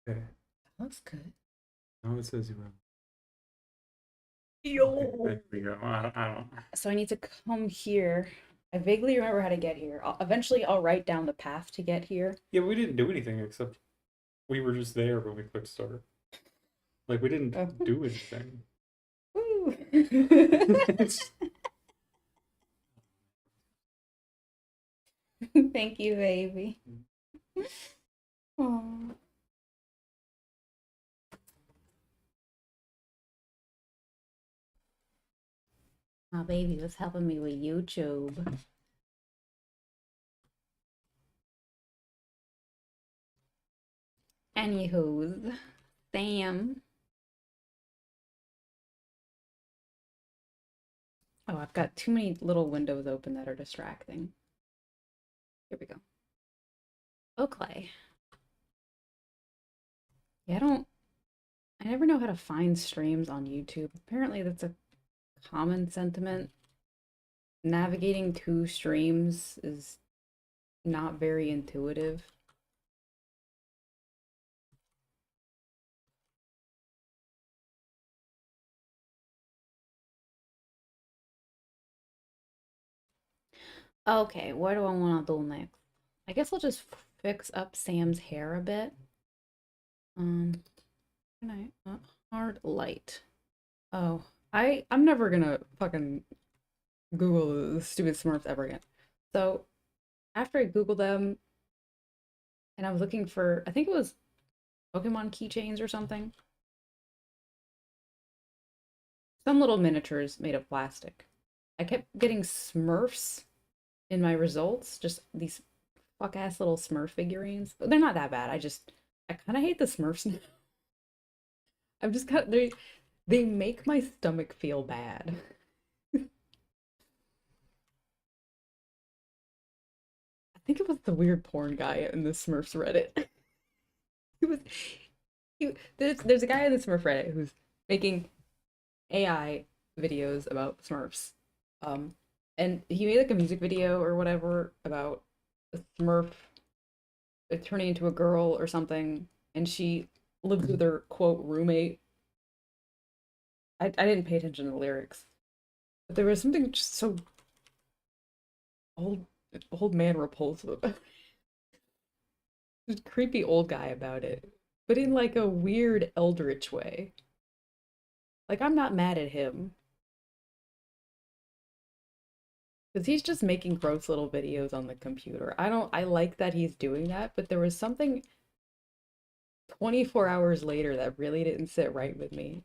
Okay. Looks good. Now it says you have. Okay, Yo. there we go. I don't. So I need to come here. I vaguely remember how to get here. Eventually, I'll write down the path to get here. Yeah, we didn't do anything except we were just there when we clicked start. Like we didn't Oh. do anything. Woo. It's Thank you, baby. Aw. My baby was helping me with YouTube. Anywho's, Sam. Oh, I've got too many little windows open that are distracting. Here we go. Okay. Yeah, I never know how to find streams on YouTube. Apparently, that's a common sentiment. Navigating two streams is not very intuitive. Okay, what do I want to do next? I guess I'll just fix up Sam's hair a bit. Can I? Hard light. Oh, I'm never gonna fucking Google the stupid Smurfs ever again. So after I Googled them and I was looking for, I think it was Pokemon keychains or something. Some little miniatures made of plastic. I kept getting Smurfs in my results, just these fuck ass little Smurf figurines. But they're not that bad. I kind of hate the Smurfs now. I'm just kind of they make my stomach feel bad. I think it was the weird porn guy in the Smurfs Reddit. He was there's a guy in the Smurf Reddit who's making AI videos about Smurfs. Um, and he made like a music video or whatever about a Smurf turning into a girl or something, and she lives with her quote roommate. I didn't pay attention to the lyrics, but there was something just so old old man repulsive about it. This creepy old guy about it, but in like a weird eldritch way. Like I'm not mad at him. Because he's just making gross little videos on the computer. I like that he's doing that, but there was something 24 hours later that really didn't sit right with me.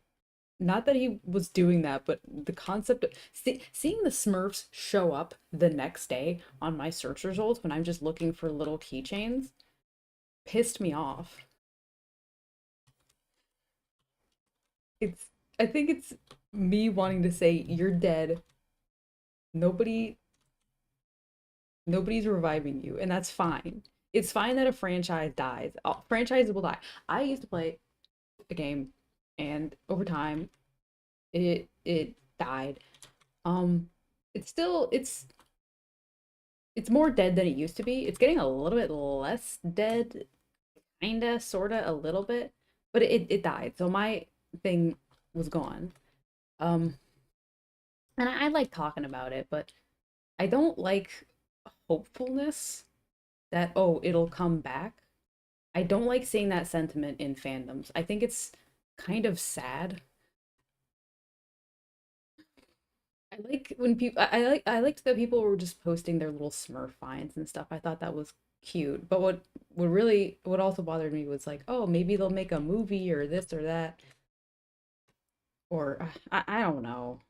Not that he was doing that, but the concept of seeing the Smurfs show up the next day on my search results when I'm just looking for little keychains pissed me off. It's, I think it's me wanting to say, you're dead. Nobody Nobody's reviving you, and that's fine. It's fine that a franchise dies. Franchises will die. I used to play a game, and over time, it died. Um, it's still it's more dead than it used to be. It's getting a little bit less dead, kinda, sorta, a little bit, but it died. So my thing was gone. Um, and I like talking about it, but I don't like hopefulness that, oh, it'll come back. I don't like seeing that sentiment in fandoms. I think it's kind of sad. I like when people I liked that people were just posting their little Smurf finds and stuff. I thought that was cute. But what also bothered me was like, oh, maybe they'll make a movie or this or that. Or I don't know.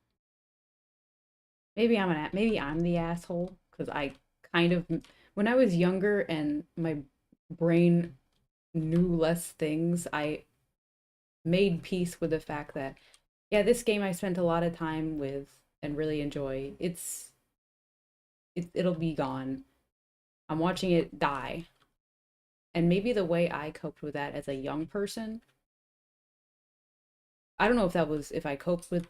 Maybe I'm the asshole because I kind of when I was younger and my brain knew less things, I made peace with the fact that, yeah, this game I spent a lot of time with and really enjoy. It'll be gone. I'm watching it die. And maybe the way I coped with that as a young person, I don't know if I coped with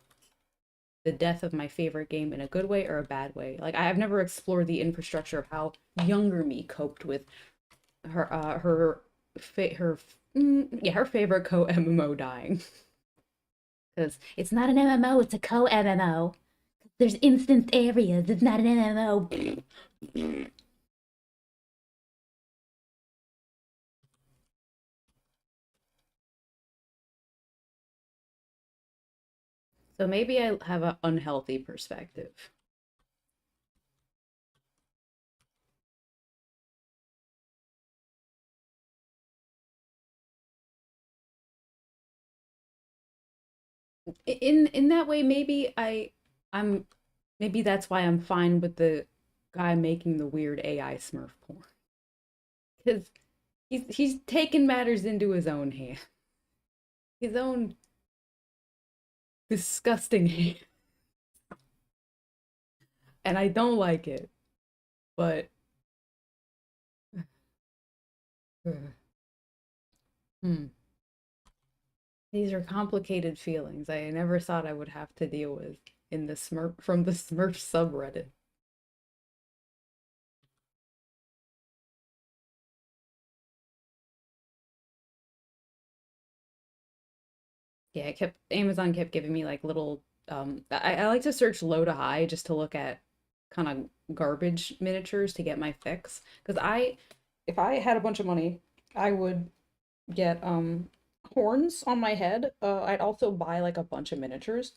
the death of my favorite game in a good way or a bad way. Like I've never explored the infrastructure of how younger me coped with her Yeah, her favorite co-MMO dying. Because it's not an MMO, it's a co-MMO. There's instance areas, it's not an MMO. So maybe I have an unhealthy perspective. In that way, I'm maybe that's why I'm fine with the guy making the weird AI Smurf porn. Because he's taken matters into his own hand. His own disgusting hand. And I don't like it. But hmm. These are complicated feelings I never thought I would have to deal with in the Smurf from the Smurf subreddit. Yeah, it kept Amazon kept giving me like little I like to search low to high just to look at kind of garbage miniatures to get my fix. Because I if I had a bunch of money, I would get horns on my head. I'd also buy like a bunch of miniatures.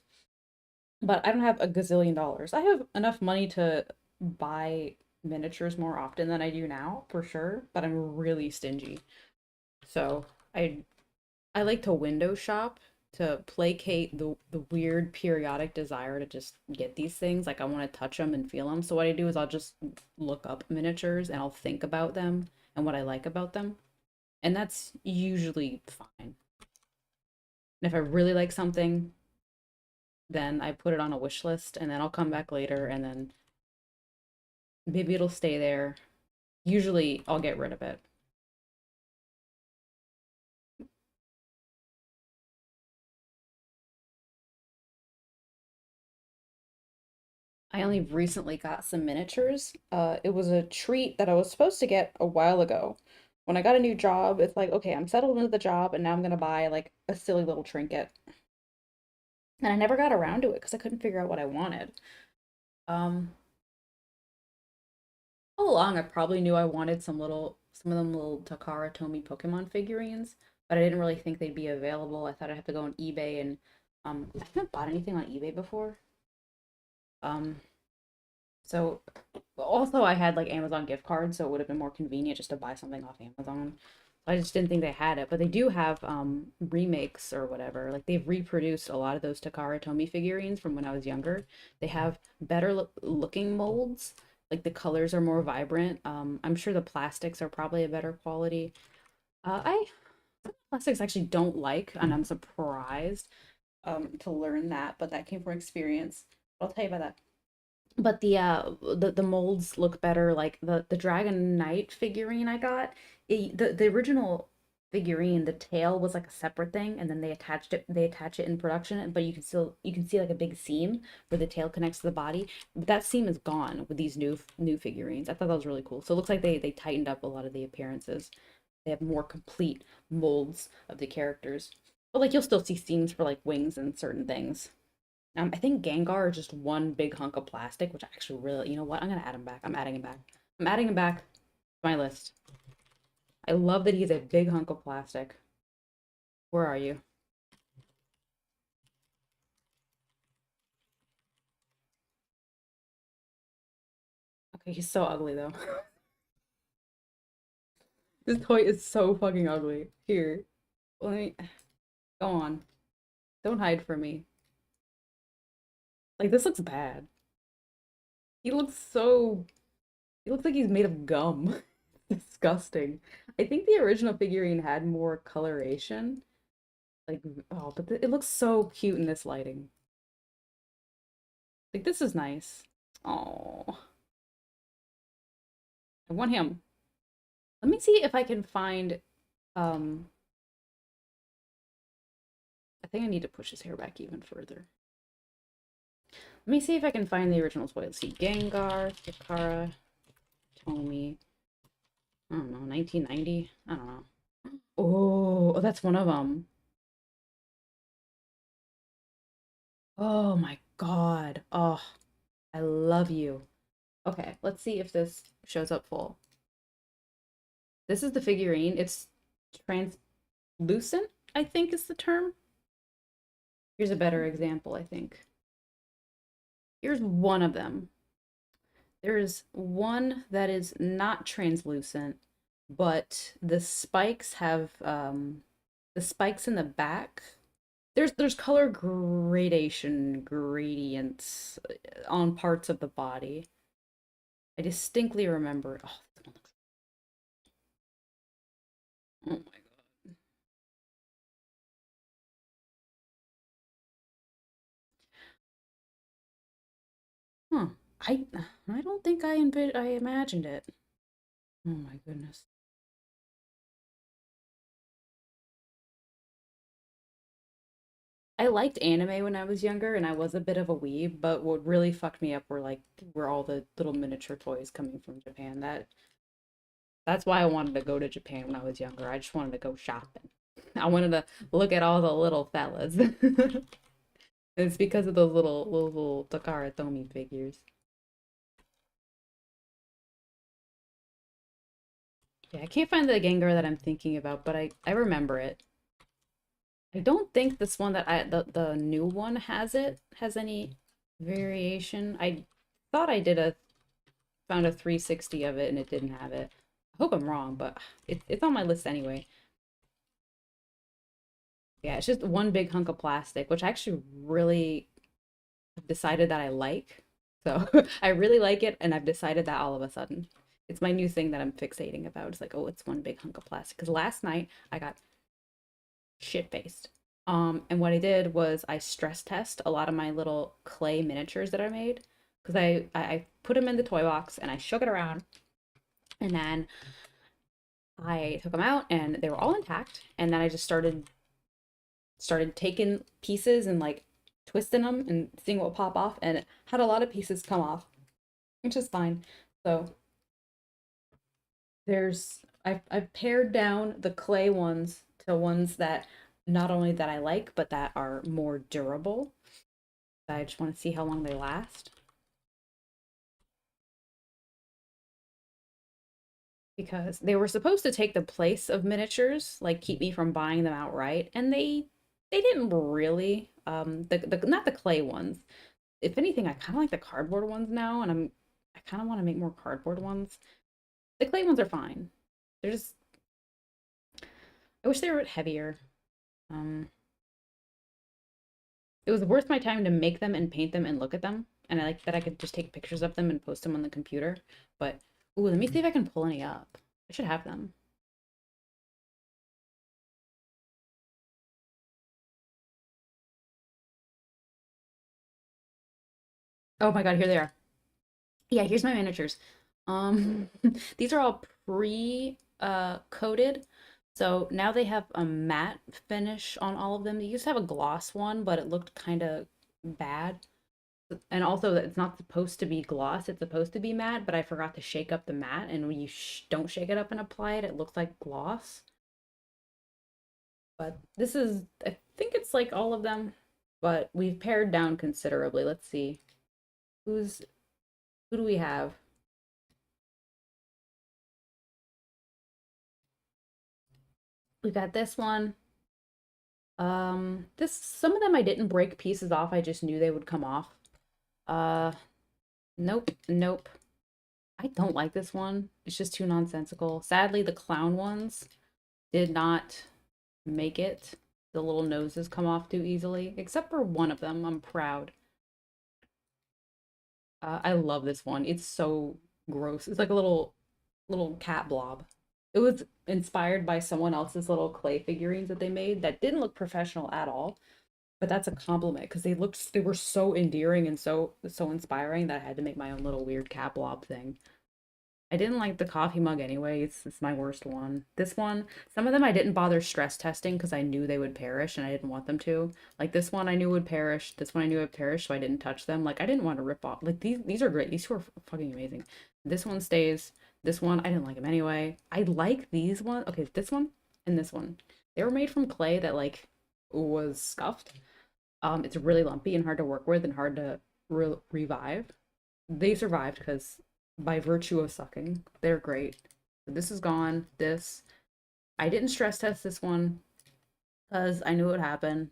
But I don't have a gazillion dollars. I have enough money to buy miniatures more often than I do now, for sure, but I'm really stingy. So I I like to window shop to placate the weird periodic desire to just get these things. Like I want to touch them and feel them. So what I do is I'll just look up miniatures and I'll think about them and what I like about them. And that's usually fine. And if I really like something, then I put it on a wish list and then I'll come back later and then maybe it'll stay there. Usually I'll get rid of it. I only recently got some miniatures. It was a treat that I was supposed to get a while ago. When I got a new job, it's like, okay, I'm settled into the job and now I'm gonna buy like a silly little trinket. And I never got around to it because I couldn't figure out what I wanted. Um, all along I probably knew I wanted some of them little Takara Tomy Pokemon figurines, but I didn't really think they'd be available. I thought I'd have to go on eBay and I haven't bought anything on eBay before. Um, So also I had like Amazon gift cards, so it would have been more convenient just to buy something off Amazon. I just didn't think they had it, but they do have remakes or whatever. Like they've reproduced a lot of those Takara Tomy figurines from when I was younger. They have better looking molds. Like the colors are more vibrant. I'm sure the plastics are probably a better quality. I plastics actually don't like, and I'm surprised to learn that, but that came from experience. I'll tell you about that. But the molds look better. Like the Dragon Knight figurine I got, the original figurine, the tail was like a separate thing, and then they attach it in production, but you can see like a big seam where the tail connects to the body. But that seam is gone with these new figurines. I thought that was really cool. So it looks like they tightened up a lot of the appearances. They have more complete molds of the characters. But like you'll still see seams for like wings and certain things. I think Gengar is just one big hunk of plastic, which I actually really, you know what? I'm gonna add him back. I'm adding him back. I'm adding him back to my list. I love that he's a big hunk of plastic. Where are you? Okay, he's so ugly though. This toy is so fucking ugly. Here, let me go on. Don't hide from me. Like this looks bad. He looks so. He looks like he's made of gum. Disgusting. I think the original figurine had more coloration. Like, oh, but it looks so cute in this lighting. Like, this is nice. Oh, I want him. Let me see if I can find, um, I think I need to push his hair back even further. Let me see if I can find the original toy. Let's see, Gengar, Takara, Tomy. I don't know, 1990? I don't know. Oh, that's one of them. Oh my God. Oh, I love you. Okay, let's see if this shows up full. This is the figurine. It's translucent, I think is the term. Here's a better example, I think. Here's one of them. There's one that is not translucent, but the spikes in the back. There's color gradation gradients on parts of the body. I distinctly remember. Oh, this one looks. Oh my God. Huh. I don't think I imagined it. Oh my goodness. I liked anime when I was younger, and I was a bit of a weeb, but what really fucked me up were all the little miniature toys coming from Japan. That's why I wanted to go to Japan when I was younger. I just wanted to go shopping. I wanted to look at all the little fellas. It's because of those little Takara Tomy figures. Yeah, I can't find the Gengar that I'm thinking about, but I remember it. I don't think this one that the new one has any variation. I thought I did a found a 360 of it and it didn't have it. I hope I'm wrong, but it's on my list anyway. Yeah, it's just one big hunk of plastic, which I actually really have decided that I like. So I really like it, and I've decided that all of a sudden. It's my new thing that I'm fixating about. It's like, oh, it's one big hunk of plastic. Because last night I got shit faced. And what I did was I stress test a lot of my little clay miniatures that I made. Because I put them in the toy box and I shook it around. And then I took them out and they were all intact. And then I just started taking pieces and like twisting them and seeing what would pop off. And it had a lot of pieces come off, which is fine. So I've pared down the clay ones to ones that not only that I like, but that are more durable. I just want to see how long they last. Because they were supposed to take the place of miniatures, like keep me from buying them outright, and they didn't really. The not the clay ones. If anything, I kind of like the cardboard ones now, and I kind of want to make more cardboard ones. The clay ones are fine. They're just I wish they were a bit heavier. Um, it was worth my time to make them and paint them and look at them, and I like that I could just take pictures of them and post them on the computer. But ooh, let me see if I can pull any up. I should have them. Oh my God, here they are. Yeah, here's my miniatures. These are all pre coated. So now they have a matte finish on all of them. They used to have a gloss one, but it looked kind of bad. And also that it's not supposed to be gloss, it's supposed to be matte, but I forgot to shake up the matte, and when you don't shake it up and apply it, it looks like gloss. But this is, I think it's like all of them, but we've pared down considerably. Let's see. Who's who do we have? We got this one. This some of them I didn't break pieces off. I just knew they would come off. Uh, nope, nope. I don't like this one. It's just too nonsensical. Sadly, the clown ones did not make it. The little noses come off too easily, except for one of them. I'm proud. I love this one. It's so gross. It's like a little cat blob. It was inspired by someone else's little clay figurines that they made that didn't look professional at all. But that's a compliment because they were so endearing and so inspiring that I had to make my own little weird cat blob thing. I didn't like the coffee mug anyway. It's my worst one. This one, some of them I didn't bother stress testing because I knew they would perish and I didn't want them to. Like this one I knew would perish. This one I knew would perish, so I didn't touch them. Like I didn't want to rip off. Like these are great. These two are fucking amazing. This one stays. This one I didn't like them anyway. I like these ones. Okay, this one and this one. They were made from clay that like was scuffed. It's really lumpy and hard to work with and hard to revive. They survived because by virtue of sucking, they're great. So this is gone. This I didn't stress test this one because I knew it would happen.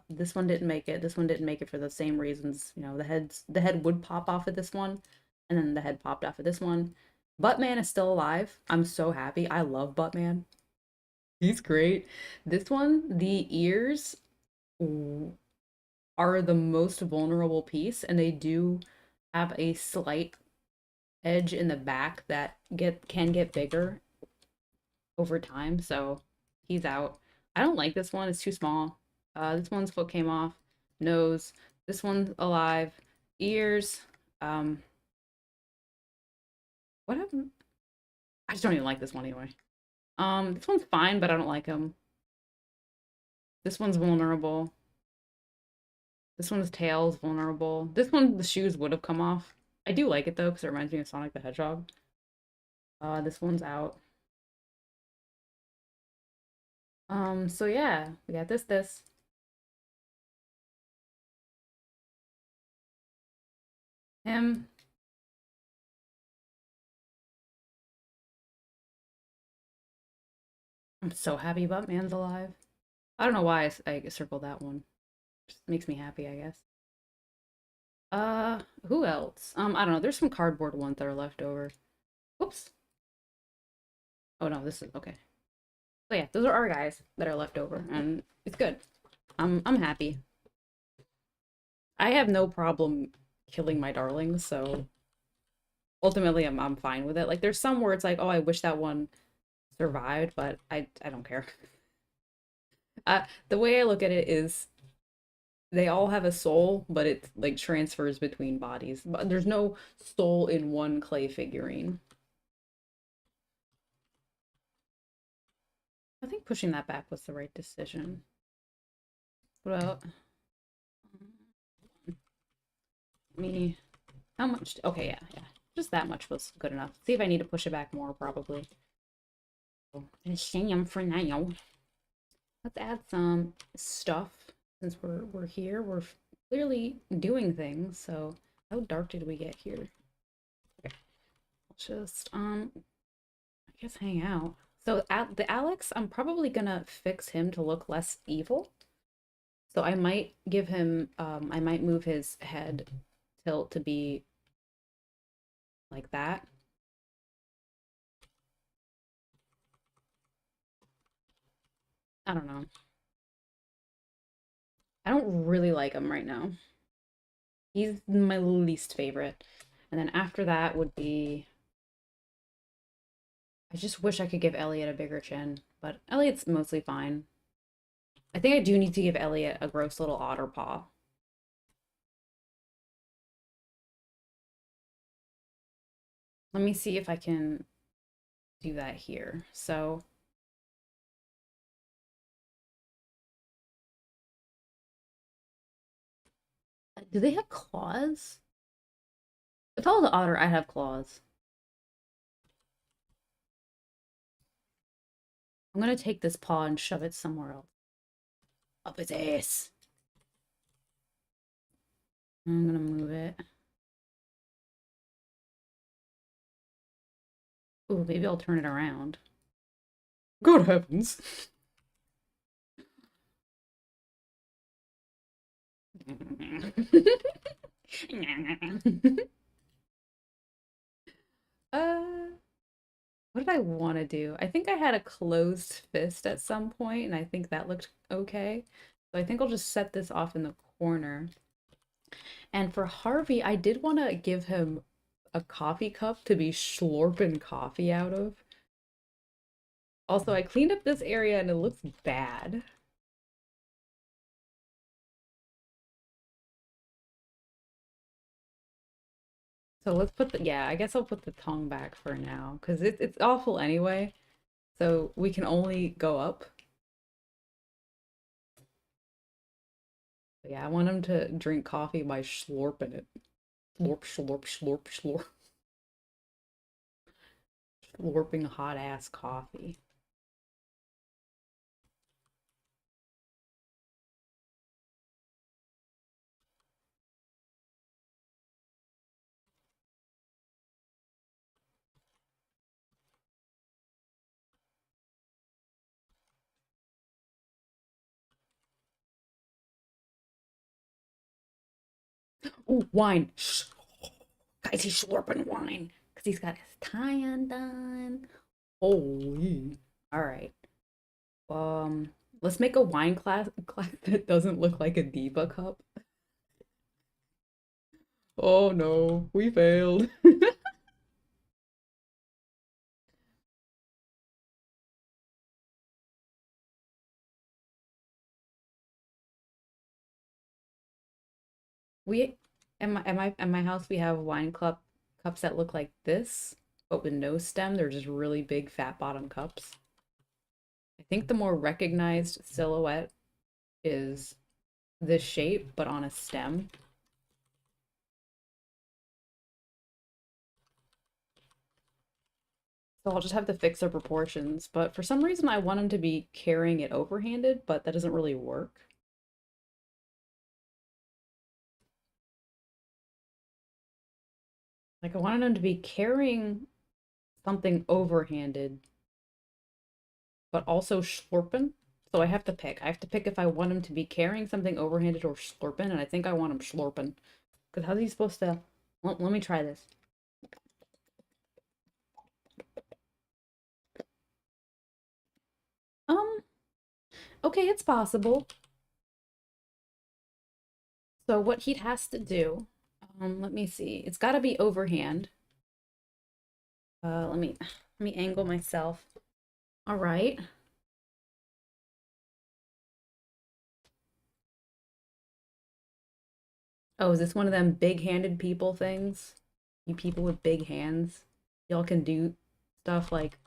This one didn't make it. This one didn't make it for the same reasons. You know, the head would pop off of this one, and then the head popped off of this one. Buttman is still alive. I'm so happy. I love Buttman. He's great. This one, the ears are the most vulnerable piece, and they do have a slight edge in the back that can get bigger over time. So he's out. I don't like this one. It's too small. This one's foot came off. Nose. This one's alive. Ears. Um, what happened? I just don't even like this one anyway. This one's fine, but I don't like him. This one's vulnerable. This one's tail's vulnerable. This one, the shoes would have come off. I do like it though, because it reminds me of Sonic the Hedgehog. This one's out. So yeah, we got this. Him. I'm so happy Buttman's alive. I don't know why I circled that one. Just makes me happy, I guess. Who else? I don't know. There's some cardboard ones that are left over. Whoops. Oh no, this is okay. So yeah, those are our guys that are left over, and it's good. I'm happy. I have no problem killing my darlings, so ultimately I'm fine with it. Like there's some where it's like, oh, I wish that one survived, but I don't care. The way I look at it is they all have a soul, but it like transfers between bodies. But there's no soul in one clay figurine. I think pushing that back was the right decision. What about me? How much? Okay, yeah. Just that much was good enough. See if I need to push it back more, probably. Shame for now. Let's add some stuff since we're here. We're clearly doing things. So how dark did we get here? Okay, just I guess hang out. So the Alex, I'm probably gonna fix him to look less evil. So I might give him I might move his head tilt to be like that. I don't know. I don't really like him right now. He's my least favorite. And then after that would be I just wish I could give Elliot a bigger chin, but Elliot's mostly fine. I think I do need to give Elliot a gross little otter paw. Let me see if I can do that here. So do they have claws? If I was an otter, I'd have claws. I'm gonna take this paw and shove it somewhere else. Up its ass. I'm gonna move it. Ooh, maybe I'll turn it around. Good heavens. uh, what did I want to do? I think I had a closed fist at some point, and I think that looked okay. So I think I'll just set this off in the corner. And for Harvey, I did want to give him a coffee cup to be slurping coffee out of. Also, I cleaned up this area and it looks bad. So let's put the, yeah, I guess I'll put the tongue back for now because it's awful anyway. So we can only go up. But yeah, I want him to drink coffee by slurping it. Slurp, slurp, slurp, slurp. Slurping hot ass coffee. Ooh, wine. Shh. Guys, he's slurping wine because he's got his tie undone. Holy. All right. Um, let's make a wine class that doesn't look like a diva cup. Oh no, we failed. We at my house we have wine cups that look like this, but with no stem. They're just really big fat bottom cups. I think the more recognized silhouette is this shape, but on a stem. So I'll just have to fix the proportions. But for some reason, I want him to be carrying it overhanded, but that doesn't really work. Like I wanted him to be carrying something overhanded, but also slurping. So I have to pick. I have to pick if I want him to be carrying something overhanded or slurping, and I think I want him slurping. Because how's he supposed to... let me try this. Um, okay, it's possible. So what he has to do, let me see. It's got to be overhand. Let me angle myself. All right. Oh, is this one of them big-handed people things? You people with big hands, y'all can do stuff like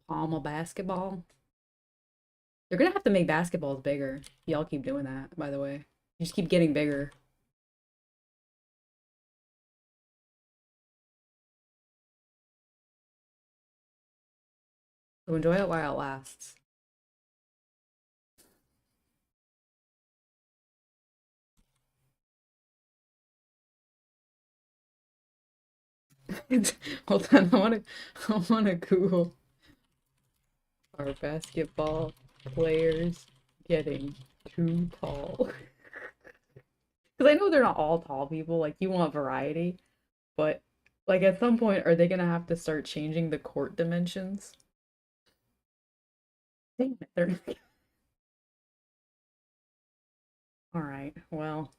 palm a basketball. They're gonna have to make basketballs bigger. Y'all keep doing that, by the way. You just keep getting bigger. So enjoy it while it lasts. Hold on, I wanna Google are basketball players getting too tall? Because I know they're not all tall people. Like you want variety, but like at some point, are they gonna have to start changing the court dimensions? Dang it, they're all right. Well,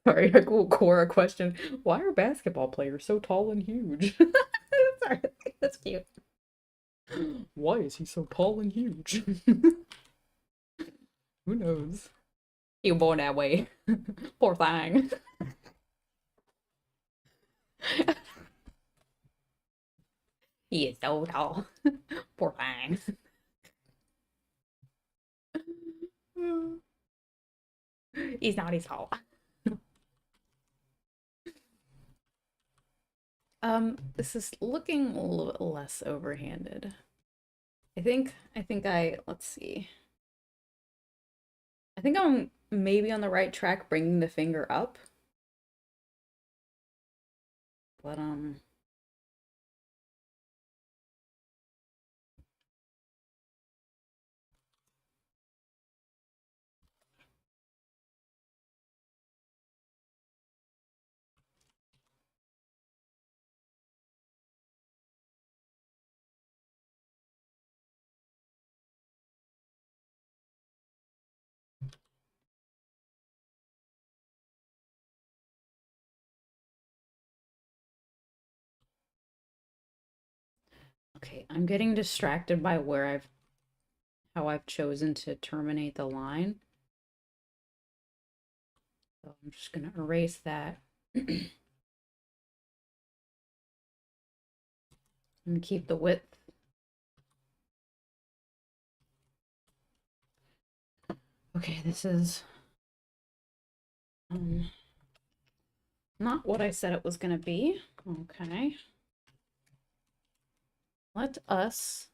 sorry, a cool Cora question. Why are basketball players so tall and huge? Sorry, that's cute. Why is he so tall and huge? Who knows? He was born that way. Poor thing. He is so tall. Poor thing. He's not his fault. This is looking a little bit less overhanded. Let's see. I think I'm maybe on the right track bringing the finger up, but okay, I'm getting distracted by how I've chosen to terminate the line. So I'm just gonna erase that. And keep the width. Okay, this is not what I said it was gonna be. Okay. Let us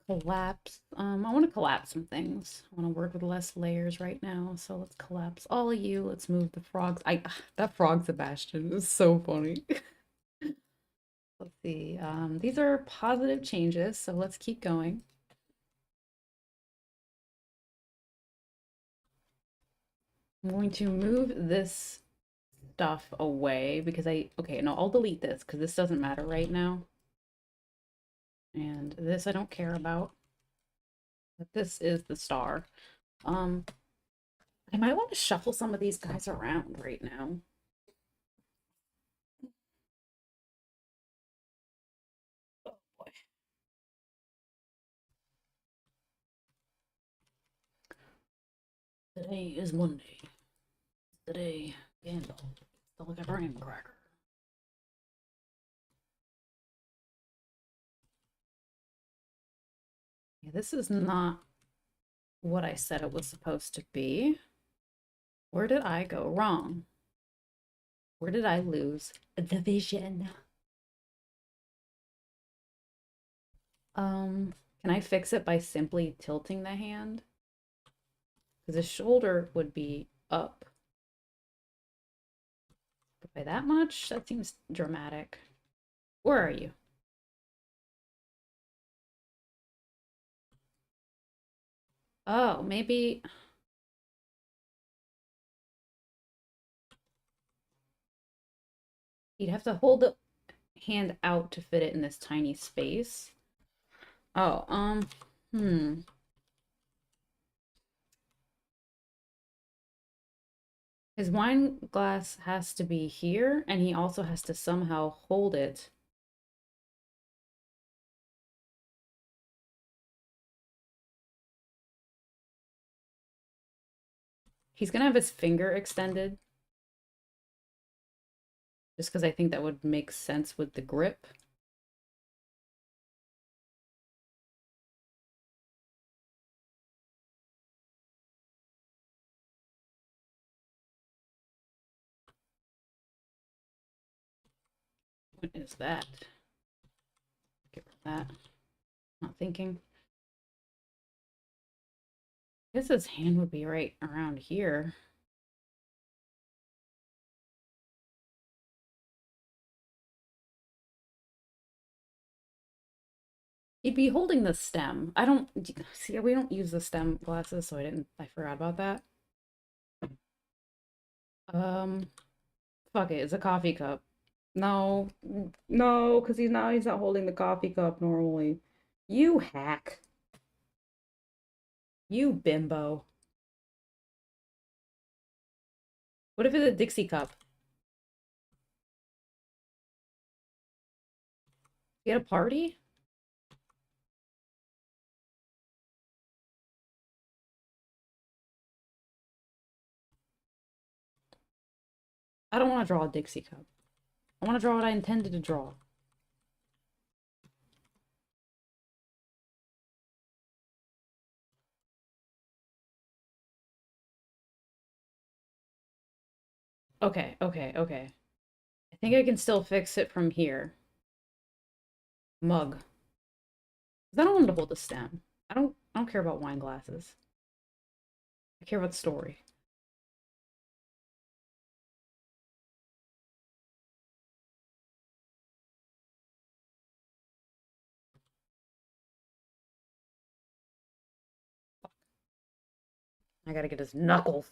collapse. I want to collapse some things. I want to work with less layers right now. So let's collapse all of you. Let's move the frogs. That frog Sebastian is so funny. Let's see. These are positive changes, so let's keep going. I'm going to move this stuff away because okay, no, I'll delete this because this doesn't matter right now. And this I don't care about. But this is the star. Um, I might want to shuffle some of these guys around right now. Oh boy. Today is Monday. Today, Gandalf. Still like a graham cracker. Yeah, this is not what I said it was supposed to be. Where did I go wrong? Where did I lose the vision? Can I fix it by simply tilting the hand? Because his shoulder would be up. But by that much, that seems dramatic. Where are you? Oh, maybe you'd have to hold the hand out to fit it in this tiny space. Oh, His wine glass has to be here, and he also has to somehow hold it. He's gonna have his finger extended, just because I think that would make sense with the grip. What is that? Get rid of that. Not thinking. I guess his hand would be right around here. He'd be holding the stem. I don't see, we don't use the stem glasses, so I forgot about that. Um, Fuck it, it's a coffee cup. No, no, because he's not holding the coffee cup normally. You hack. You bimbo. What if it's a Dixie cup? You at a party? I don't want to draw a Dixie cup. I want to draw what I intended to draw. Okay, okay, okay. I think I can still fix it from here. Mug. 'Cause I don't want him to hold the stem. I don't care about wine glasses. I care about the story. I gotta get his knuckles.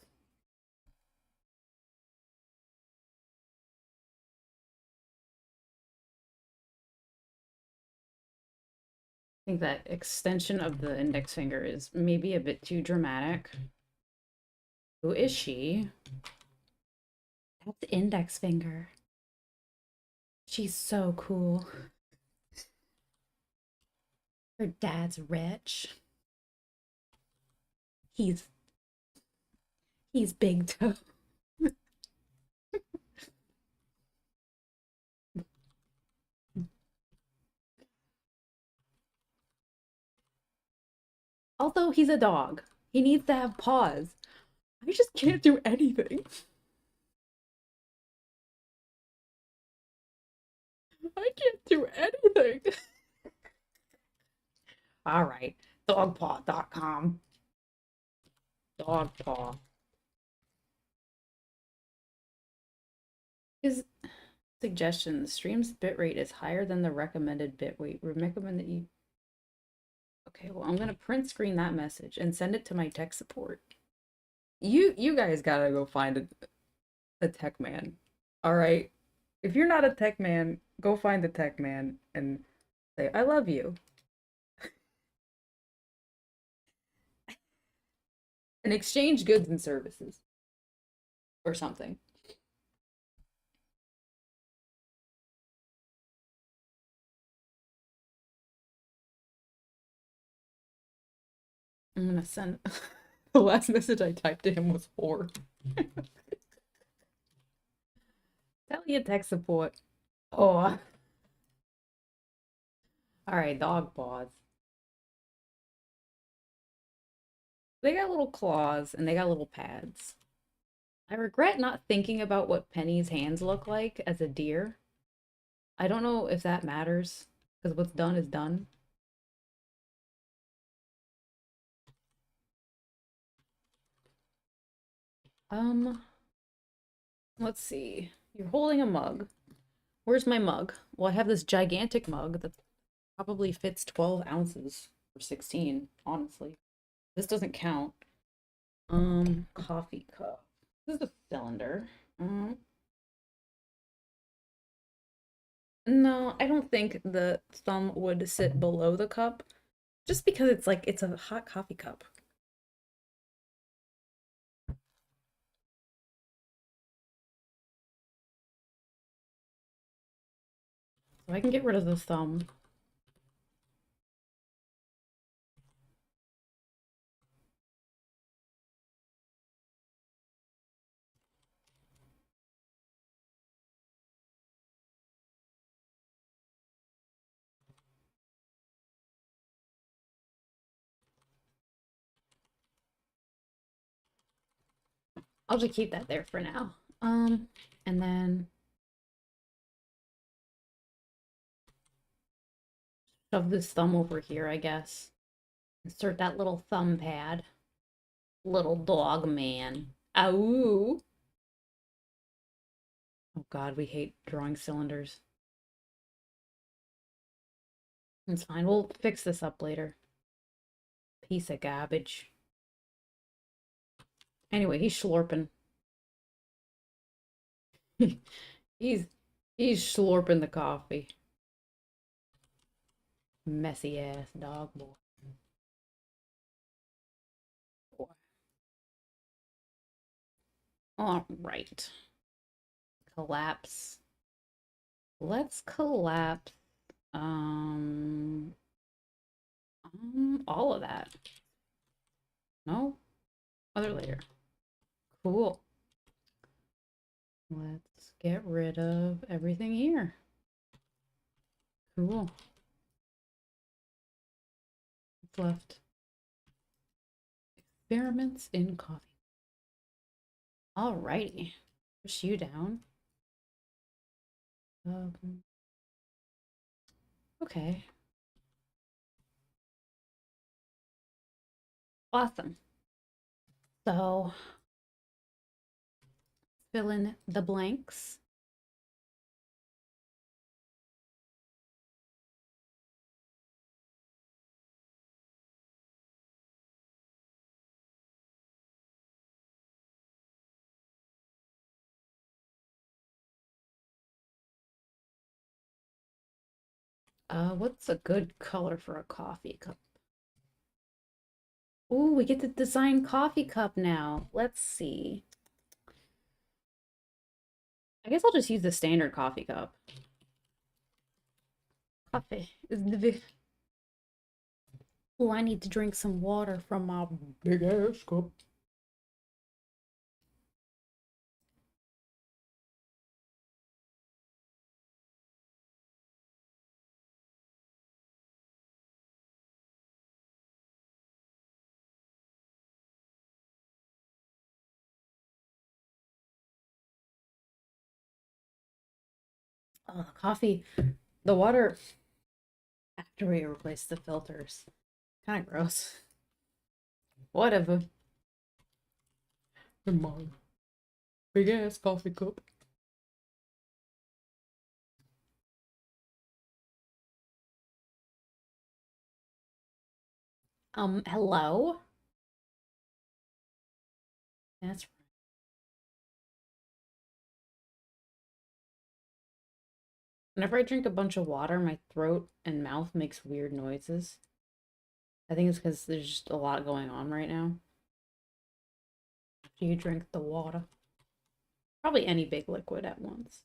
I think that extension of the index finger is maybe a bit too dramatic. Who is she? That's the index finger. She's so cool. Her dad's rich. He's he's big toe. Although he's a dog, he needs to have paws. I just can't do anything. I can't do anything. All right, dogpaw.com. Dogpaw. His suggestion: the stream's bitrate is higher than the recommended bitrate. We recommend that you. Okay, well, I'm gonna print screen that message and send it to my tech support. You guys gotta go find a tech man. All right. If you're not a tech man, go find the tech man and say, I love you. And exchange goods and services or something. I'm gonna send the last message I typed to him was whore. Tell you tech support. Oh, all right, dog paws. They got little claws and they got little pads. I regret not thinking about what Penny's hands look like as a deer. I don't know if that matters because what's done is done. Um, let's see. You're holding a mug. Where's my mug? Well, I have this gigantic mug that probably fits 12 ounces or 16, honestly. This doesn't count. Coffee cup. This is a cylinder. No, I don't think the thumb would sit below the cup, just because it's like it's a hot coffee cup. So I can get rid of the thumb. I'll just keep that there for now. And then shove this thumb over here, I guess. Insert that little thumb pad. Little dog man. Ow! Oh god, we hate drawing cylinders. It's fine. We'll fix this up later. Piece of garbage. Anyway, he's slurping. he's he's slurping the coffee. Messy ass dog boy. All right. Collapse. Let's collapse. Um, all of that. No? Other layer. Cool. Let's get rid of everything here. Cool. What's left? Experiments in coffee. Alrighty. Push you down. Okay. Awesome. So, fill in the blanks. What's a good color for a coffee cup? Ooh, we get to design coffee cup now. Let's see. I guess I'll just use the standard coffee cup. Coffee is the. Oh, I need to drink some water from my big ass cup. Oh, coffee. The water after we replace the filters. Kind of gross. Whatever. In my big ass coffee cup. Hello? That's right. Whenever I drink a bunch of water, my throat and mouth makes weird noises. I think it's because there's just a lot going on right now. After you drink the water, probably any big liquid at once.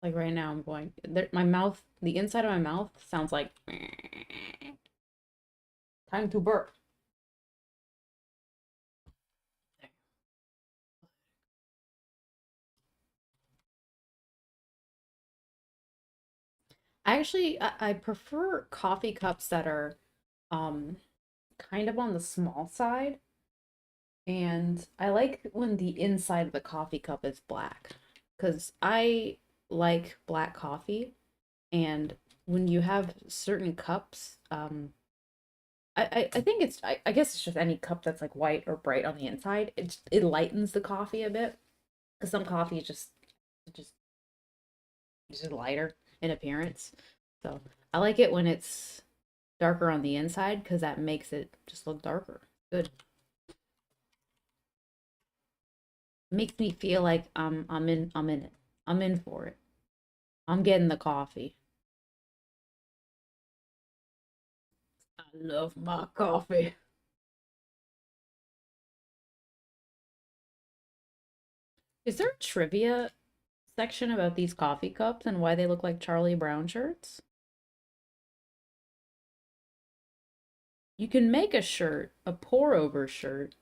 Like right now, I'm going. There, my mouth, the inside of my mouth sounds like time to burp. I prefer coffee cups that are um kind of on the small side, and I like when the inside of the coffee cup is black because I like black coffee, and when you have certain cups, I think I guess it's just any cup that's like white or bright on the inside. It lightens the coffee a bit because some coffee is just just lighter in appearance. So I like it when it's darker on the inside because that makes it just look darker. Good. Makes me feel like I'm in it. I'm in for it. I'm getting the coffee. I love my coffee. Is there a trivia section about these coffee cups and why they look like Charlie Brown shirts? You can make a shirt, a pour over shirt.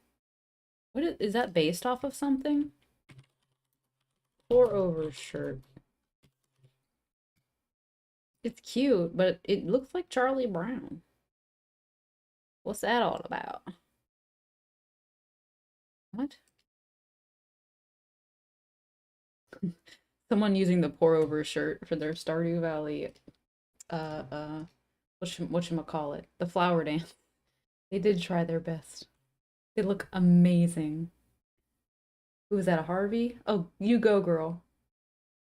Is that based off of something? Pour over shirt. It's cute, but it looks like Charlie Brown. What's that all about? What? Someone using the pour over shirt for their Stardew Valley uh uh whatchamacallit, the flower dance. They did try their best. They look amazing. Who was that, a Harvey? Oh, you go, girl.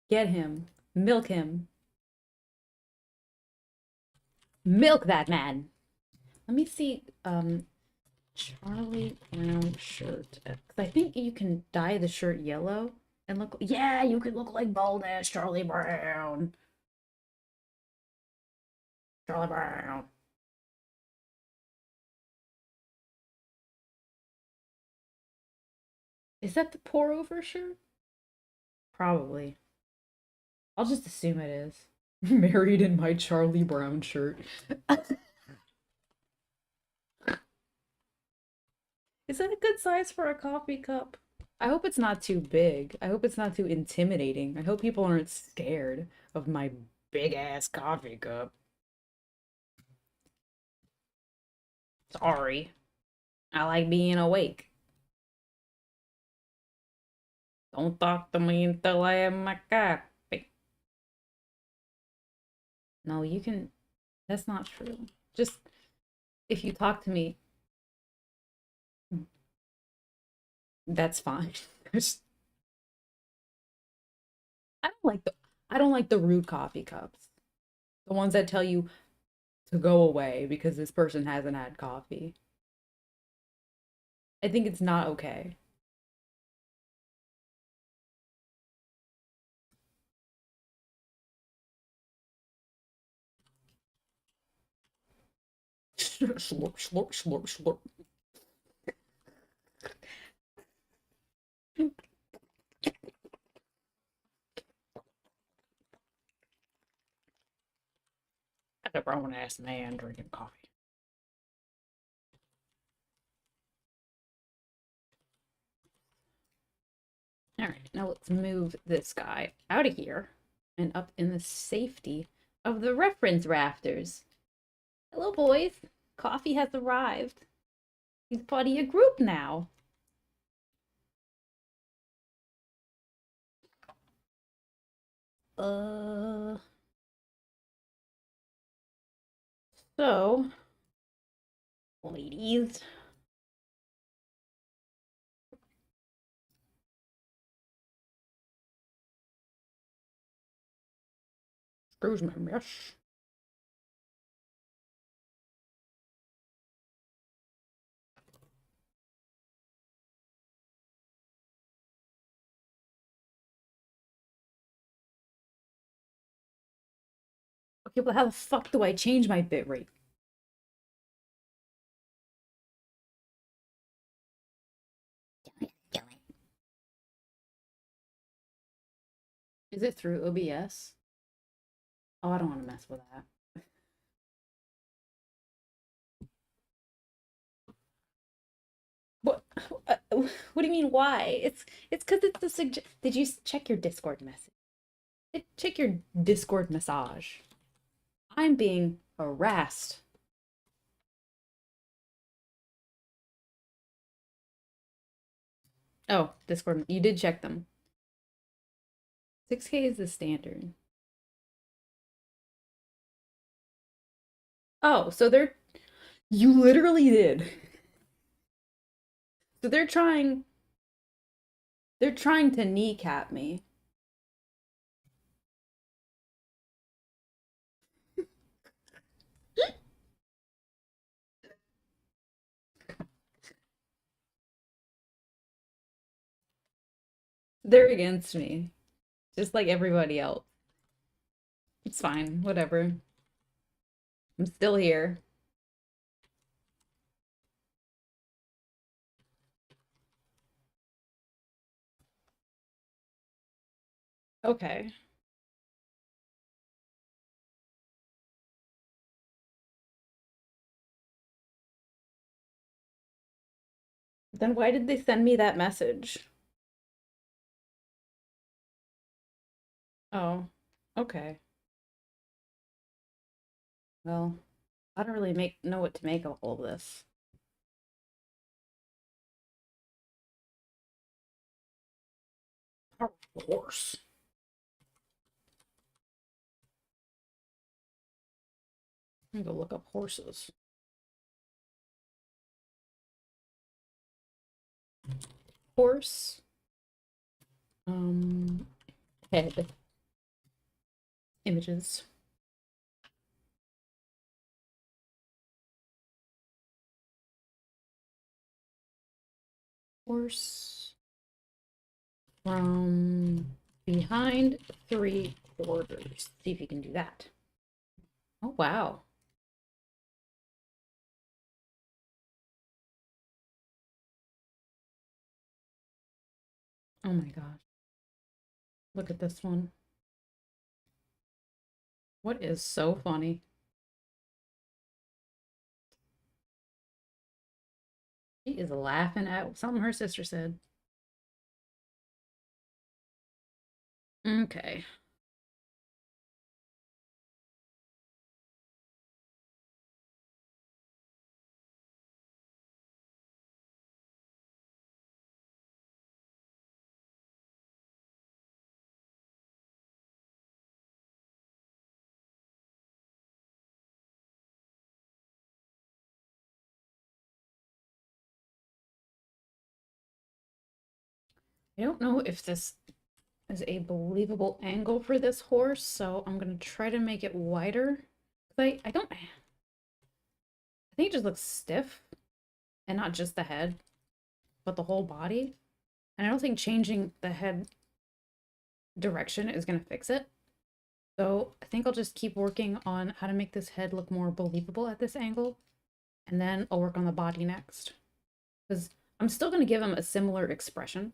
Get him. Milk him. Milk that man. Let me see. Charlie Brown shirt. Because I think you can dye the shirt yellow and look. Yeah, you could look like bald ass Charlie Brown. Charlie Brown. Is that the pour over shirt? Probably. I'll just assume it is. Married in my Charlie Brown shirt. Is that a good size for a coffee cup? I hope it's not too big. I hope it's not too intimidating. I hope people aren't scared of my big ass coffee cup. Sorry. I like being awake. Don't talk to me until I have my coffee. No, you can. That's not true. Just if you talk to me, that's fine. I don't like the I don't like the rude coffee cups. The ones that tell you to go away because this person hasn't had coffee. I think it's not okay. Slurp, slurp, slurp, slurp. A grown ass man drinking coffee. All right, now let's move this guy out of here and up in the safety of the reference rafters. Hello, boys. Coffee has arrived. He's part of your group now. Uh, so, ladies. Excuse me, miss. Okay, but how the fuck do I change my bitrate? Is it through OBS? Oh, I don't want to mess with that. What? What do you mean? Why? It's because it's the suggest. Did you check your Discord message? Check your Discord massage. I'm being harassed. Oh, Discord. You did check them. 6K is the standard. Oh, so they're you literally did. So they're trying to kneecap me. They're against me, just like everybody else. It's fine, whatever. I'm still here. Okay. Then why did they send me that message? Oh, okay. Well, I don't really know what to make of all this. Horse. I'm gonna go look up horses. Horse. Um, head images. Horse from behind 3/4. See if you can do that. Oh, wow. Oh my gosh. Look at this one. What is so funny? She is laughing at something her sister said. Okay. I don't know if this is a believable angle for this horse, so I'm gonna try to make it wider. I think it just looks stiff, and not just the head, but the whole body. And I don't think changing the head direction is gonna fix it. So I think I'll just keep working on how to make this head look more believable at this angle, and then I'll work on the body next. Because I'm still gonna give him a similar expression.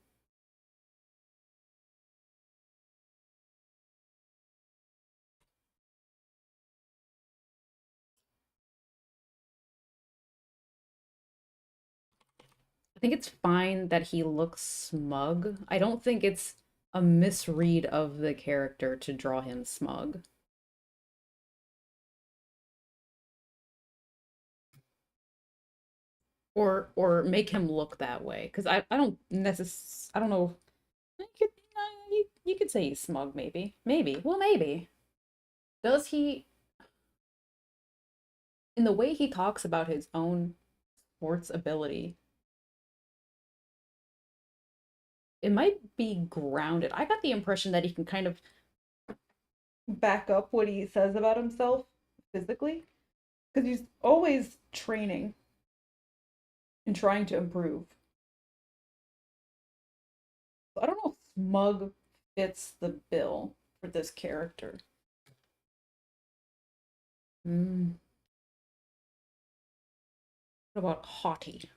I think it's fine that he looks smug. I don't think it's a misread of the character to draw him smug. Or make him look that way. Because I don't I don't know. You could say he's smug, maybe. Maybe. Well, maybe. Does he, in the way he talks about his own sports ability, it might be grounded. I got the impression that he can kind of back up what he says about himself physically because he's always training and trying to improve. So I don't know if smug fits the bill for this character. Mm. What about haughty?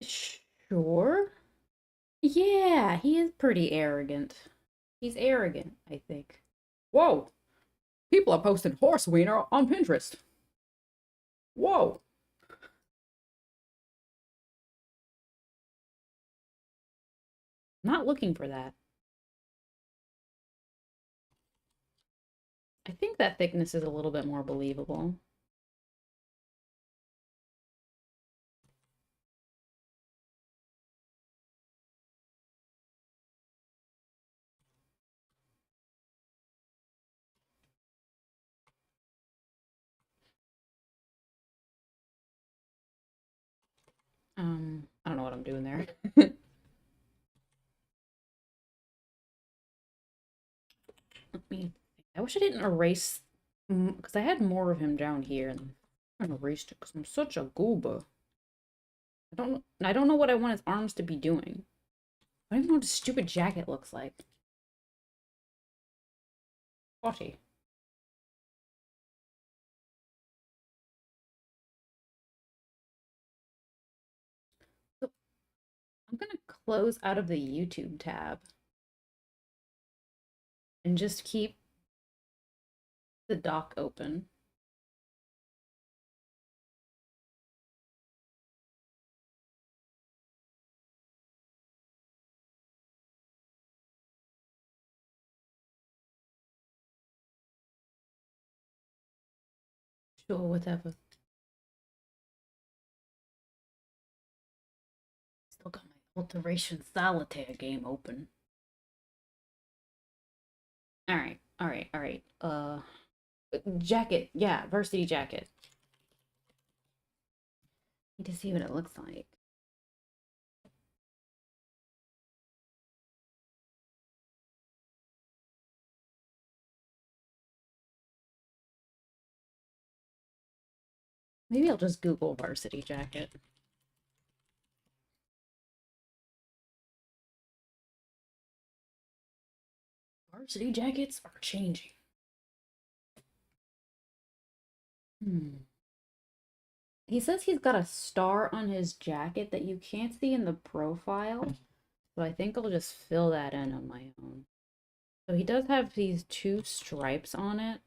Sure. Yeah, he is pretty arrogant. He's arrogant, I think. Whoa! People are posting horse wiener on Pinterest. Whoa! Not looking for that. I think that thickness is a little bit more believable. I don't know what I'm doing there. Let me. I wish I didn't erase, because I had more of him down here, and I erased it because I'm such a gooba. I don't know what I want his arms to be doing. I don't even know what his stupid jacket looks like. Haughty. So I'm gonna close out of the YouTube tab and just keep the dock open. Sure, whatever. Still got my Alteration Solitaire game open. Alright, alright, alright. Jacket. Yeah, varsity jacket. Need to see what it looks like. Maybe I'll just Google varsity jacket. Varsity jackets are changing. He says he's got a star on his jacket that you can't see in the profile. So I think I'll just fill that in on my own. So he does have these two stripes on it.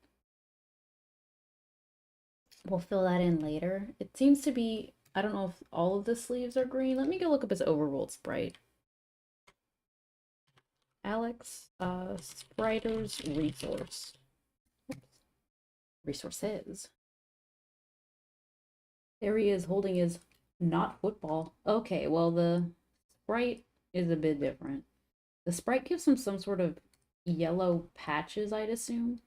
We'll fill that in later. It seems to be, I don't know if all of the sleeves are green. Let me go look up his overworld sprite. Alex, Spriter's resource. Oops. Resources. There he is holding his not football. Okay, well, the sprite is a bit different. The sprite gives him some sort of yellow patches, I'd assume.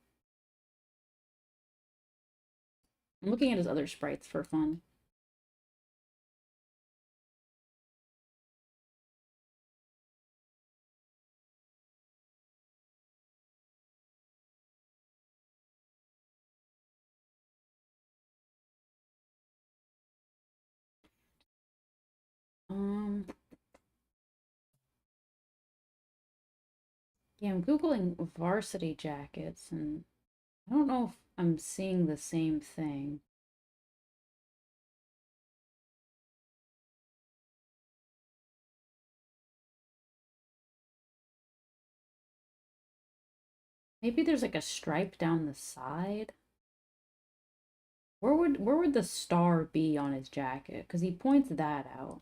I'm looking at his other sprites for fun. Um, yeah, I'm Googling varsity jackets, and I don't know if I'm seeing the same thing. Maybe there's like a stripe down the side. Where would the star be on his jacket? Because he points that out.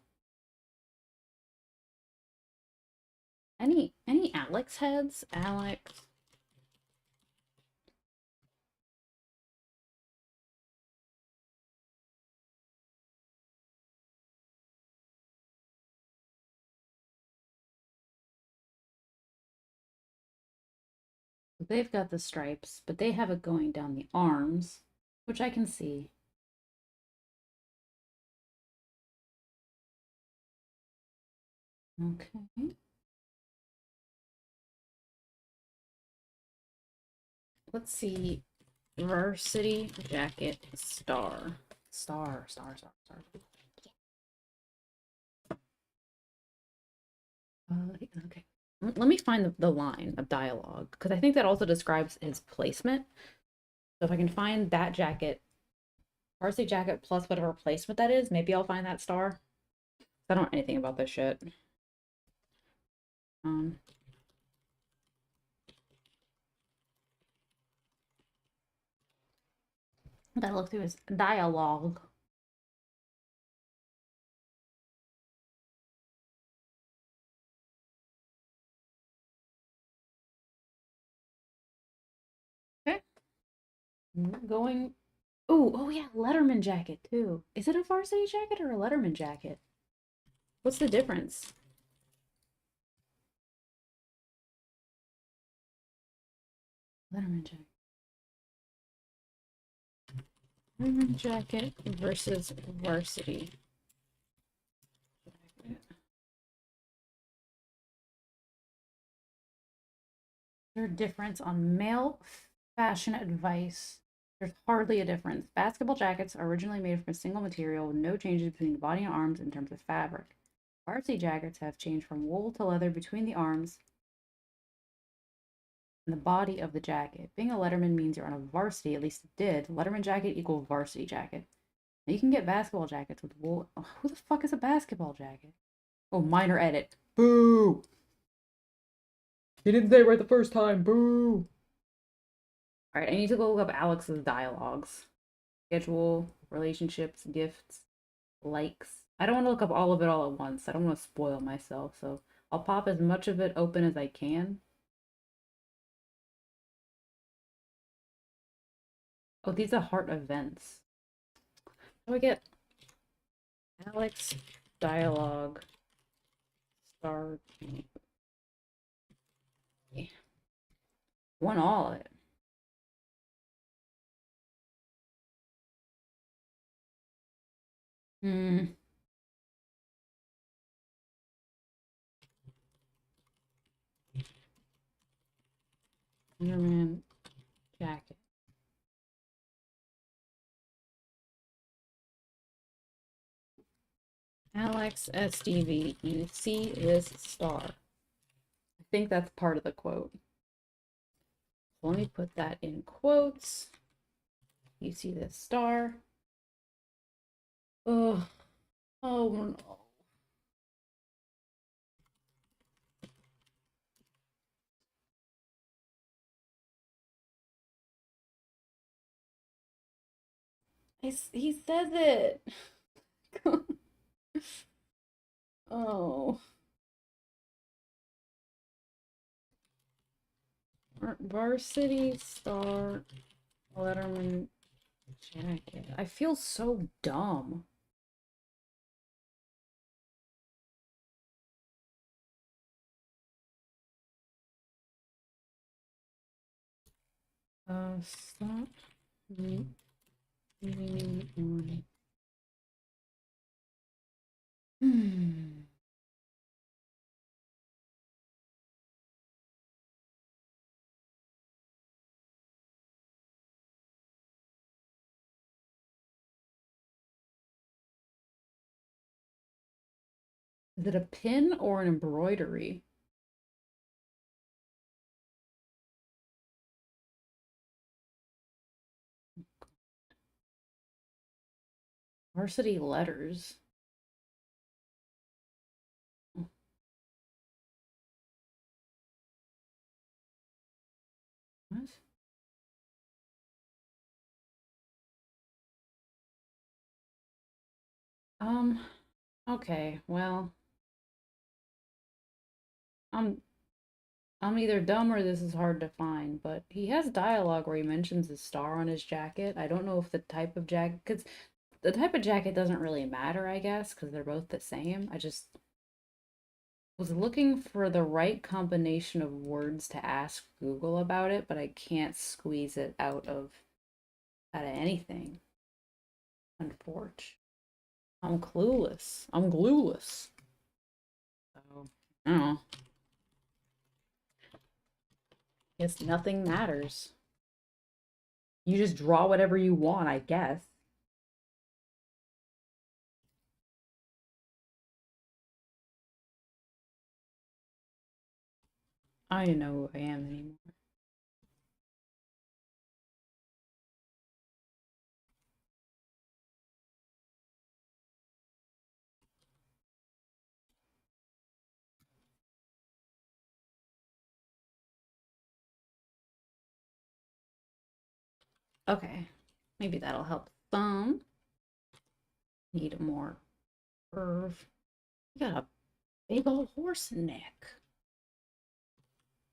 Any Alex heads? Alex. They've got the stripes, but they have it going down the arms, which I can see. Okay. Let's see. Varsity jacket star. Star. Okay. Let me find the line of dialogue because I think that also describes his placement. So if I can find that jacket, varsity jacket plus whatever placement that is, maybe I'll find that star. I don't know anything about this shit. Um, gotta look through his dialogue. Okay, going. Oh yeah, Letterman jacket too. Is it a varsity jacket or a Letterman jacket? What's the difference? Letterman jacket. Letterman jacket versus varsity jacket. Is there a difference on male fashion advice? There's hardly a difference. Basketball jackets are originally made from a single material with no changes between the body and arms in terms of fabric. Varsity jackets have changed from wool to leather between the arms and the body of the jacket. Being a Letterman means you're on a varsity, at least it did. Letterman jacket equal varsity jacket. Now you can get basketball jackets with wool. Oh, who the fuck is a basketball jacket? Oh, minor edit. Boo! He didn't say it right the first time. Boo! Alright, I need to go look up Alex's dialogues. Schedule, relationships, gifts, likes. I don't want to look up all of it all at once. I don't want to spoil myself, so I'll pop as much of it open as I can. Oh, these are heart events. How do I get Alex dialogue star? Want all of it. Hmm. Spider-Man jacket. Alex SDV, you see this star. I think that's part of the quote. So let me put that in quotes. You see this star. Oh, oh no. He says it. Oh. Varsity star Letterman jacket. I feel so dumb. Stop me on. Hmm. Is it a pin or an embroidery? Varsity letters. What? Okay, well, I'm I'm either dumb or this is hard to find, but he has dialogue where he mentions the star on his jacket. I don't know if the type of jacket, because the type of jacket doesn't really matter, I guess, because they're both the same. I just was looking for the right combination of words to ask Google about it, but I can't squeeze it out of anything. Unfortunately. I'm clueless. I'm glueless. So, I don't know. Guess nothing matters. You just draw whatever you want, I guess. I don't know who I am anymore. Okay, maybe that'll help some. Need more curve. You got a big old horse neck.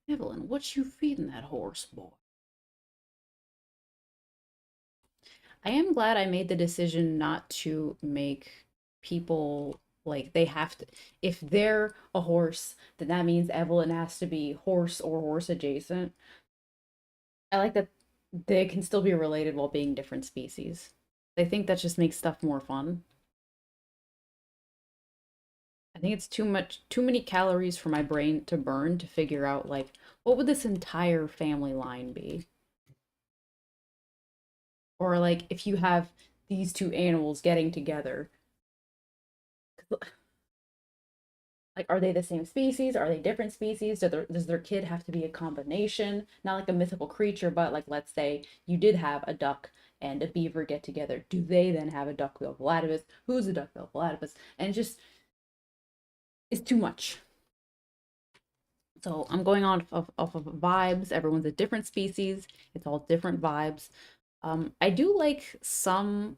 Evelyn, what you feeding that horse, boy? I am glad I made the decision not to make people like they have to. If they're a horse, then that means Evelyn has to be horse or horse adjacent. I like that they can still be related while being different species. I think that just makes stuff more fun. I think it's too many calories for my brain to burn to figure out like what would this entire family line be? Or like if you have these two animals getting together, like are they the same species? Are they different species? Does their kid have to be a combination? Not like a mythical creature, but like let's say you did have a duck and a beaver get together. Do they then have a duck-billed platypus? Who's a duck-billed platypus? And it just it's too much. So I'm going on off of vibes. Everyone's a different species. It's all different vibes. I do like some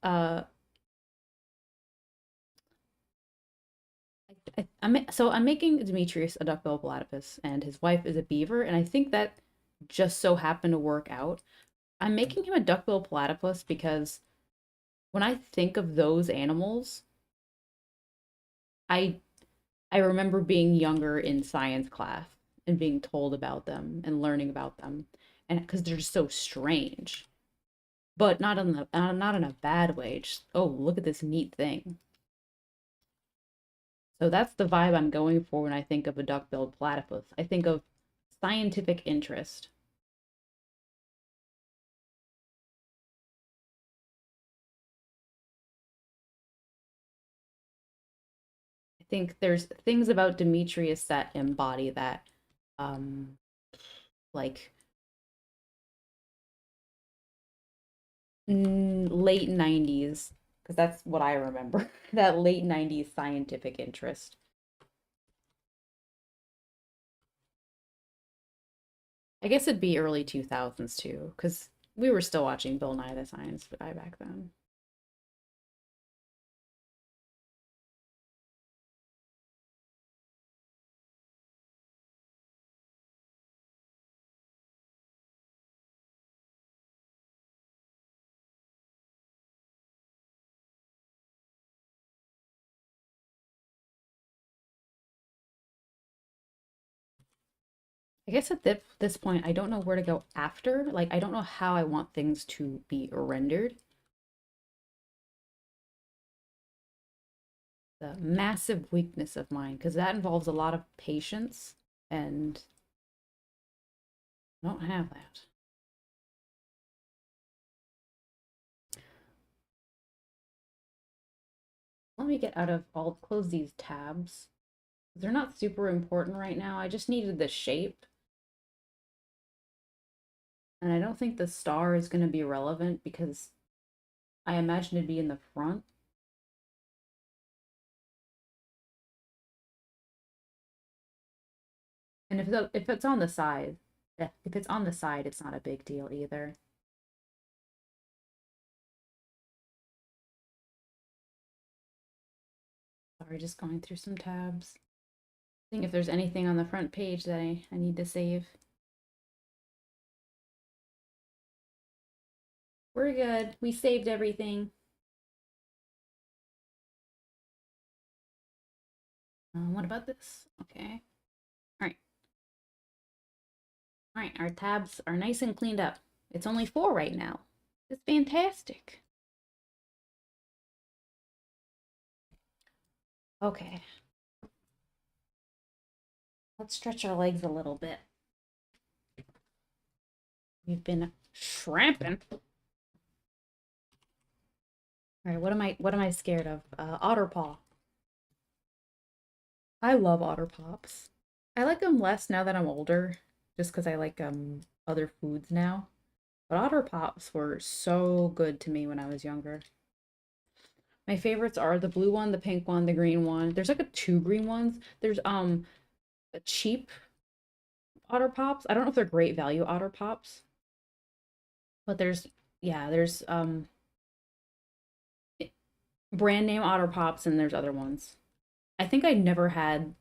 uh I'm making Demetrius a duck-billed platypus and his wife is a beaver, and I think that just so happened to work out. I'm making him a duck-billed platypus because when I think of those animals, I I remember being younger in science class and being told about them and learning about them, and because they're just so strange, but not in a bad way. Just oh, look at this neat thing. So that's the vibe I'm going for when I think of a duck-billed platypus. I think of scientific interest. I think there's things about Demetrius that embody that, um, like late 90s, because that's what I remember. That late 90s scientific interest. I guess it'd be early 2000s too, because we were still watching Bill Nye the Science Guy back then. I guess at this point, I don't know where to go after. Like, I don't know how I want things to be rendered. The massive weakness of mine, because that involves a lot of patience, and I don't have that. Let me get out of, I'll close these tabs. They're not super important right now. I just needed the shape. And I don't think the star is going to be relevant because I imagine it'd be in the front. And if it's on the side, if it's on the side, it's not a big deal either. Sorry, just going through some tabs. I think if there's anything on the front page that I need to save. We're good. We saved everything. What about this? Okay. All right. All right. Our tabs are nice and cleaned up. It's only 4 right now. It's fantastic. Okay. Let's stretch our legs a little bit. We've been shrimping. All right, what am I scared of? Otter paw. I love otter pops. I like them less now that I'm older, just because I like other foods now. But Otter Pops were so good to me when I was younger. My favorites are the blue one, the pink one, the green one. There's like a two green ones. There's a cheap Otter Pops. I don't know if they're great value Otter Pops, but there's yeah, there's brand name Otter Pops and there's other ones. I think I never had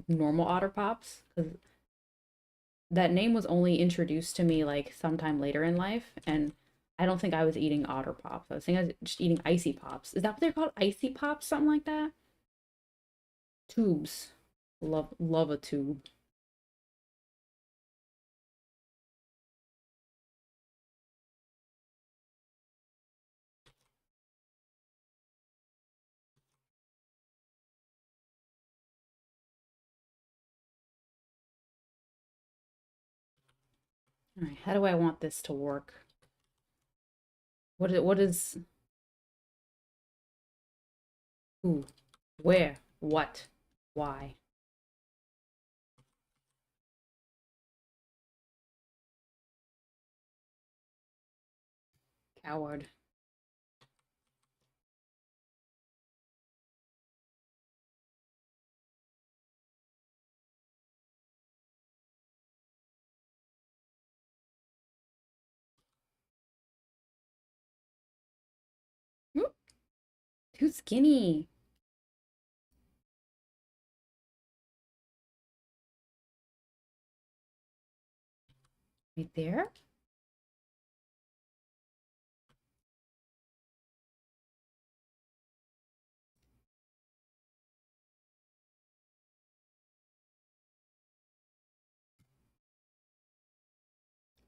normal Otter Pops because that name was only introduced to me like sometime later in life, and I don't think I was eating Otter Pops. I was thinking I was just eating Icy Pops. Is that what they're called? Icy Pops, something like that. Tubes. Love a tube. All right, how do I want this to work? What is who? Where? What? Why? Coward. Oop, too skinny. Right there?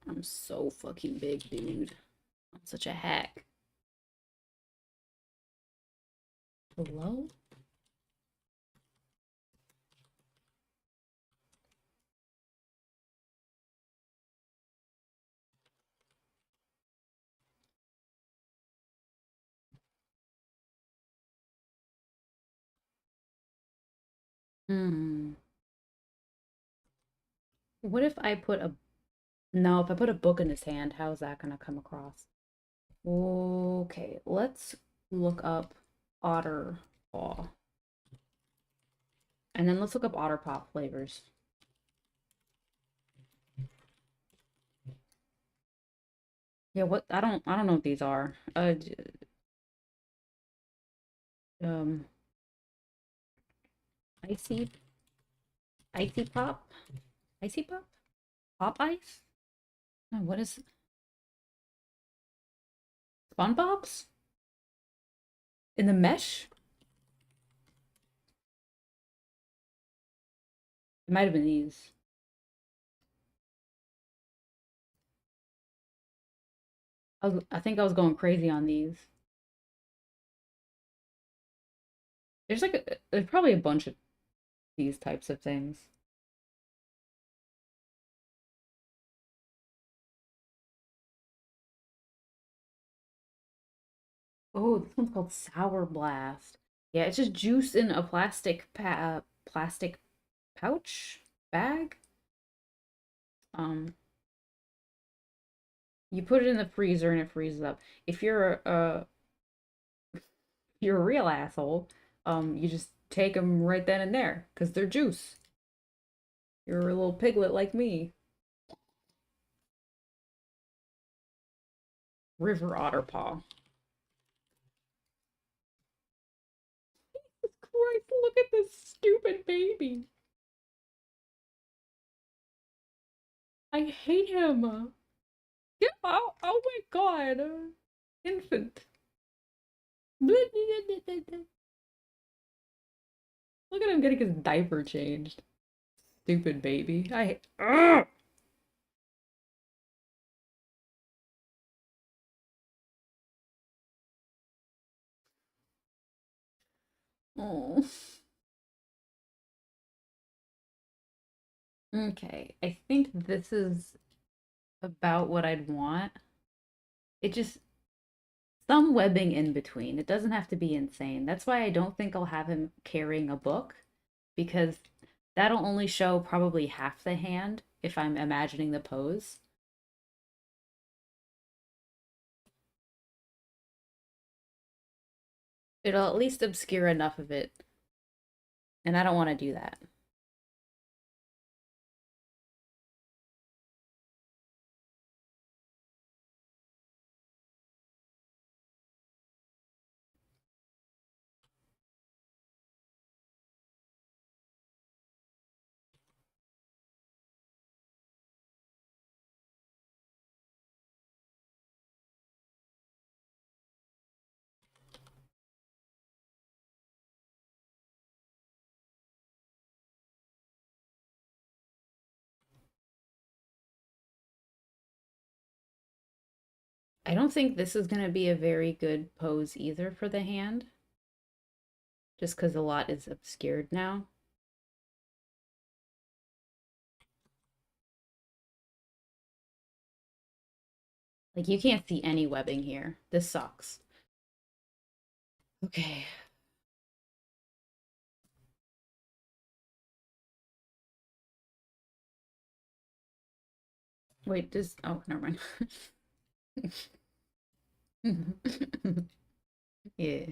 I'm so fucking big, dude. I'm such a hack. Hello? Hmm. What if I put a no, if I put a book in his hand, how is that gonna come across? Okay, let's look up otter paw. And then let's look up otter pop flavors. Yeah, what I don't know what these are. Um icy icy pop? Icy pop? Pop ice? No, what is Fun Pops? In the mesh? It might have been these. I think I was going crazy on these. There's probably a bunch of these types of things. Oh, this one's called Sour Blast. Yeah, it's just juice in a plastic pouch bag. Um, you put it in the freezer and it freezes up. If you're a real asshole, you just take them right then and there because they're juice. You're a little piglet like me. River otter paw. Christ, look at this stupid baby. I hate him. Get out. Oh my god. Infant. Look at him getting his diaper changed. Stupid baby. Ugh! Oh. Okay, I think this is about what I'd want. It just some webbing in between. It doesn't have to be insane. That's why I don't think I'll have him carrying a book because That'll only show probably half the hand if I'm imagining the pose. It'll at least obscure enough of it, and I don't want to do that. I don't think this is going to be a very good pose either for the hand, just because a lot is obscured now. Like, you can't see any webbing here. This sucks. Okay. Wait, does... Oh, never mind. Yeah.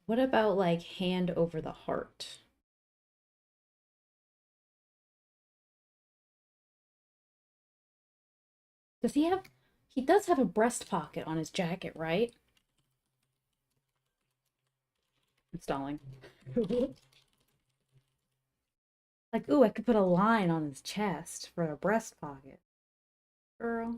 What about, like, hand over the heart? Does he have... He does have a breast pocket on his jacket, right? Installing. Like, ooh, I could put a line on his chest for a breast pocket. Girl.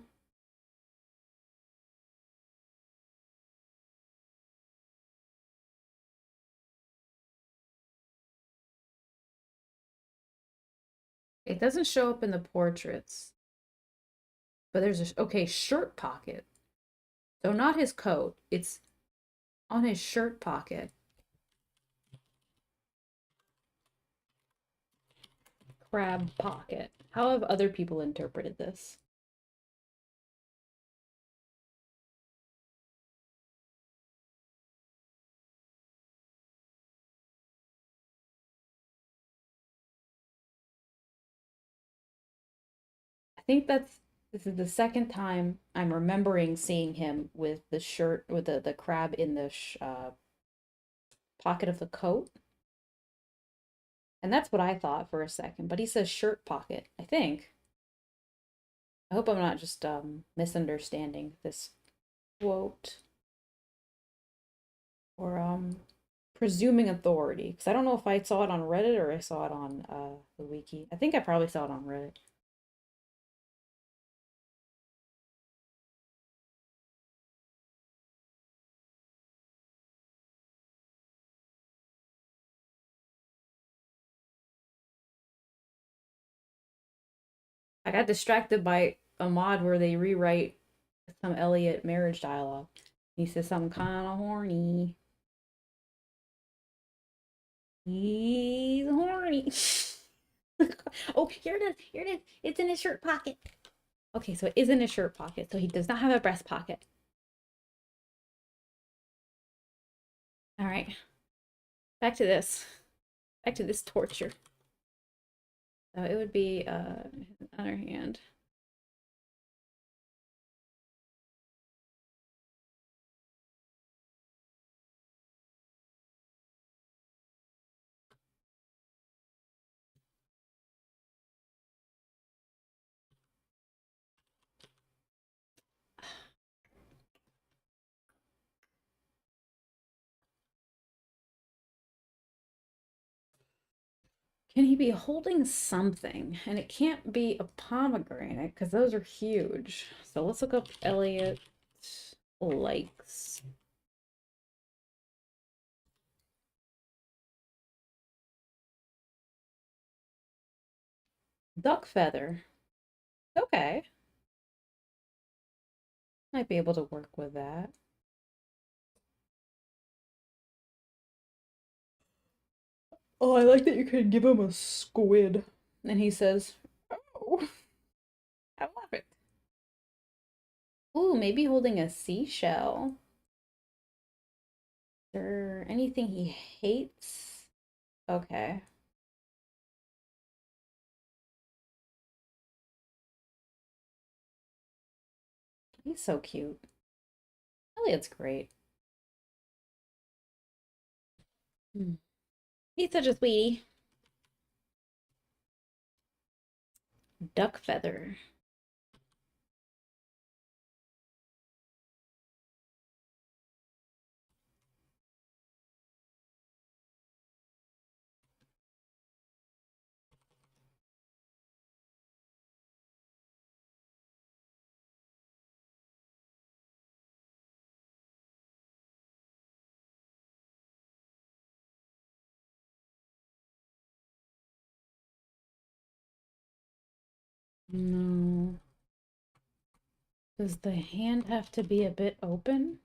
It doesn't show up in the portraits, but there's a, okay, shirt pocket. So not his coat, it's on his shirt pocket. Crab pocket. How have other people interpreted this? I think this is the second time I'm remembering seeing him with the shirt with the crab in the pocket of the coat. And that's what I thought for a second, but he says shirt pocket, I think. I hope I'm not just misunderstanding this quote or presuming authority because I don't know if I saw it on Reddit or I saw it on the wiki. I think I probably saw it on Reddit. I got distracted by a mod where they rewrite some Elliot marriage dialogue. He says something kind of horny. He's horny. Oh, here it is. Here it is. It's in his shirt pocket. Okay, so it is in his shirt pocket. So he does not have a breast pocket. All right. Back to this. Back to this torture. So it would be other hand. Can he be holding something? And it can't be a pomegranate because those are huge. So let's look up Elliot likes. Duck feather. Okay. Might be able to work with that. Oh, I like that you can give him a squid. And he says, oh, I love it. Ooh, maybe holding a seashell. Or anything he hates? Okay. He's so cute. Elliot's great. Hmm. He's such a sweetie. Duck feather. No. Does the hand have to be a bit open?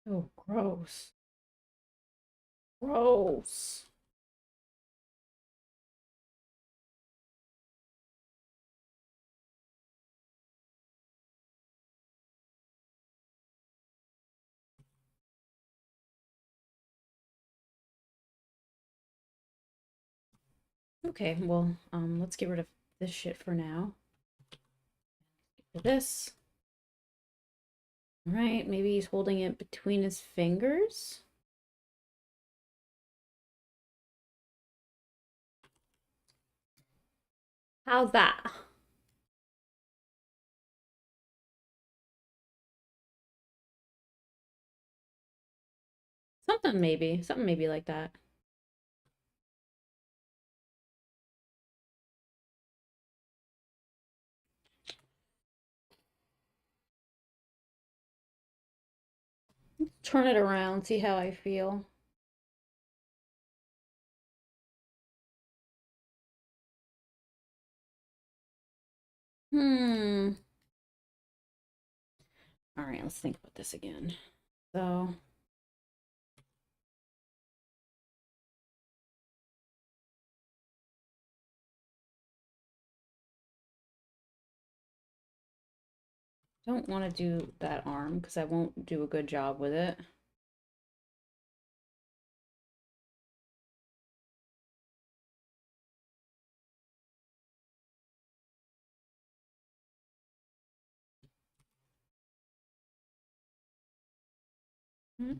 Oh, gross. Gross. Okay, well, let's get rid of this shit for now. This. All right, maybe he's holding it between his fingers. How's that? Something maybe like that. Turn it around, see how I feel. Hmm. All right, let's think about this again. So, don't want to do that arm because I won't do a good job with it. Hmm.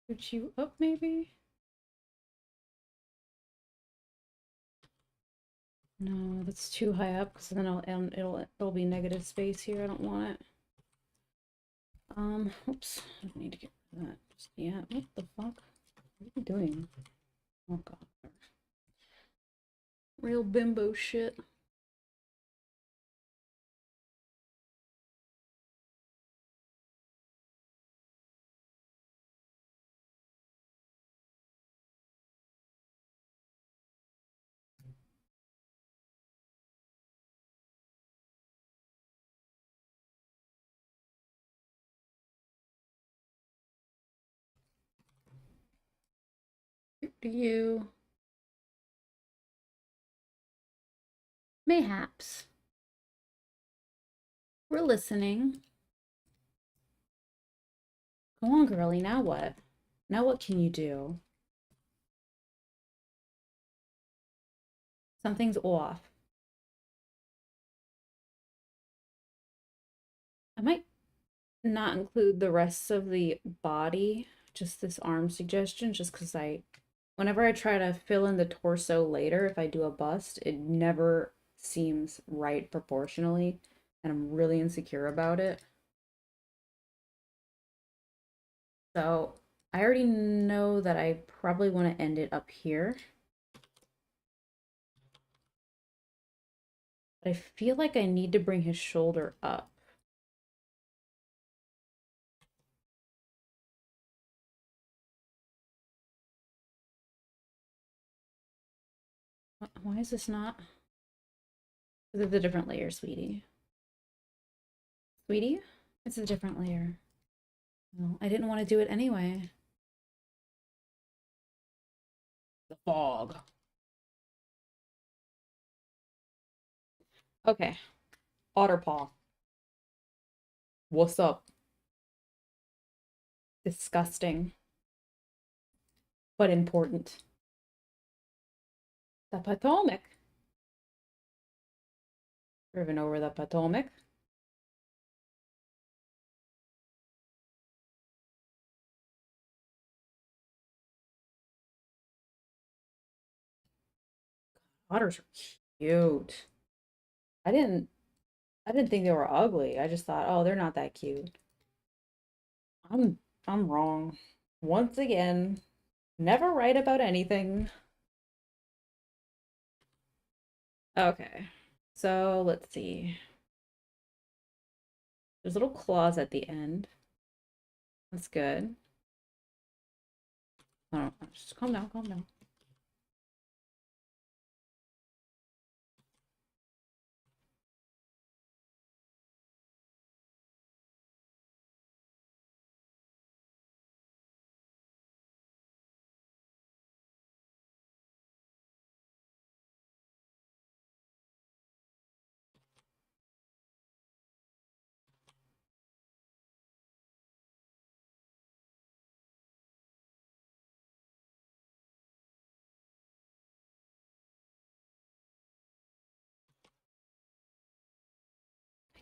Put you up, maybe? No, that's too high up because then it'll be negative space here. I don't want it. Oops. I need to get rid of that. Yeah, what the fuck? What are you doing? Oh god. Real bimbo shit. Do you? Mayhaps. We're listening. Go on, girly. Now what? Now what can you do? Something's off. I might not include the rest of the body, just this arm suggestion, just because whenever I try to fill in the torso later, if I do a bust, it never seems right proportionally, and I'm really insecure about it. So I already know that I probably want to end it up here. But I feel like I need to bring his shoulder up. Why is this not? This is a different layer, sweetie. Sweetie? It's a different layer. Well, I didn't want to do it anyway. The fog. Okay. Otterpaw. What's up? Disgusting. But important. The Potomac. Driven over the Potomac. Otters are cute. I didn't I didn't think they were ugly. I just thought, oh, they're not that cute. I'm I'm wrong. Once again, never right about anything. Okay. So let's see. There's little claws at the end. That's good. Oh, just calm down, calm down.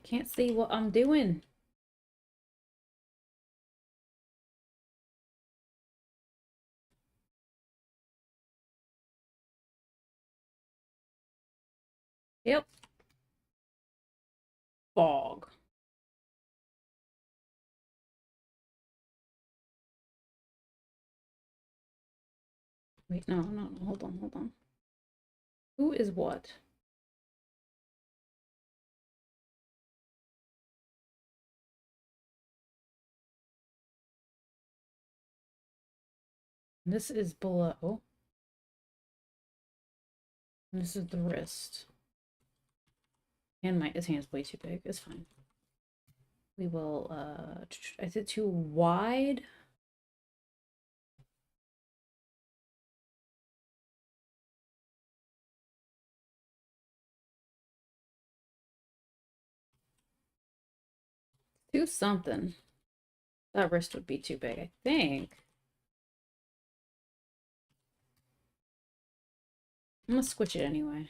I can't see what I'm doing. Yep. Fog. Wait, no, no, no, hold on, hold on. Who is what? This is below. And this is the wrist. And his hand's way too big. It's fine. We will, is it too wide? Too something. That wrist would be too big, I think. I'm gonna switch it anyway.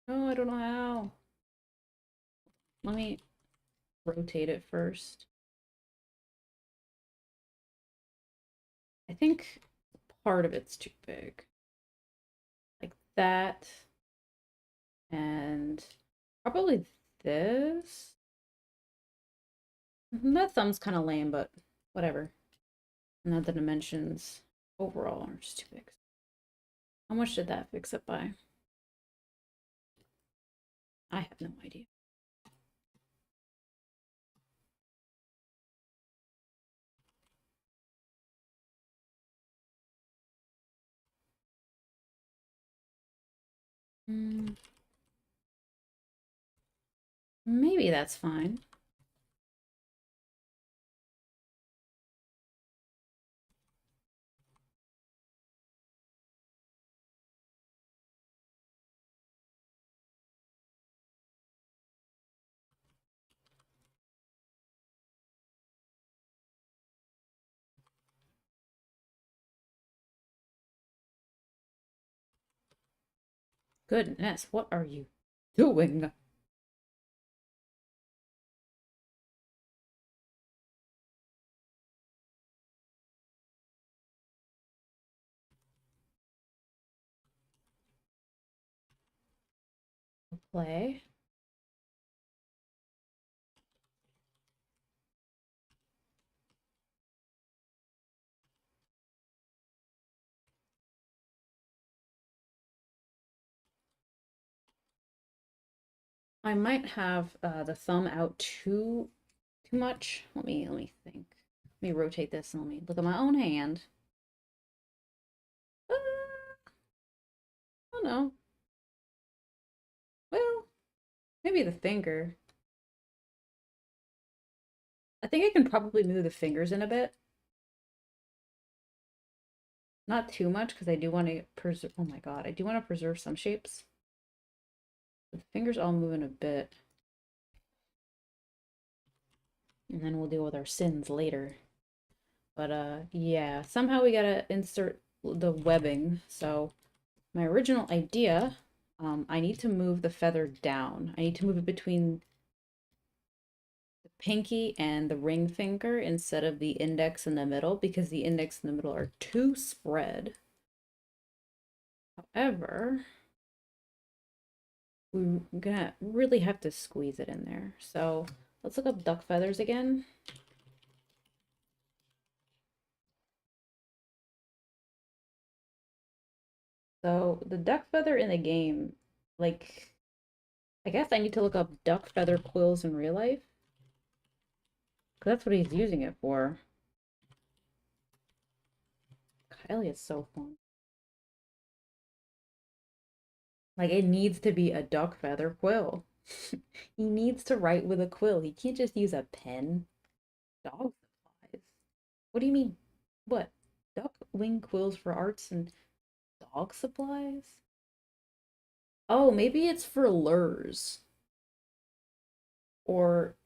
Oh, I don't know how. Let me rotate it first. I think part of it's too big. Like that. And probably this. That thumb's kind of lame, but whatever. Now the dimensions overall are just too big. How much did that fix it by? I have no idea. Maybe that's fine. Goodness, what are you doing? play. I might have the thumb out too much. Let me think. Let me rotate this and let me look at my own hand. I don't know. Well, maybe the finger. I think I can probably move the fingers in a bit. Not too much because I do want to preserve. Oh my god, I do want to preserve some shapes. The fingers all move in a bit. And then we'll deal with our sins later. But yeah, somehow we gotta insert the webbing. So my original idea, I need to move the feather down. I need to move it between the pinky and the ring finger instead of the index in the middle because the index and the middle are too spread. However, we're gonna really have to squeeze it in there. So let's look up duck feathers again. So the duck feather in the game, like, I guess I need to look up duck feather quills in real life. Because that's what he's using it for. Kylie is so fun. Like, it needs to be a duck feather quill. He needs to write with a quill. He can't just use a pen. Dog supplies. What do you mean? What? Duck wing quills for arts and dog supplies? Oh, maybe it's for lures. Or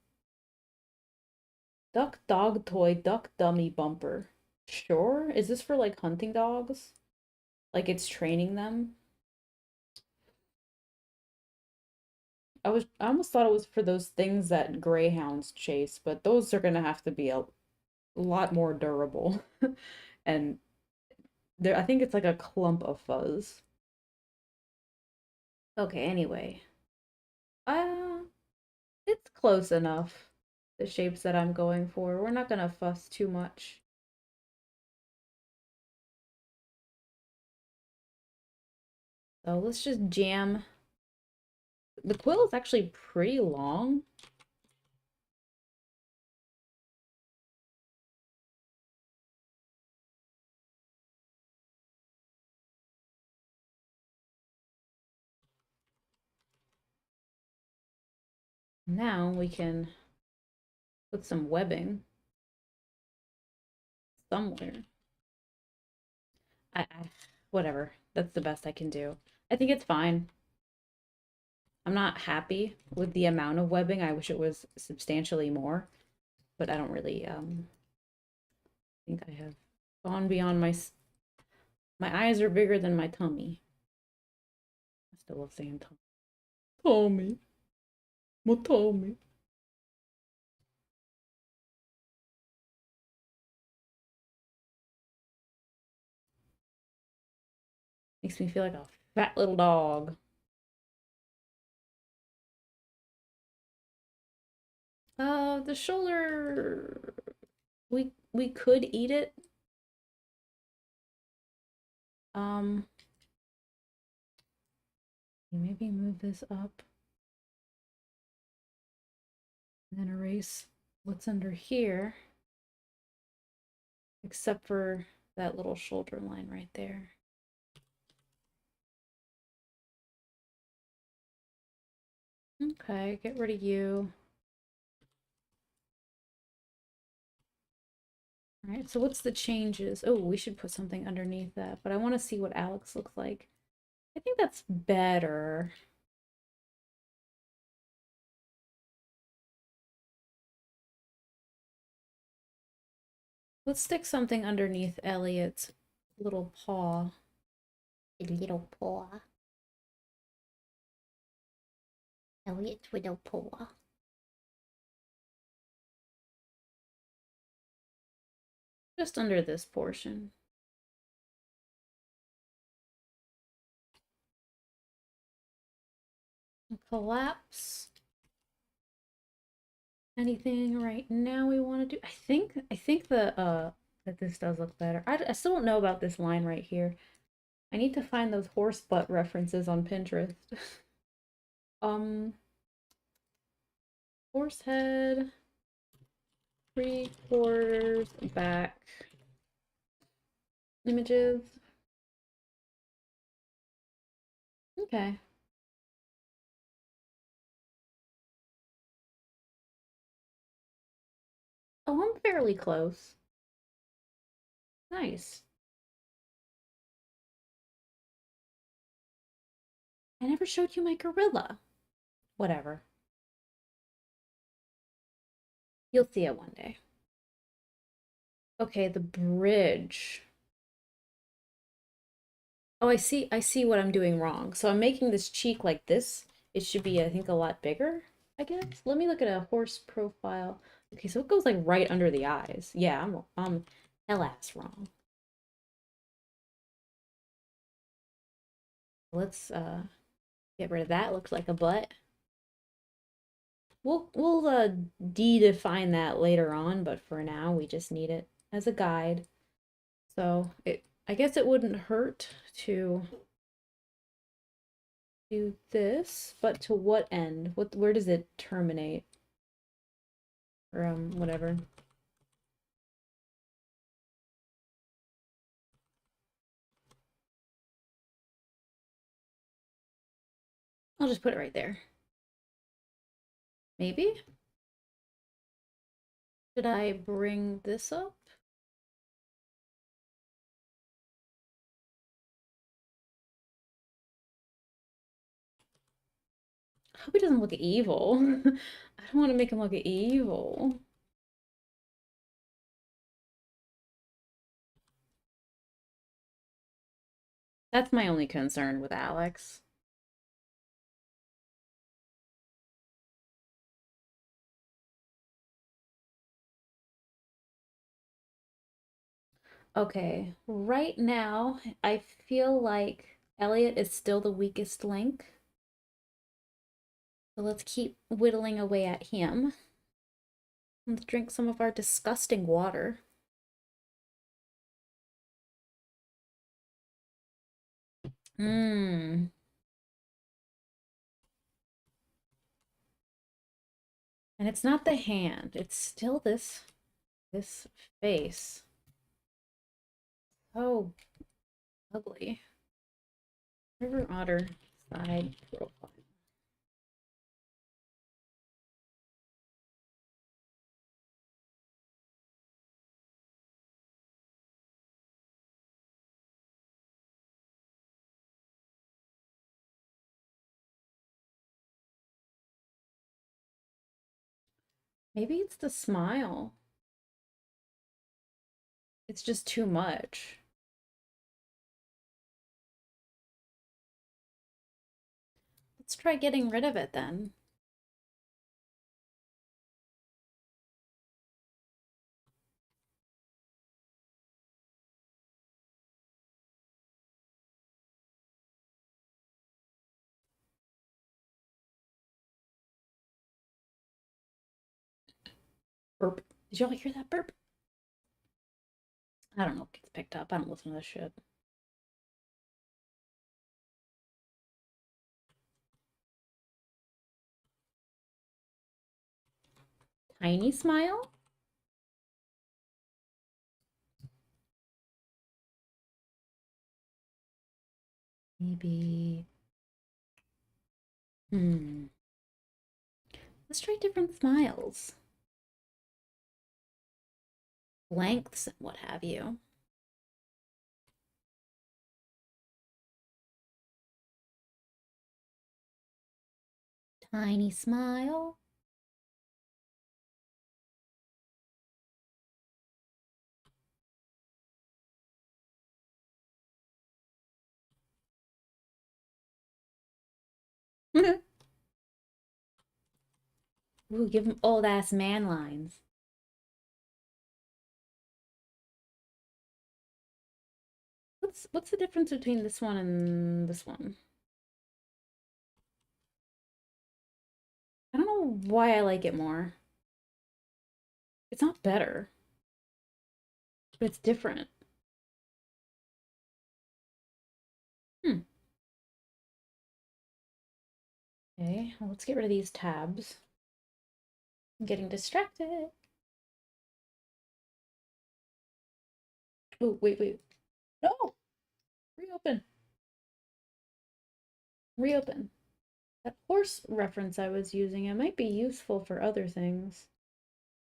duck dog toy, duck dummy bumper. Sure. Is this for like hunting dogs? Like it's training them? I almost thought it was for those things that greyhounds chase, but those are gonna have to be a lot more durable. And there I think it's like a clump of fuzz. Okay, anyway. Uh it's close enough. The shapes that I'm going for. We're not gonna fuss too much. So let's just jam. The quill is actually pretty long. Now we can put some webbing somewhere. I whatever. That's the best I can do. I think it's fine. I'm not happy with the amount of webbing. I wish it was substantially more, but I don't really think I have gone beyond my eyes are bigger than my tummy. I still love saying tummy. Tummy. My tummy. Makes me feel like a fat little dog. The shoulder we could eat it. Um Maybe move this up and then erase what's under here, except for that little shoulder line right there. Okay, get rid of you. All right, so what's the changes? Oh, we should put something underneath that, but I want to see what Alex looks like. I think that's better. Let's stick something underneath Elliot's little paw. A little paw. Elliot's little paw. Just under this portion. collapse. Anything right now we want to do? I think the that this does look better. I still don't know about this line right here. I need to find those horse butt references on Pinterest. um Horse head, 3/4 back images. Okay. Oh, I'm fairly close. Nice. I never showed you my gorilla. Whatever. You'll see it one day. Okay, the bridge. Oh, I see what I'm doing wrong. So I'm making this cheek like this. It should be, I think, a lot bigger, I guess. Let me look at a horse profile. Okay, so it goes like right under the eyes. Yeah, I'm hell ass wrong. Let's get rid of that. Looks like a butt. We'll de-define that later on, but for now we just need it as a guide. So I guess it wouldn't hurt to do this, but to what end? Where does it terminate? Or whatever. I'll just put it right there. Maybe? Should I bring this up? I hope he doesn't look evil. I don't want to make him look evil. That's my only concern with Alex. Okay, right now, I feel like Elliot is still the weakest link. So let's keep whittling away at him. Let's drink some of our disgusting water. Mmm. And it's not the hand, it's still this face. So ugly. River otter side profile. Maybe it's the smile. It's just too much. Let's try getting rid of it then. Burp. Did y'all hear that burp? I don't know if it gets picked up. I don't listen to this shit. Tiny smile? Maybe. Hmm. Let's try different smiles. Lengths and what have you. Tiny smile. Ooh, give him old ass man lines. What's the difference between this one and this one? know why I like it more. It's not better, but it's different. Hmm. Okay, well, let's get rid of these tabs. I'm getting distracted. Oh, wait, wait. No! Reopen. Reopen. That horse reference I was using, it might be useful for other things.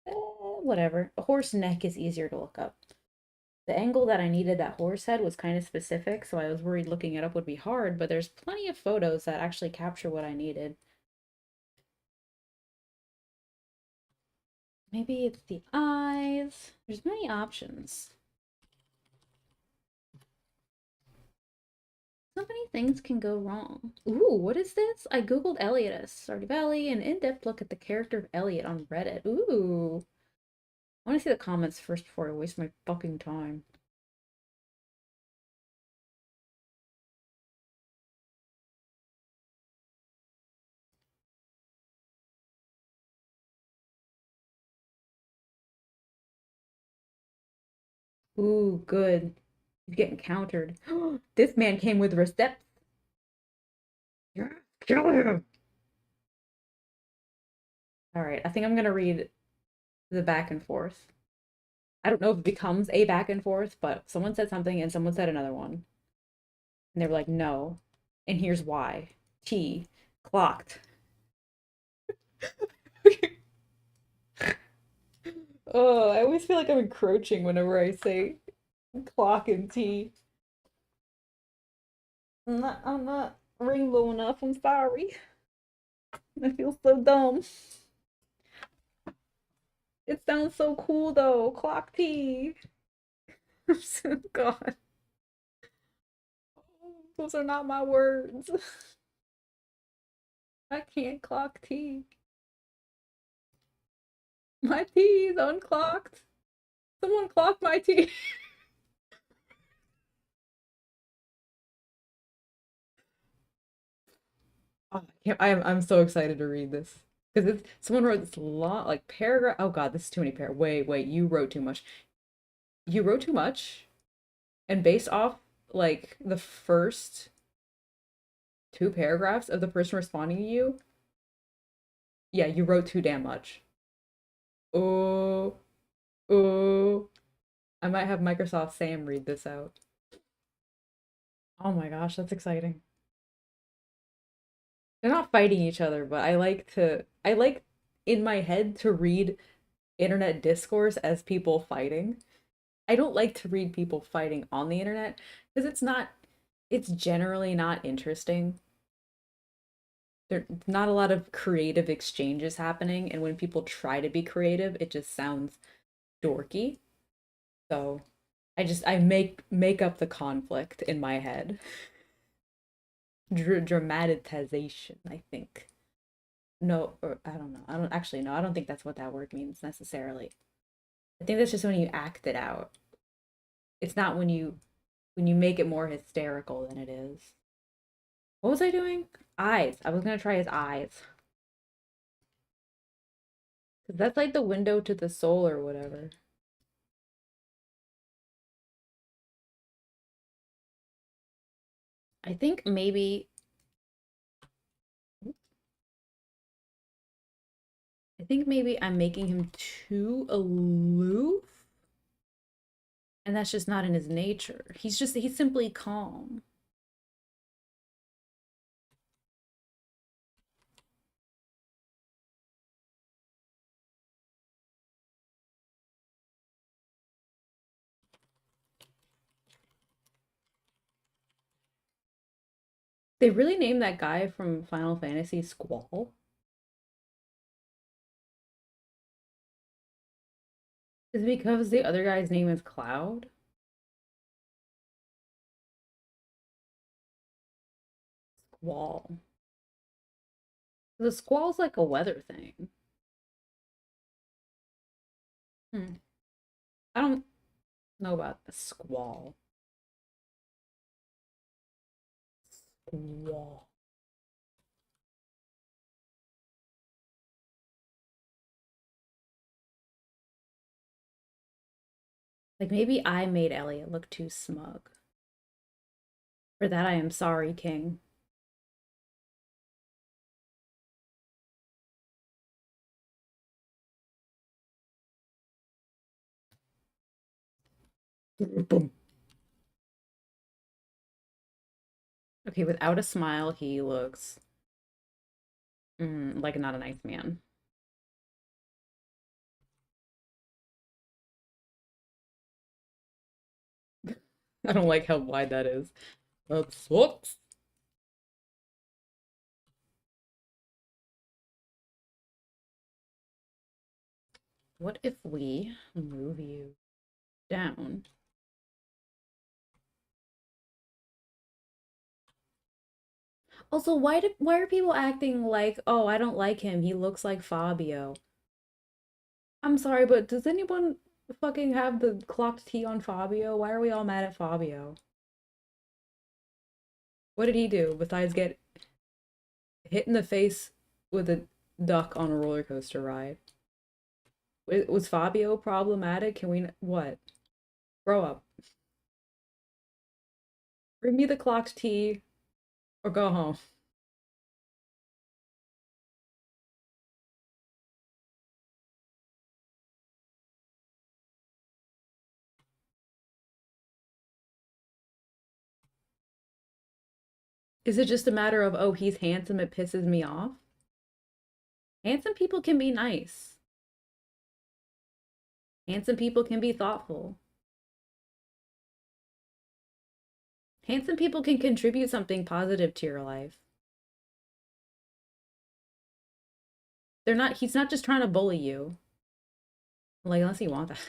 Whatever. A horse neck is easier to look up. The angle that I needed that horse head was kind of specific, so I was worried looking it up would be hard, but there's plenty of photos that actually capture what I needed. Maybe it's the eyes. There's many options. So many things can go wrong. Ooh, what is this? I googled Elliotess, Stardew Valley, an in-depth look at the character of Elliot on Reddit. Ooh. I want to see the comments first before I waste my fucking time. Ooh, good. He's getting countered. This man came with receipts. Yeah, kill him. All right, I think I'm gonna read the back and forth. I don't know if it becomes a back and forth, but someone said something and someone said another one. And they were like, no. And here's why. T. Clocked. Oh, I always feel like I'm encroaching whenever I say clock and T. I'm not rainbow enough. I'm sorry. I feel so dumb. It sounds so cool though. Clock T. God, those are not my words. I can't clock T. My T is unclocked. Someone clock my T. Oh, I'm so excited to read this because it's someone wrote this long like paragraph. Oh God, this is too many paragraphs. Wait, you wrote too much. You wrote too much, and based off like the first two paragraphs of the person responding to you, yeah, you wrote too damn much. Oh, oh, I might have Microsoft Sam read this out. Oh my gosh, that's exciting. They're not fighting each other, but I like in my head to read internet discourse as people fighting. I don't like to read people fighting on the internet because it's generally not interesting. There's not a lot of creative exchanges happening, and when people try to be creative, it just sounds dorky. So I make up the conflict in my head. Dramatization, I think. No, or I don't know. I don't actually know. I don't think that's what that word means necessarily. I think that's just when you act it out. It's not when you make it more hysterical than it is. What was I doing? Eyes. I was gonna try his eyes. 'Cause that's like the window to the soul or whatever. I think maybe I think maybe I'm making him too aloof, and that's just not in his nature. He's simply calm. They really named that guy from Final Fantasy Squall. Is it because the other guy's name is Cloud? Squall. The squall's like a weather thing. Hmm. I don't know about the squall. Squall. Like maybe I made Elliot look too smug. For that I am sorry, King. Boom. Okay, without a smile, he looks like not a nice man. I don't like how wide that is. That sucks. What if we move you down? Also, why are people acting like, oh, I don't like him. He looks like Fabio. I'm sorry, but does anyone fucking have the clocked T on Fabio? Why are we all mad at Fabio? What did he do besides get hit in the face with a duck on a roller coaster ride? Was Fabio problematic? Can we what? Grow up. Bring me the clocked T or go home. Is it just a matter of, oh, he's handsome, it pisses me off? Handsome people can be nice. Handsome people can be thoughtful. Handsome people can contribute something positive to your life. He's not just trying to bully you. Like, unless you want that.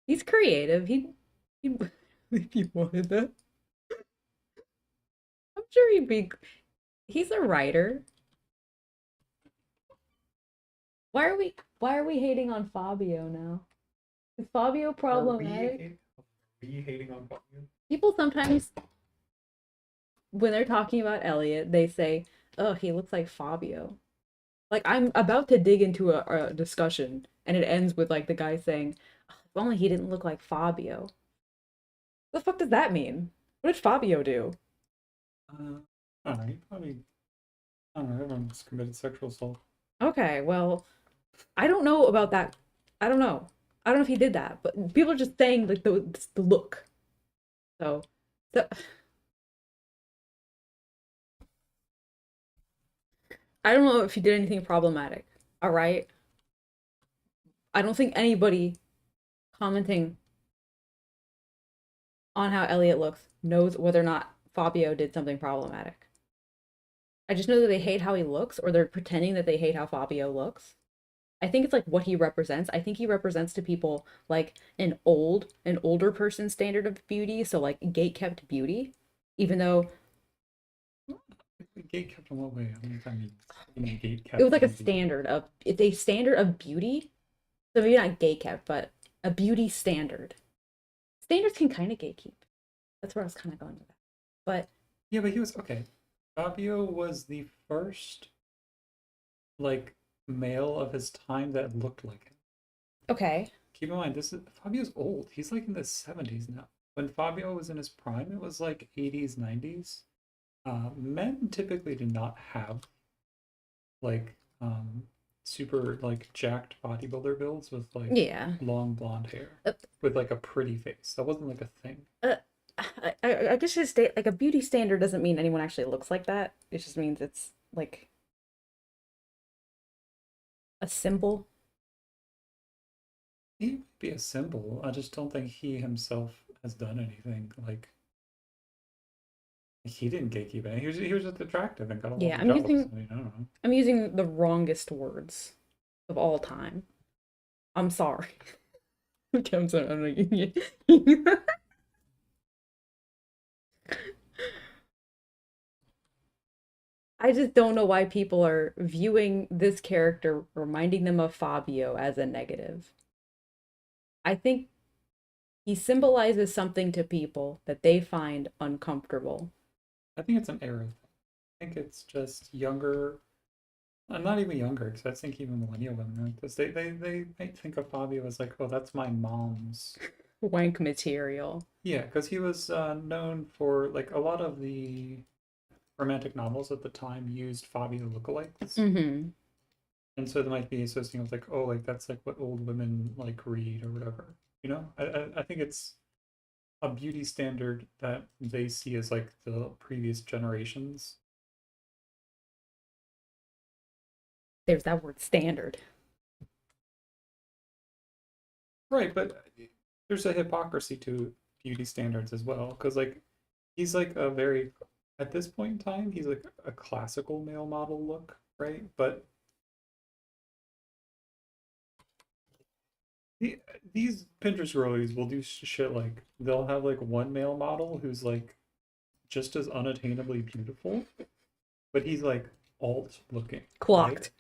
He's creative. He if you wanted that. I'm sure he's a writer. Why are we hating on Fabio now? Is Fabio problematic? Are we hating on Fabio? People sometimes when they're talking about Elliot, they say, "Oh, he looks like Fabio." Like I'm about to dig into a discussion, and it ends with like the guy saying, "Oh, if only he didn't look like Fabio." What the fuck does that mean? What did Fabio do? I don't know. He probably, I don't know. Everyone's committed sexual assault. Okay, well, I don't know about that. I don't know. I don't know if he did that, but people are just saying like the look. So, so I don't know if he did anything problematic. All right. I don't think anybody commenting on how Elliot looks knows whether or not Fabio did something problematic. I just know that they hate how he looks, or they're pretending that they hate how Fabio looks. I think it's like what he represents. I think he represents to people like an older person's standard of beauty, so like gate kept beauty, even though Gate kept in what way? How many times in gate it was kept like a in the standard of it's a standard of beauty. So maybe not gate kept, but a beauty standard. Standards can kind of gatekeep. That's where I was kind of going with that. But Yeah, but he was okay. Fabio was the first like male of his time that looked like him. okay. Keep in mind, this is Fabio's old. He's like in the 70s now. When Fabio was in his prime, it was like 80s, 90s. Men typically did not have like super like jacked bodybuilder builds with like Yeah. long blonde hair Uh, with like a pretty face. That wasn't like a thing. uh, I guess just state like a beauty standard doesn't mean anyone actually looks like that. It just means it's like a symbol. He might be a symbol. I just don't think he himself has done anything like he didn't gatekeep it. He was just attractive and got a lot Yeah, of jobs. I mean, I don't know. I'm using the wrongest words of all time. I'm sorry. Okay, I'm sorry. I just don't know why people are viewing this character, reminding them of Fabio, as a negative. I think he symbolizes something to people that they find uncomfortable. I think it's an era thing. I think it's just younger. I'm not even younger, because I think even millennial women are like this. They might think of Fabio as like, oh, that's my mom's. Wank material. Yeah, because he was known for like a lot of the romantic novels at the time used Fabio lookalikes. Mm-hmm. And so they might be associating with like, oh, like that's like what old women like read or whatever. You know, I think it's a beauty standard that they see as like the previous generations. There's that word standard. Right, but there's a hypocrisy to beauty standards as well, because like he's like a very at this point in time he's like a classical male model look, right? But the, these Pinterest girlies will do shit like they'll have like one male model who's like just as unattainably beautiful, but he's like alt looking, right? Clocked.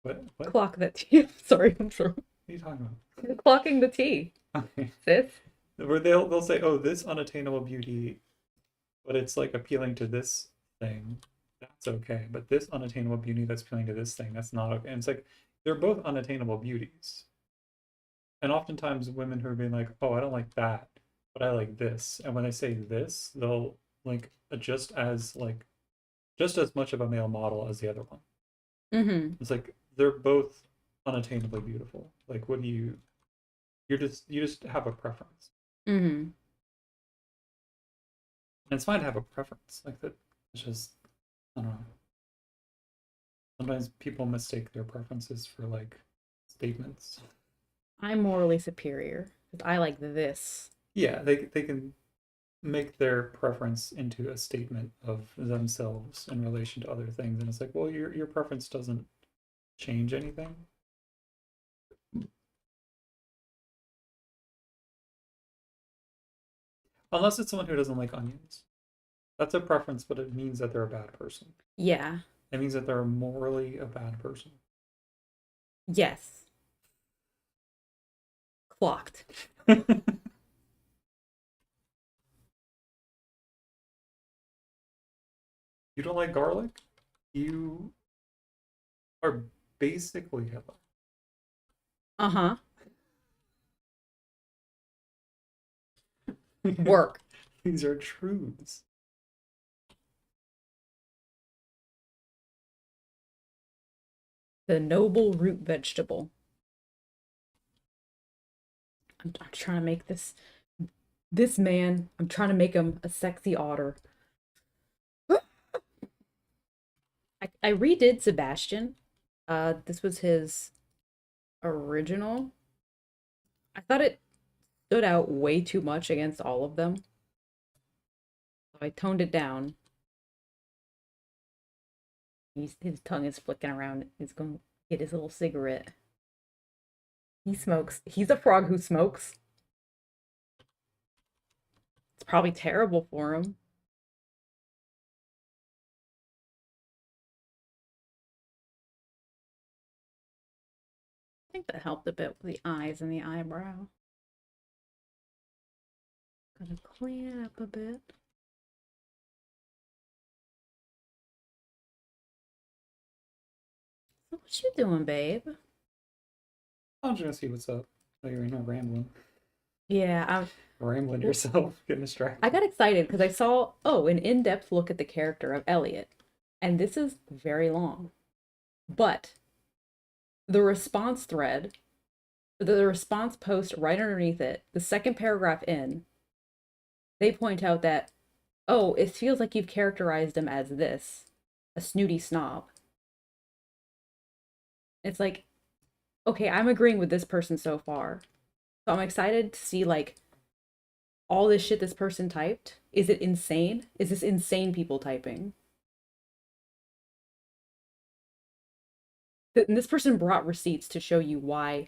What Clock that tea. Sorry, I'm sorry. are you talking Clocking the tea, about? Okay. sis. Where they'll say, oh, this unattainable beauty, but it's like appealing to this thing, that's okay. But this unattainable beauty that's appealing to this thing, that's not okay. And it's like they're both unattainable beauties. And oftentimes women who are being like, oh, I don't like that, but I like this. And when they say this, they'll like just as much of a male model as the other one. Mm-hmm. It's like they're both unattainably beautiful. Like what do you just have a preference. Mm-hmm. And it's fine to have a preference. Like that it's just I don't know. Sometimes people mistake their preferences for like statements. I'm morally superior. 'Cause I like this. Yeah, they can make their preference into a statement of themselves in relation to other things, and it's like, well, your preference doesn't change anything. Unless it's someone who doesn't like onions. That's a preference, but it means that they're a bad person. Yeah. It means that they're morally a bad person. Yes. Clocked. You don't like garlic? You are basically Hitler. Uh-huh. Work. These are truths. The noble root vegetable. I'm trying to make this man. I'm trying to make him a sexy otter. I redid Sebastian. This was his original. I thought it stood out way too much against all of them. So I toned it down. His tongue is flicking around. He's going to get his little cigarette. He smokes. He's a frog who smokes. It's probably terrible for him. I think that helped a bit with the eyes and the eyebrow. Gonna clean it up a bit. So what you doing, babe? I'm just gonna see what's up. Oh, you're in here rambling. Yeah, Rambling yourself, getting I distracted. got excited because I saw, oh, an in-depth look at the character of Elliot. And this is very long. But the response thread, the response post right underneath it, the second paragraph in, they point out that, oh, it feels like you've characterized him as this, a snooty snob. It's like, okay, I'm agreeing with this person so far. So I'm excited to see like all this shit this person typed. Is it insane? Is this insane people typing? And this person brought receipts to show you why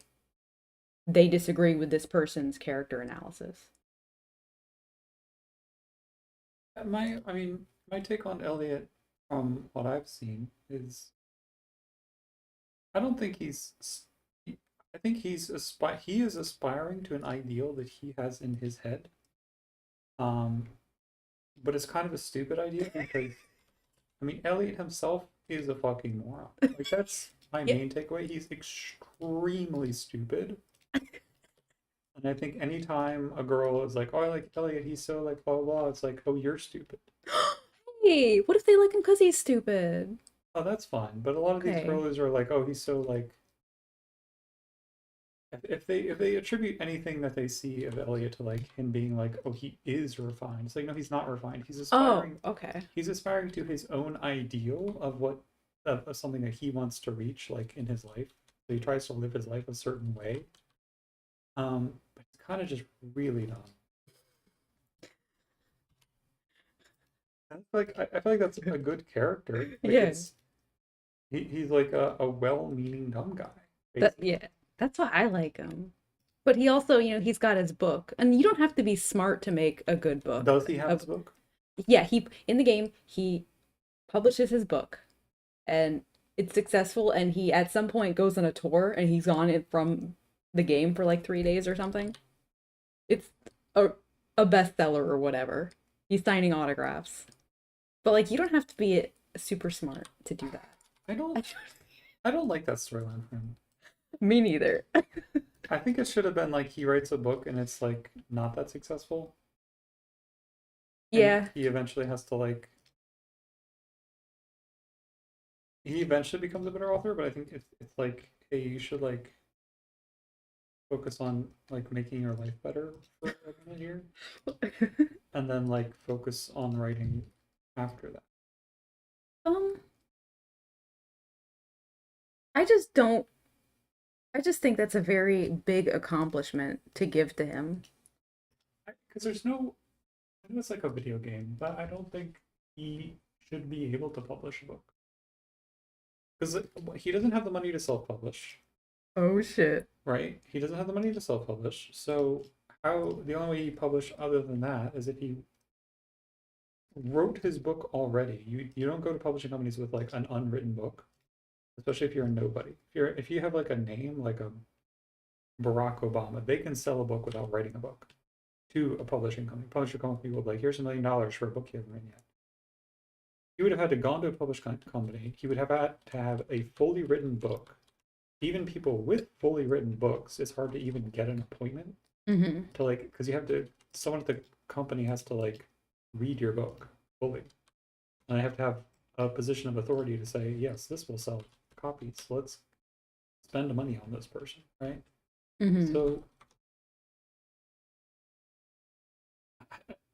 they disagree with this person's character analysis. I mean, my take on Elliot from what I've seen is I don't think I think he is aspiring to an ideal that he has in his head. Um, but it's kind of a stupid idea because I mean, Elliot himself is a fucking moron. Like that's my Yeah. main takeaway. He's extremely stupid. And I think anytime a girl is like, "Oh, I like Elliot, he's so like blah blah blah," it's like, "Oh, you're stupid." Hey, what if they like him because he's stupid? Oh, that's fine. But a lot of these Okay. girls are like, "Oh, he's so like." If they attribute anything that they see of Elliot to like him being like, "Oh, he is refined," it's like, no, he's not refined. Oh, okay. He's aspiring to his own ideal of what of something that he wants to reach, like in his life. So he tries to live his life a certain way. But it's kind of just really dumb. I feel like that's a good character. Like Yeah. he's like a well-meaning dumb guy, That basically. yeah. That's why I like him. But he also, he's got his book. And you don't have to be smart to make a good book. Does he have his book? Yeah, he in the game, he publishes his book and it's successful and he at some point goes on a tour and he's gone it from the game for like 3 days or something. It's a bestseller or whatever. He's signing autographs. But like you don't have to be super smart to do that. I don't I don't like that storyline for him. Me neither. I think it should have been like he writes a book and it's like not that successful, and Yeah. he eventually becomes a better author. But I think it's like, hey, you should like focus on like making your life better for a minute here, and then like focus on writing after that. um I just don't I just think that's a very big accomplishment to give to him. Because there's no, I know it's like a video game, but I don't think he should be able to publish a book because he doesn't have the money to self-publish. Oh shit. Right? He doesn't have the money to self-publish. So how the only way he publish other than that is if he wrote his book already. You don't go to publishing companies with like an unwritten book, especially if you're a nobody. If you have like a name like a Barack Obama, they can sell a book without writing a book to a publishing company. Publishing company will be like, here's $1 million for a book you haven't written yet. He would have had to gone to a publishing company. He would have had to have a fully written book. Even people with fully written books, it's hard to even get an appointment Mm-hmm. to like, because you have to, someone at the company has to like read your book fully, and I have to have a position of authority to say, yes, this will sell copies. Let's spend money on this person, right? Mm-hmm. So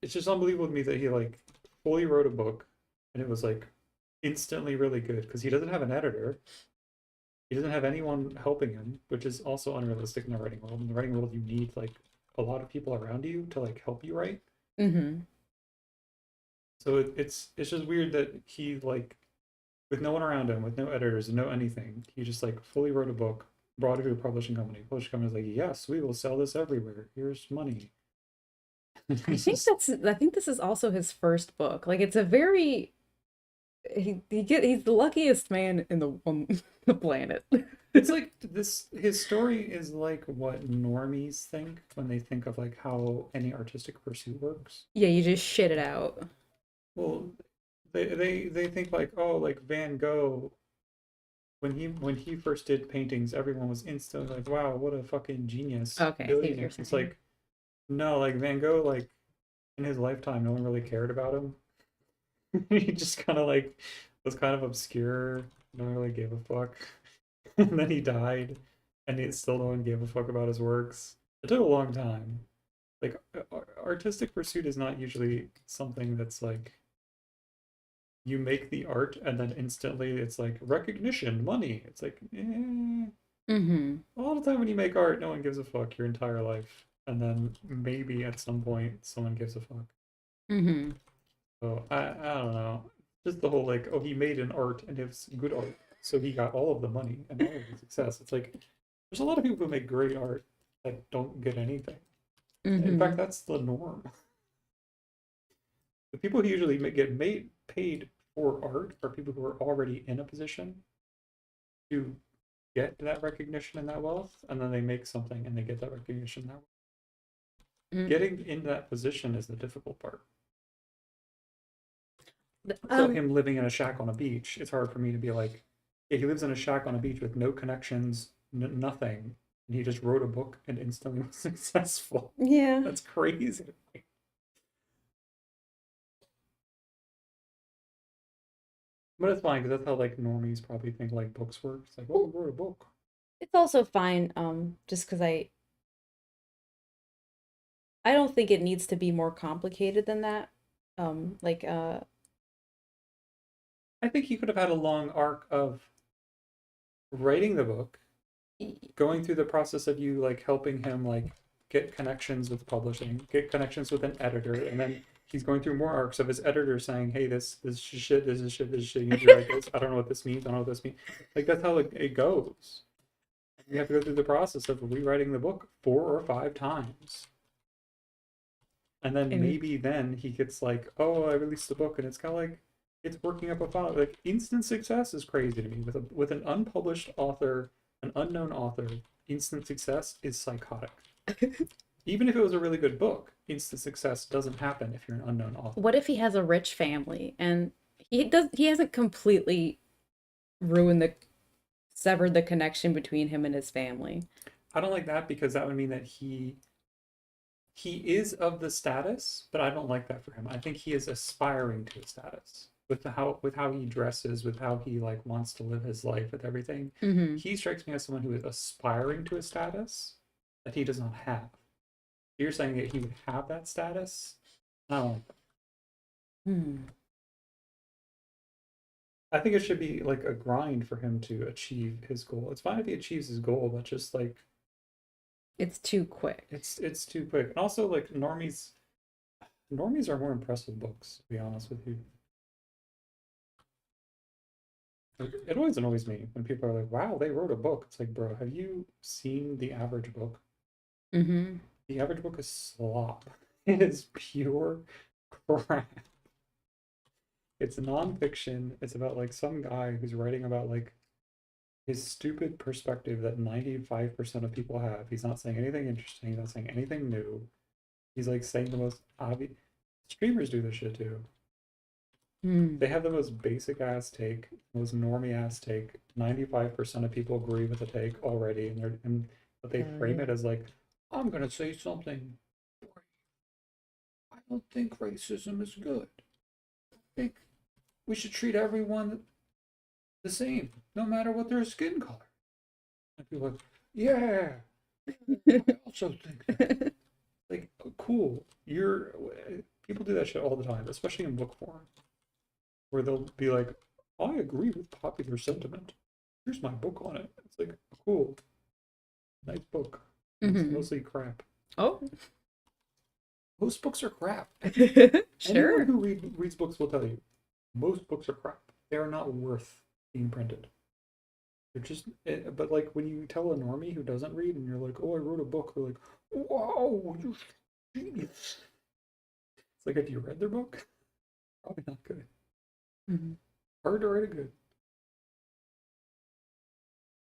it's just unbelievable to me that he like fully wrote a book and it was like instantly really good because he doesn't have an editor. He doesn't have anyone helping him, which is also unrealistic in the writing world. In the writing world, you need like a lot of people around you to like help you write. Mm-hmm. So it's just weird that he like with no one around him, with no editors, no anything, he just like fully wrote a book, brought it to a publishing company. Publishing company was like, yes, we will sell this everywhere. Here's money. It's just I think this is also his first book. Like it's a very he's the luckiest man in the on the planet. it's like this his story is like what normies think when they think of like how any artistic pursuit works. Yeah, you just shit it out. Well, they think like, oh, like Van Gogh when he first did paintings, everyone was instantly like, wow, what a fucking genius Okay, I see what you're billionaire. It's saying. like, no, like Van Gogh, like in his lifetime, no one really cared about him. He just kind of like was kind of obscure. No one really gave a fuck. And then he died, and it still no one gave a fuck about his works. It took a long time. Like artistic pursuit is not usually something that's like you make the art and then instantly it's like recognition, money. It's like, Mm-hmm. a lot of time when you make art, no one gives a fuck your entire life, and then maybe at some point someone gives a fuck. Mm-hmm. So I don't know. Just the whole like, oh, he made an art and it's good art, so he got all of the money and all of the success. It's like there's a lot of people who make great art that don't get anything. In Mm-hmm. fact, that's the norm. The people who usually get made paid for art are people who are already in a position to get that recognition and that wealth, and then they make something and they get that recognition that way. Mm. Getting in that position is the difficult part. So Um, him living in a shack on a beach, it's hard for me to be like, yeah, he lives in a shack on a beach with no connections, nothing, and he just wrote a book and instantly was successful. yeah. That's crazy. But it's fine because that's how like normies probably think like books work. It's like, oh, Well, we wrote a book. it's also fine, just because I don't think it needs to be more complicated than that. Like I think he could have had a long arc of writing the book, y- going through the process of you like helping him like get connections with publishing, get connections with an editor, and then he's going through more arcs of his editor saying, "Hey, this is shit, this is shit, this is shit. You need to rewrite this. I don't know what this means. I don't know what this means." Like that's how it goes. You have to go through the process of rewriting the book 4 or 5 times, and then and maybe then he gets like, "Oh, I released the book," and it's kind of like it's working up a file. Like instant success is crazy to me with an unpublished author, an unknown author. Instant success is psychotic. Even if it was a really good book, instant success doesn't happen if you're an unknown author. what if he has a rich family and he hasn't completely ruined the severed the connection between him and his family. I don't like that because that would mean that he is of the status, but I don't like that for him. I think he is aspiring to a status with how he dresses, with how he like wants to live his life, with everything. Mm-hmm. He strikes me as someone who is aspiring to a status that he does not have. You're saying that he would have that status? I don't like that. Hmm. I think it should be like a grind for him to achieve his goal. It's fine if he achieves his goal, but just like It's too quick. it's too quick. And also like normies are more impressive books, to be honest with you. Like, it always annoys me when people are like, "Wow, they wrote a book." It's like, bro, have you seen the average book? Mm-hmm. The average book is slop. It is pure crap. It's nonfiction. It's about like some guy who's writing about like his stupid perspective that 95% of people have. He's not saying anything interesting. He's not saying anything new. He's like saying the most obvious. Streamers do this shit too. Hmm. They have the most basic ass take, most normie ass take. 95% of people agree with the take already, but they Hell frame yeah. it as like, I'm gonna say something. I don't think racism is good. I think we should treat everyone the same, no matter what their skin color. And people are like, yeah, I also think that. Like, cool. People do that shit all the time, especially in book form, where they'll be like, I agree with popular sentiment. Here's my book on it. It's like, cool, nice book. It's Mm-hmm. mostly crap. Oh, Most books are crap. Anyone sure. who reads books will tell you, most books are crap. They are not worth being printed. They're just, but like when you tell a normie who doesn't read and you're like, oh, I wrote a book, they're like, wow, you genius. It's like, have you read their book? Probably not good. Mm-hmm. Hard to write a good.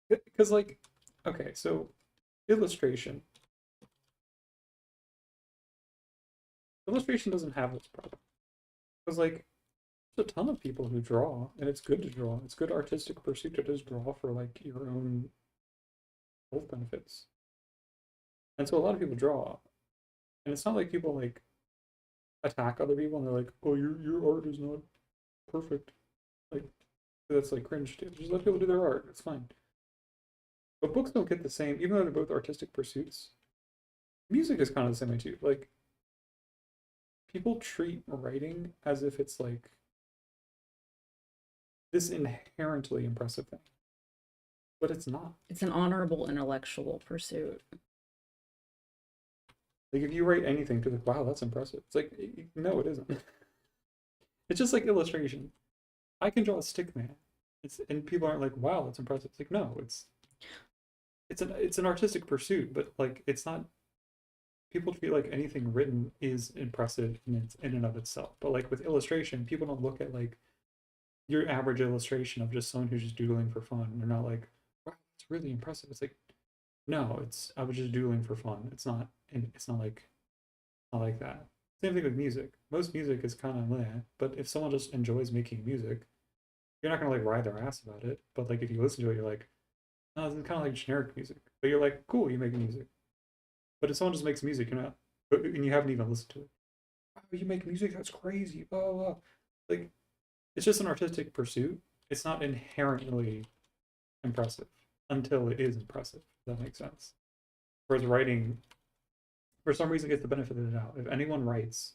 Because, like, okay, so illustration. Illustration doesn't have this problem. Because, like, there's a ton of people who draw, and it's good to draw. It's good artistic pursuit to just draw for, like, your own health benefits. And so a lot of people draw. And it's not like people, like, attack other people and they're like, oh, your art is not perfect. Like, that's, like, cringe too. Just let people do their art. It's fine. But books don't get the same, even though they're both artistic pursuits. Music is kind of the same way too. Like people treat writing as if it's like this inherently impressive thing, but it's not. It's an honorable intellectual pursuit. Like if you write anything, to like, wow, that's impressive. It's like no, it isn't. It's just like illustration. I can draw a stick man. And people aren't like, wow, that's impressive. It's like no, it's an artistic pursuit, but like it's not. People feel like anything written is impressive in and of itself. But like with illustration, people don't look at like your average illustration of just someone who's just doodling for fun. They're not like, wow, it's really impressive. It's like, no, I was just doodling for fun. It's not like that. Same thing with music. Most music is kind of meh, but if someone just enjoys making music, you're not gonna like ride their ass about it. But like if you listen to it, you're like, no, this is kind of like generic music. But you're like, cool, you make music. But if someone just makes music, you're not, and you haven't even listened to it. Oh, you make music? That's crazy. Blah, blah, blah. Like, it's just an artistic pursuit. It's not inherently impressive until it is impressive. If that makes sense. Whereas writing, for some reason, gets the benefit of the doubt. If anyone writes,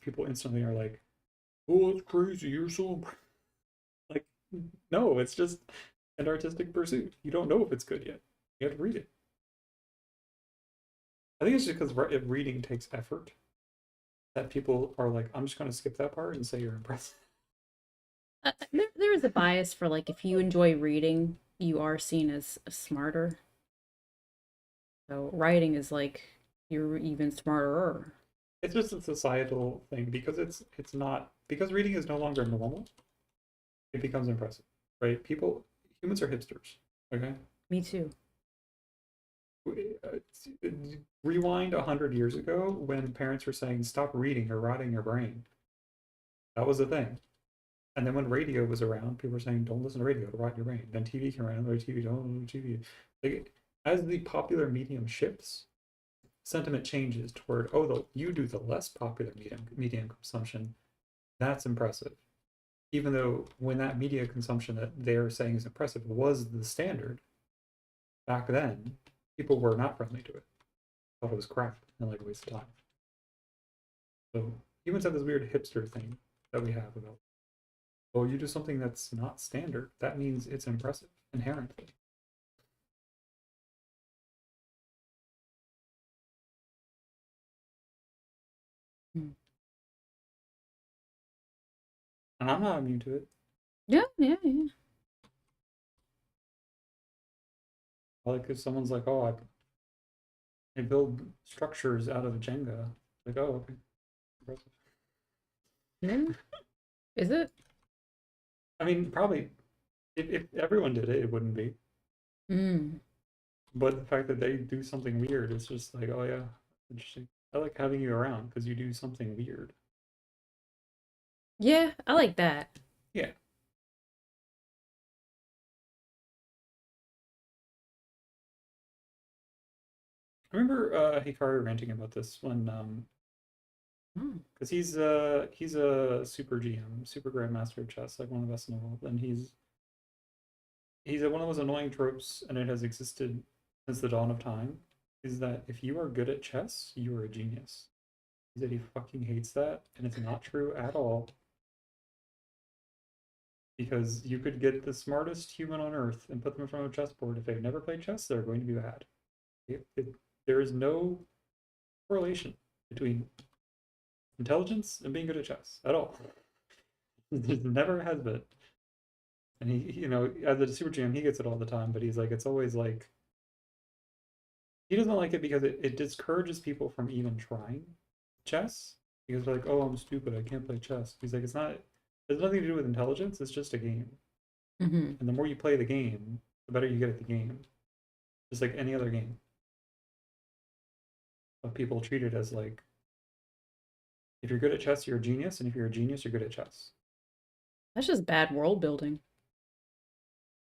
people instantly are like, "Oh, that's crazy! You're so like." No, it's just an artistic pursuit. You don't know if it's good yet. You have to read it. I think it's just because reading takes effort that people are like, I'm just going to skip that part and say you're impressed. There is a bias for like if you enjoy reading, you are seen as smarter. So writing is like you're even smarter. It's just a societal thing because it's not because reading is no longer normal. It becomes impressive, right? Humans are hipsters. Okay, Me too. rewind 100 years ago when parents were saying stop reading or rotting your brain. That was the thing. And then when radio was around, people were saying don't listen to radio, it'll rot your brain. Then TV came around, TV, don't listen to TV. Like as the popular medium shifts, sentiment changes toward you do the less popular medium consumption. That's impressive. Even though when that media consumption that they're saying is impressive was the standard back then, people were not friendly to it. Thought it was crap and like a waste of time. So humans have this weird hipster thing that we have about, oh, you do something that's not standard. That means it's impressive inherently. Hmm. And I'm not immune to it. Yeah, yeah, yeah. Like if someone's like, oh, I build structures out of Jenga. Like, oh, okay, impressive. Yeah. Is it? I mean, probably if everyone did it, it wouldn't be. Mm. But the fact that they do something weird is just like, oh yeah, interesting. I like having you around because you do something weird. Yeah, I like that. Yeah. I remember Hikaru ranting about this when Mm. because he's a super GM, super grandmaster of chess, like one of the best in the world, and he's one of those annoying tropes, and it has existed since the dawn of time. Is that if you are good at chess, you are a genius. He said he fucking hates that, and it's not true at all. Because you could get the smartest human on earth and put them in front of a chessboard. If they've never played chess, they're going to be bad. There is no correlation between intelligence and being good at chess at all. There never has been. And as a super GM, he gets it all the time, but he's like, it's always like, he doesn't like it because it discourages people from even trying chess. Because they're like, oh, I'm stupid, I can't play chess. He's like, there's nothing to do with intelligence, it's just a game. Hmm. And the more you play the game, the better you get at the game. Just like any other game. But people treat it as like, if you're good at chess, you're a genius, and if you're a genius, you're good at chess. That's just bad world building.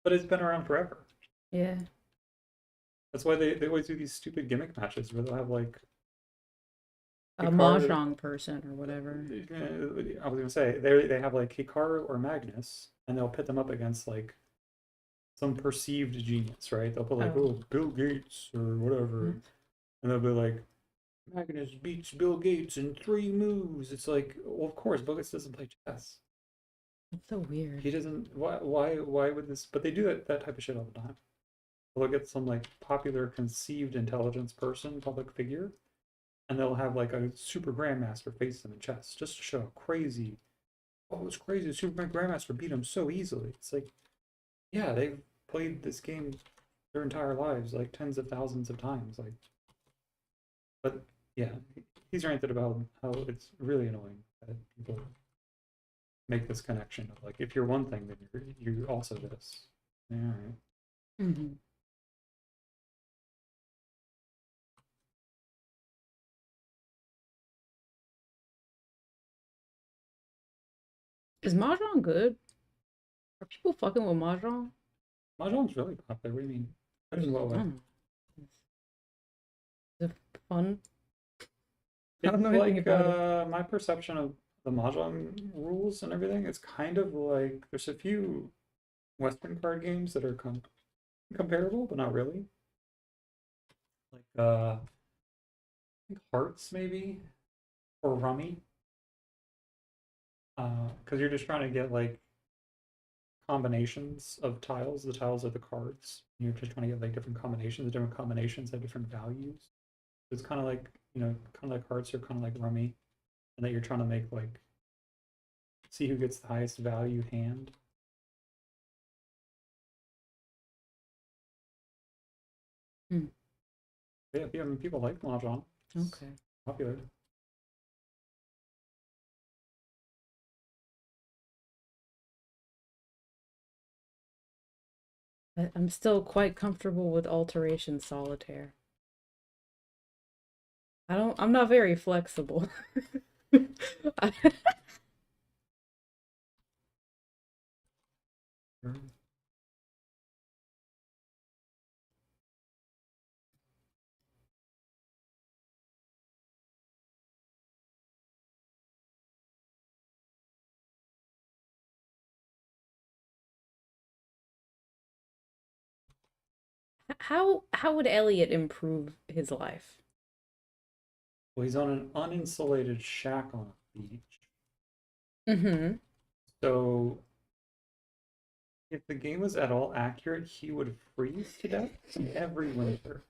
But it's been around forever. Yeah. That's why they always do these stupid gimmick matches where they'll have like A Hikaru. mahjong person or whatever. I was gonna say they have like Hikaru or Magnus, and they'll pit them up against like some perceived genius, right? They'll put like, Oh. oh, Bill Gates or whatever, Mhm. and they'll be like, Magnus beats Bill Gates in 3 moves. It's like, well, of course, Bill Gates doesn't play chess. That's so weird. He doesn't. Why would this? But they do that type of shit all the time. They'll get some like popular conceived intelligence person, public figure, and they'll have like a super grandmaster face them in chess just to show how crazy. Oh, it's crazy! The super grandmaster beat him so easily. It's like, yeah, they've played this game their entire lives, like tens of thousands of times. Like, but yeah, he's ranted about how it's really annoying that people make this connection of like, if you're one thing, then you're also this. Yeah, all right. Hmm. Is Mahjong good? Are people fucking with Mahjong? Mahjong's really popular. What do you mean? In what I way? don't know. Is it fun? I don't It's know anything like about it. my perception of the Mahjong rules and everything. It's kind of like there's a few Western card games that are comparable, but not really. Like I think Hearts maybe or Rummy. Because you're just trying to get like combinations of tiles. The tiles are the cards. You're just trying to get like different combinations. The different combinations have different values. It's kind of like kind of like Hearts or kind of like Rummy, and that you're trying to make like see who gets the highest value hand. Hmm. Yeah, I mean, people like Mahjong. It's Okay. popular. I'm still quite comfortable with Alteration Solitaire. I'm not very flexible. I- Sure. how would Elliot improve his life? Well, he's on an uninsulated shack on a beach. Mm-hmm. So if the game was at all accurate, he would freeze to death every winter.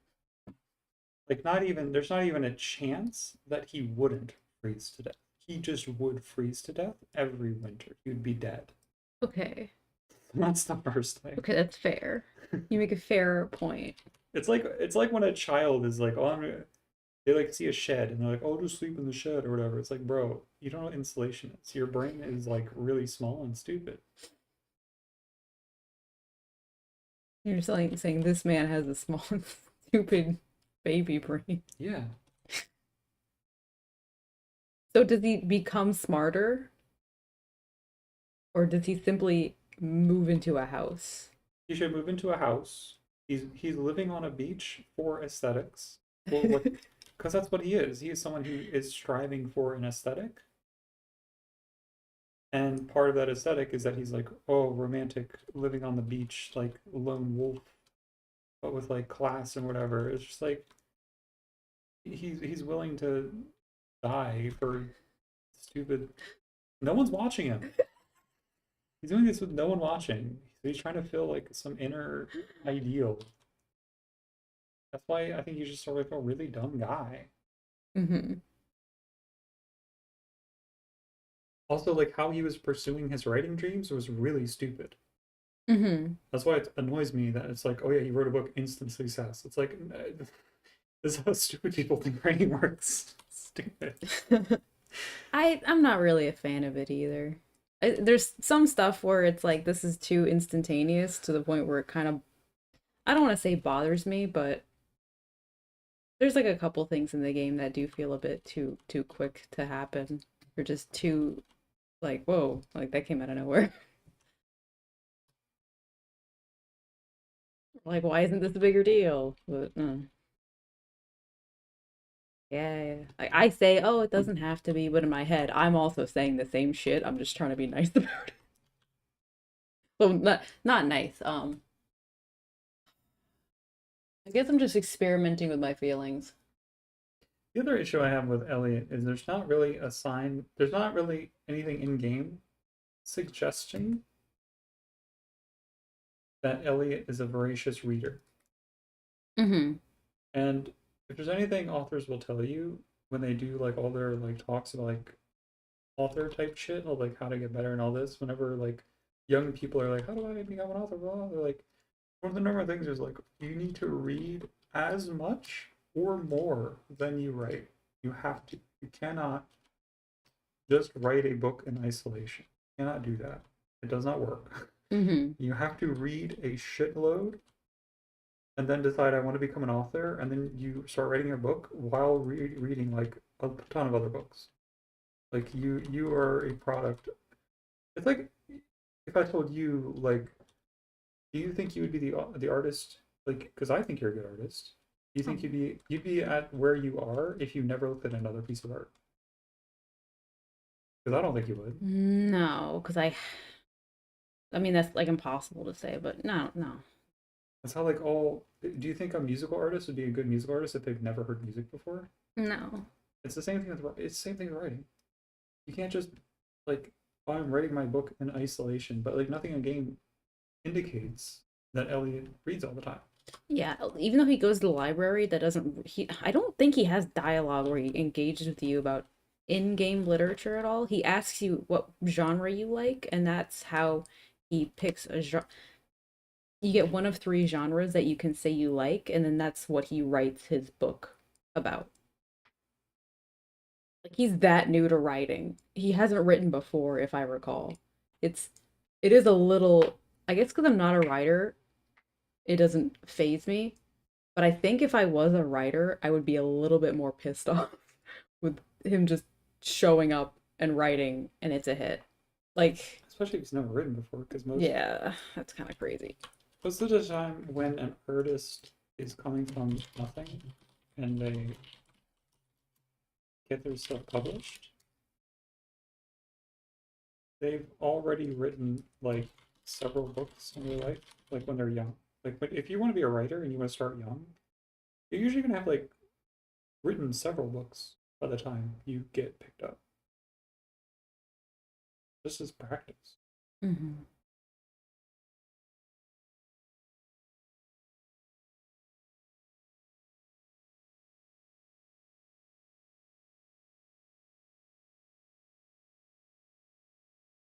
Like there's not even a chance that he wouldn't freeze to death. He just would freeze to death every winter. He would be dead. Okay. That's the first thing. Okay, that's fair. You make a fair point. It's like when a child is like, they like see a shed and they're like, oh, just sleep in the shed or whatever. It's like, bro, you don't know what insulation is. Your brain is like really small and stupid. You're saying this man has a small, stupid baby brain. Yeah. So does he become smarter, or does he simply move into a house? He should move into a house. He's living on a beach for aesthetics. For what because that's what he is. He is someone who is striving for an aesthetic. And part of that aesthetic is that he's like, oh, romantic, living on the beach, like lone wolf, but with like class and whatever. It's just like he's willing to die for stupid. No one's watching him. He's doing this with no one watching. So he's trying to feel like some inner ideal. That's why I think he's just sort of like a really dumb guy. Mm-hmm. Also, like how he was pursuing his writing dreams was really stupid. Mm-hmm. That's why it annoys me that it's like, oh yeah, he wrote a book, instant success. It's like, this is how stupid people think writing works. Stupid. I'm not really a fan of it either. There's some stuff where it's like this is too instantaneous to the point where it kind of I don't want to say bothers me, but there's like a couple things in the game that do feel a bit too quick to happen. Or just too like whoa, like that came out of nowhere. Like why isn't this a bigger deal? But yeah, like I say, oh, it doesn't have to be, but in my head, I'm also saying the same shit. I'm just trying to be nice about it. Well, not nice. I guess I'm just experimenting with my feelings. The other issue I have with Elliot is there's not really anything in game suggestion that Elliot is a voracious reader. Mm-hmm. And if there's anything authors will tell you when they do like all their like talks about like author type shit of like how to get better and all this, whenever like young people are like, how do I become an author? Blah, they're like, one of the number of things is like, you need to read as much or more than you write. You have to. You cannot just write a book in isolation. You cannot do that. It does not work. Mm-hmm. You have to read a shitload and then decide I want to become an author, and then you start writing your book while reading like a ton of other books. Like you are a product It's like if I told you, like, do you think you would be the artist? Like, because I think you're a good artist. Do you Oh. think you'd be at where you are if you never looked at another piece of art? Because I don't think you would. No, because I mean that's like impossible to say, but no, no, That's how like all. Do you think a musical artist would be a good musical artist if they've never heard music before? no. It's the same thing with it's the same thing with writing. You can't just like, oh, I'm writing my book in isolation, but like nothing in game indicates that Elliot reads all the time. Yeah, even though he goes to the library, that doesn't he I don't think he has dialogue where he engages with you about in-game literature at all. He asks you what genre you like, and that's how he picks a genre. You get one of three genres that you can say you like, and then that's what he writes his book about. Like he's that new to writing. He hasn't written before, if I recall. It's it is a little, I guess because I'm not a writer, it doesn't phase me. But I think if I was a writer, I would be a little bit more pissed off with him just showing up and writing and it's a hit. Like, Especially if he's never written before, because yeah, that's kind of crazy. most of the time when an artist is coming from nothing and they get their stuff published, they've already written like several books in their life, like when they're young. Like, if you want to be a writer and you want to start young, you're usually gonna have like written several books by the time you get picked up. This is practice. Hmm.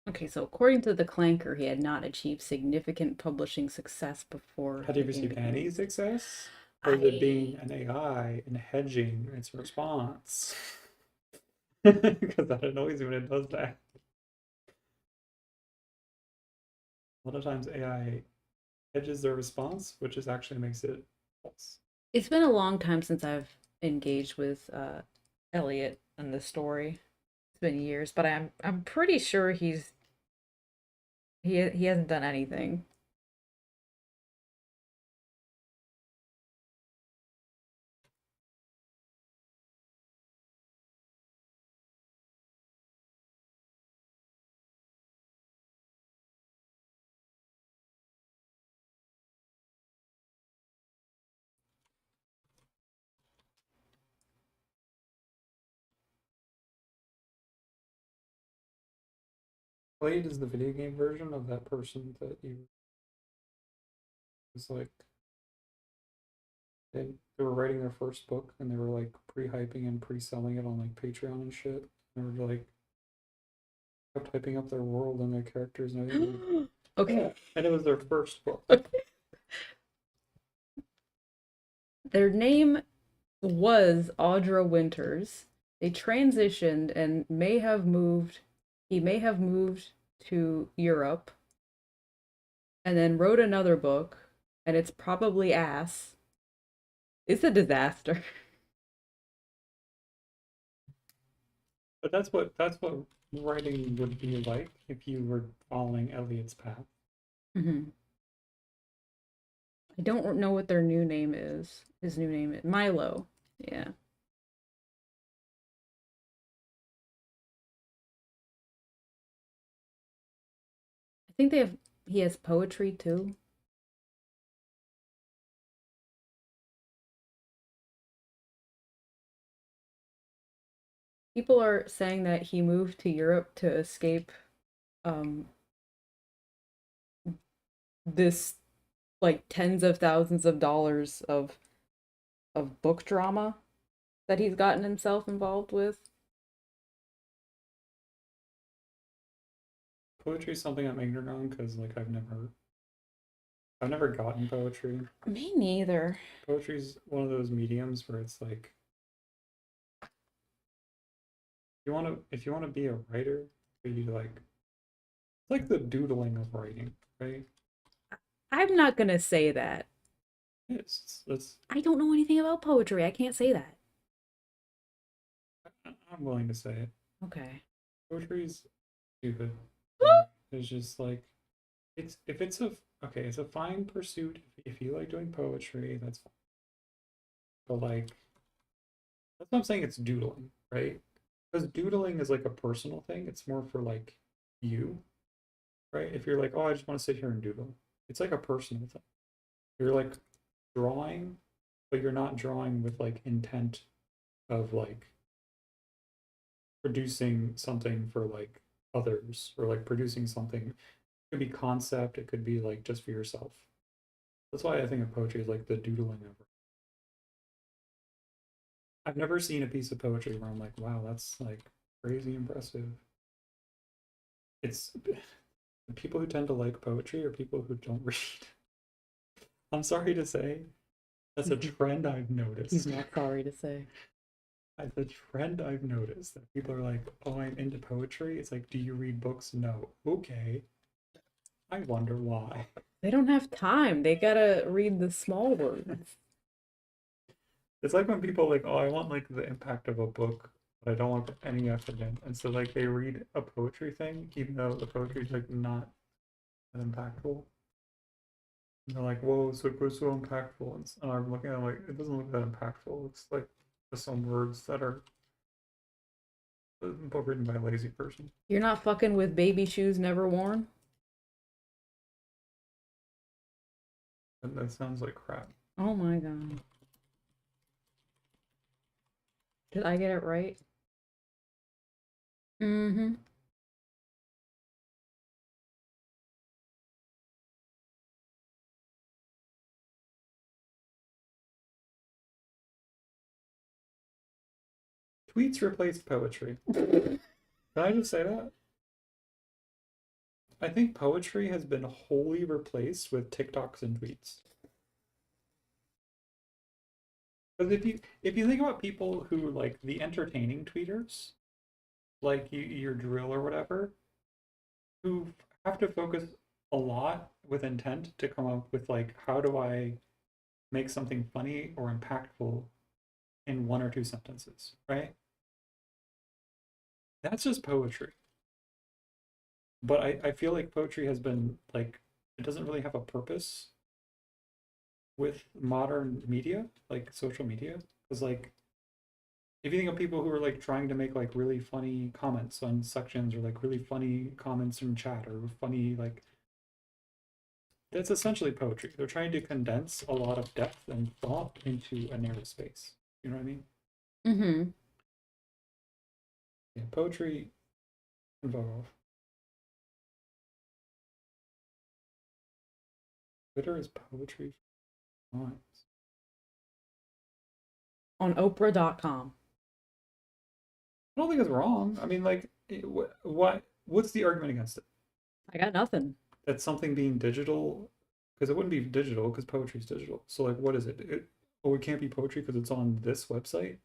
Okay, so according to the Clanker, he had not achieved significant publishing success before Had the you game received any began. success? Or is it being I an AI and hedging its response? Because that annoys me when it does that. A lot of times AI hedges their response, which is actually makes it false. It's been a long time since I've engaged with Elliot and the story. It's been years, but I'm pretty sure he hasn't done anything. Played is the video game version of that person that you was like they were writing their first book and they were like pre-hyping and pre-selling it on like Patreon and shit. They were like kept hyping up their world and their characters and everything. Yeah, Okay. and it was their first book. Their name was Audra Winters. They transitioned and may have moved. He may have moved to Europe and then wrote another book, and it's probably ass. It's a disaster. But that's what writing would be like if you were following Elliot's path. Hmm. I don't know what their new name is. His new name is Milo. Yeah. I think he has poetry too. People are saying that he moved to Europe to escape um this like tens of thousands of dollars of book drama that he's gotten himself involved with. Poetry is something I'm ignorant on because like I've never gotten poetry. Me neither. Poetry's one of those mediums where it's like if you want to be a writer, you like it's like the doodling of writing, right? I'm not gonna say that. It's I don't know anything about poetry. I can't say that. I'm willing to say it. Okay. Poetry's stupid. It's just like it's if it's a okay, it's a fine pursuit if you like doing poetry, that's fine. But like that's what I'm saying it's doodling, right? Because doodling is like a personal thing. It's more for like you, right? If you're like, oh, I just want to sit here and doodle, it's like a personal thing. You're like drawing, but you're not drawing with like intent of like producing something for like others or like producing something. It could be concept, it could be like just for yourself. That's why I think of poetry as like the doodling of it. I've never seen a piece of poetry where I'm like, wow, that's like crazy impressive. It's the people who tend to like poetry are people who don't read. I'm sorry to say, that's a trend I've He's noticed. not sorry to say. It's a trend I've noticed that people are like, oh, I'm into poetry. It's like, do you read books? No. Okay. I wonder why. They don't have time. They gotta read the small words. It's like when people like, oh, I want like the impact of a book, but I don't want any effort in. And so like they read a poetry thing, even though the poetry is like not that impactful. And they're like, whoa, it's like what's so impactful? And I'm looking at it like, it doesn't look that impactful. It's like just some words that are written by a lazy person. You're not fucking with baby shoes never worn? And that sounds like crap. Oh my god. Did I get it right? Mm-hmm. Tweets replaced poetry. Can I just say that? I think poetry has been wholly replaced with TikToks and tweets. Because if you think about people who like the entertaining tweeters, like your drill or whatever, who have to focus a lot with intent to come up with like how do I make something funny or impactful in one or two sentences, right? That's just poetry. But I feel like poetry has been like it doesn't really have a purpose with modern media, like social media. Because like if you think of people who are like trying to make like really funny comments on sections or like really funny comments in chat or funny like that's essentially poetry. They're trying to condense a lot of depth and thought into a narrow space. You know what I mean? Mm-hmm. Yeah, poetry and fuck off. Twitter is poetry for minds. On Oprah.com. I don't think it's wrong. I mean, like, what's the argument against it? I got nothing. That something being digital, because it wouldn't be digital because poetry is digital. So like, what is it? Oh, it can't be poetry because it's on this website.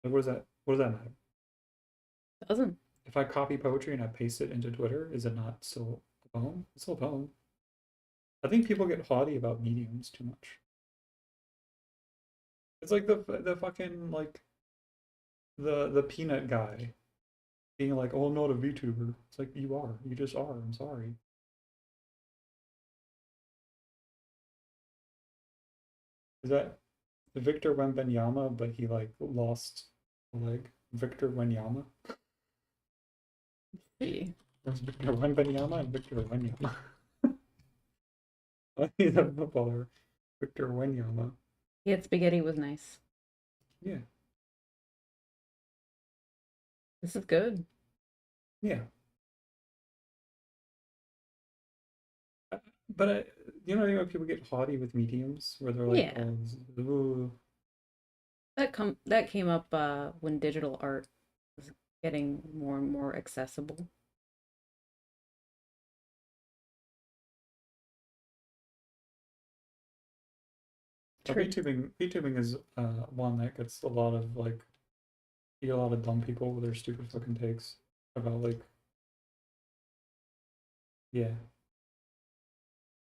Like, what does that? What does that matter? Doesn't. If I copy poetry and I paste it into Twitter, is it not still a poem? It's still a poem. I think people get haughty about mediums too much. It's like the fucking like the peanut guy being like, "Oh, I'm not a VTuber." It's like you are. You just are. I'm sorry. Is that Victor Wembanyama, but he like lost a leg? Victor Wembanyama. See. There's Victor Wembanyama and Victor Wembanyama. He's a footballer. Victor Wembanyama. Yeah, spaghetti was nice. Yeah, This is good. yeah. But you know when people get haughty with mediums, where they're like, Yeah. "Oh, ooh." That came up when digital art was getting more and more accessible. Tur- VTubing is one that gets a lot of like you get a lot of dumb people with their stupid fucking takes about like yeah.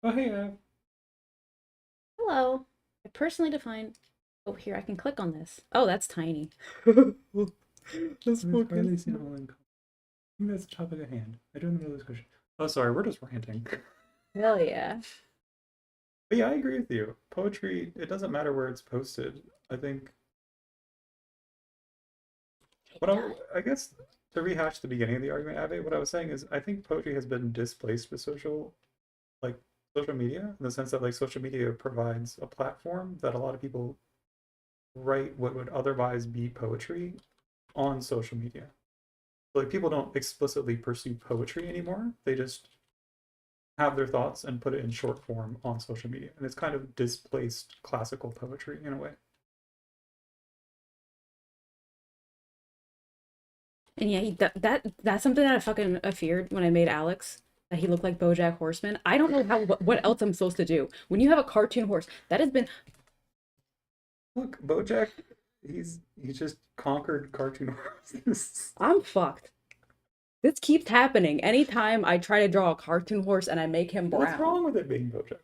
Oh hey, Hello. I personally define. Oh, here I can click on this. Oh, that's tiny. That's I've fucking hardly seen all in. I think that's the topic at hand. I don't know this question. Oh, sorry, we're just ranting. Hell yeah. But yeah, I agree with you. Poetry, it doesn't matter where it's posted. I think It what does. I guess to rehash the beginning of the argument, Abby, what I was saying is I think poetry has been displaced with like social media, in the sense that like social media provides a platform that a lot of people write what would otherwise be poetry on social media. Like people don't explicitly pursue poetry anymore. They just have their thoughts and put it in short form on social media. And it's kind of displaced classical poetry in a way. And yeah, that's something that I fucking feared when I made Alex. That he looked like BoJack Horseman. I don't know what else I'm supposed to do. When you have a cartoon horse, that has been. Look, BoJack, he's just conquered cartoon horses. I'm fucked. This keeps happening. Anytime I try to draw a cartoon horse and I make him What's brown. wrong with it being BoJack?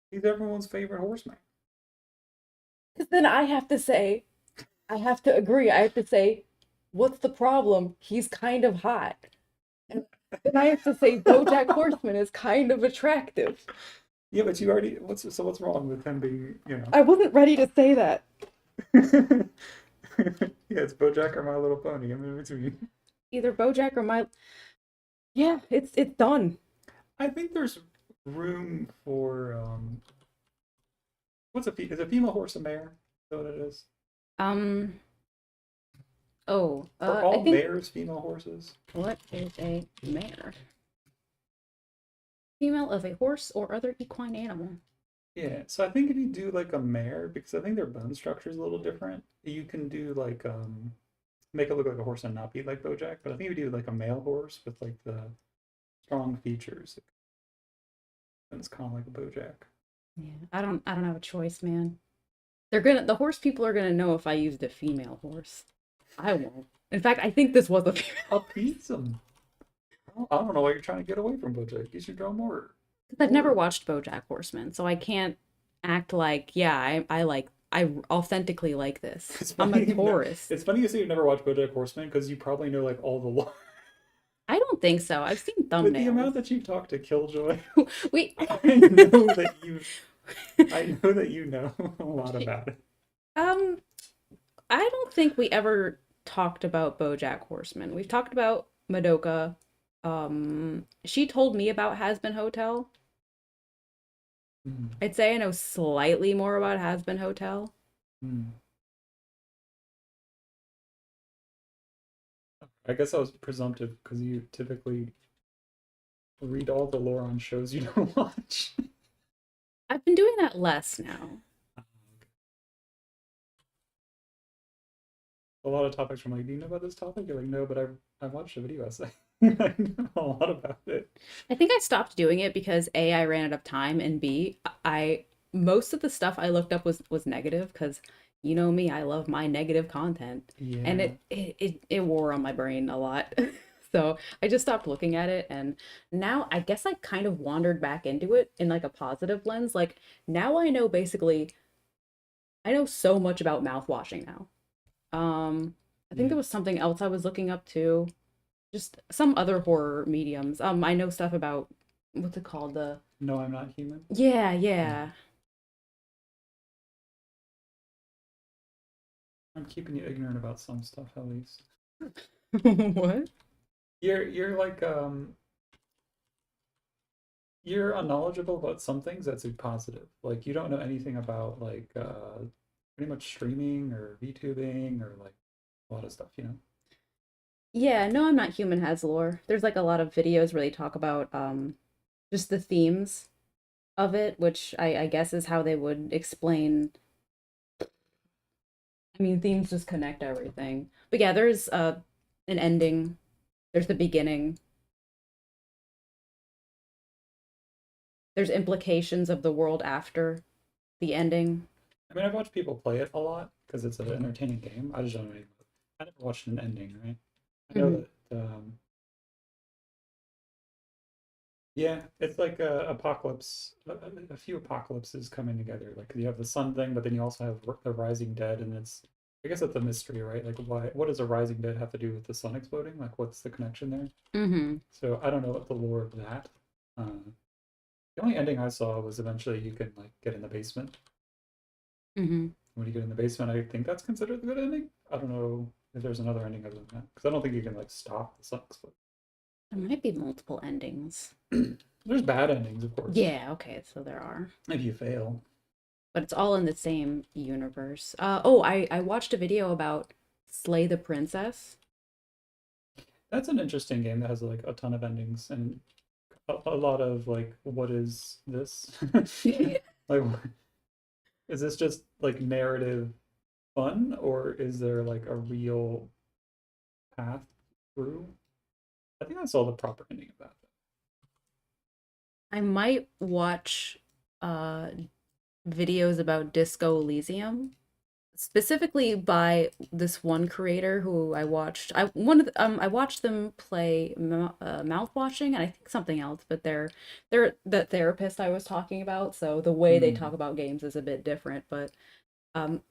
He's everyone's favorite horseman. Because then I have to say, I have to agree. I have to say, what's the problem? He's kind of hot. And then I have to say, BoJack Horseman is kind of attractive. Yeah, but you already what's wrong with him being, I wasn't ready to say that. Yeah, it's BoJack or My Little Pony. I'm in between. Either BoJack or my. Yeah, it's done. I think there's room for is a female horse a mare? Is that what it is? Um. Oh. Are I all think. mares female horses? What is a mare? Female of a horse or other equine animal. Yeah, so I think if you do like a mare, because I think their bone structure is a little different, you can do like make it look like a horse and not be like BoJack. But I think if you do like a male horse with like the strong features, then it's kind of like a BoJack. Yeah, I don't have a choice, man. The horse people are gonna know if I used a female horse. I won't. In fact, I think this was a female. Appease them. I don't know why you're trying to get away from BoJack. You should draw more. I've never More. watched BoJack Horseman, so I can't act like, yeah, I authentically like this. It's I'm a funny. tourist. It's funny you say you've never watched BoJack Horseman because you probably know like all the lore. I don't think so. I've seen With the thumbnails. amount that you've talked to Killjoy, Wait. I know that you I know that you know a lot about it. Um, I don't think we ever talked about BoJack Horseman. We've talked about Madoka. She told me about Has Been Hotel. Mm, I'd say I know slightly more about Has Been Hotel. mm. I guess I was presumptive because you typically read all the lore on shows you don't watch. I've been doing that less now. A lot of topics from like, do you know about this topic? You're like, no, but I watched a video essay. I know a lot about it. I think I stopped doing it because A, I ran out of time, and B, I most of the stuff I looked up was negative because you know me, I love my negative content. And Yeah. it wore on my brain a lot. So I just stopped looking at it, and now I guess I kind of wandered back into it in like a positive lens. Like now I know so much about mouth washing now. I think Yeah. there was something else I was looking up too. Just some other horror mediums. I know stuff about what's it called? The No, I'm not human. yeah, Yeah. yeah. I'm keeping you ignorant about some stuff at least. What? You're like you're unknowledgeable about some things. That's a positive. Like you don't know anything about like pretty much streaming or VTubing or like a lot of stuff, you know? Yeah, no, I'm not human has lore. There's like a lot of videos where they talk about just the themes of it, which I guess is how they would explain. I mean, themes just connect everything. But yeah, there's an ending. There's the beginning. There's implications of the world after the ending. I mean, I've watched people play it a lot because it's an entertaining game. I just don't know anything about it. I never watched an ending, right? I know Mhm. that yeah, it's like a apocalypse, a few apocalypses coming together. Like you have the sun thing, but then you also have the Rising Dead, and it's I guess that's a mystery, right? Like, why? What does a rising dead have to do with the sun exploding? Like, what's the connection there? Mm-hmm. So I don't know what the lore of that. The only ending I saw was eventually you can like get in the basement. Mm-hmm. When you get in the basement, I think that's considered the good ending. I don't know if there's another ending other than that because I don't think you can like stop the sun exploding. There might be multiple endings. There's bad endings, of course, Yeah, okay, so there are. if you fail. But it's all in the same universe. Oh, I watched a video about Slay the Princess. That's an interesting game that has like a ton of endings and a lot of like, what is this? Like, is this just like narrative fun, or is there like a real path through? I think I saw the proper ending of that. I might watch uh videos about Disco Elysium, specifically by this one creator who I watched. I watched them play mouth washing and I think something else, but they're the therapist I was talking about, so the way they talk Hmm. about games is a bit different, but um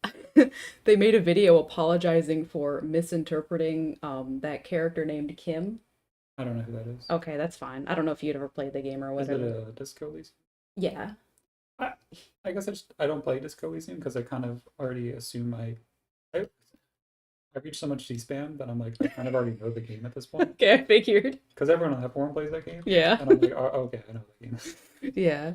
they made a video apologizing for misinterpreting that character named Kim. I don't know who that is. Okay, that's fine. I don't know if you'd ever played the game or Is it whatever. a Disco Elysium? Yeah. I, I guess I don't play Disco Elysium because I kind of already assume I I reach so much C-SPAN that I'm like I kind of already know the game at this point Okay, I figured. because everyone on that forum plays that game, Yeah. and I'm like, oh, okay, I know that game. Yeah.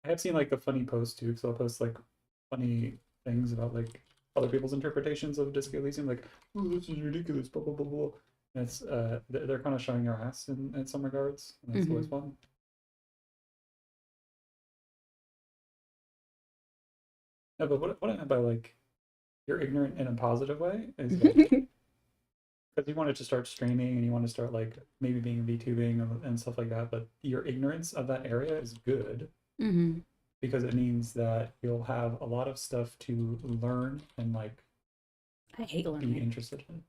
I have seen like the funny posts too, because I'll post like funny things about like other people's interpretations of Disco Elysium, like, oh, this is ridiculous, blah blah blah blah. And it's they're kind of showing your ass in some regards, and that's always Hmm. fun. No, but what I meant by like you're ignorant in a positive way is like because you wanted to start streaming and you want to start like maybe being VTubing and stuff like that, but your ignorance of that area is good Hmm. because it means that you'll have a lot of stuff to learn and like I hate be learning. interested in.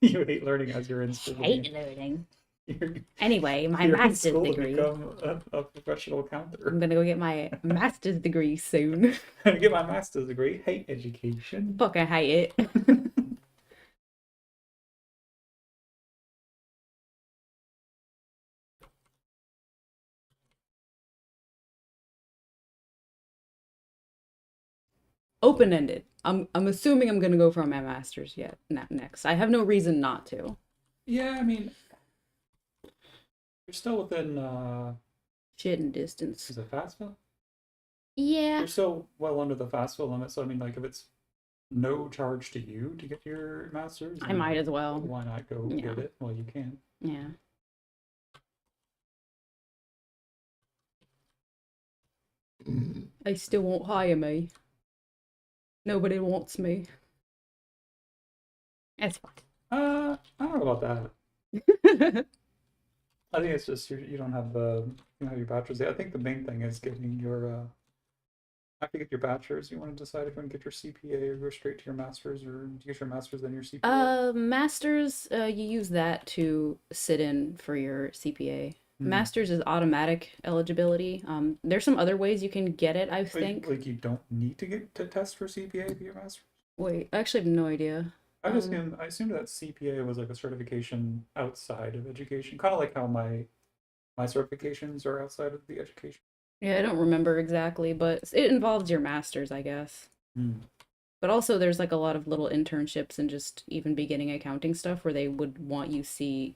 You hate learning as you're in school to be Hate learning. you're, Anyway, my you're in master's school to degree. become a professional I'm counter. gonna go get my master's degree soon. And get my master's degree, hate education. Fucking hate it. Open ended. I'm assuming I'm gonna go for my master's yet next. I have no reason not to. Yeah, I mean, you're still within Shit in distance. is it Fastville? Yeah, You're still well under the Fastville limit, so I mean like if it's no charge to you to get your master's, I then might as well. why not go Yeah, get it while you can? yeah. They still won't hire me. Nobody wants me. It's I don't know about that. fine. I think it's just you don't have the you don't have your bachelor's yet. I think the main thing is getting your after you get your bachelor's, you want to decide if you want to get your CPA or go straight to your master's, or do you get your master's then your CPA. Masters, you use that to sit in for your CPA. Hmm. Masters is automatic eligibility. There's some other ways you can get it, I Like, think. like you don't need to get to test for CPA to get your master's. Wait, I actually have no idea. I assumed that CPA was like a certification outside of education, kind of like how my certifications are outside of the education. Yeah, I don't remember exactly, but it involves your masters, I guess. Hmm. But also there's like a lot of little internships and just even beginning accounting stuff where they would want to see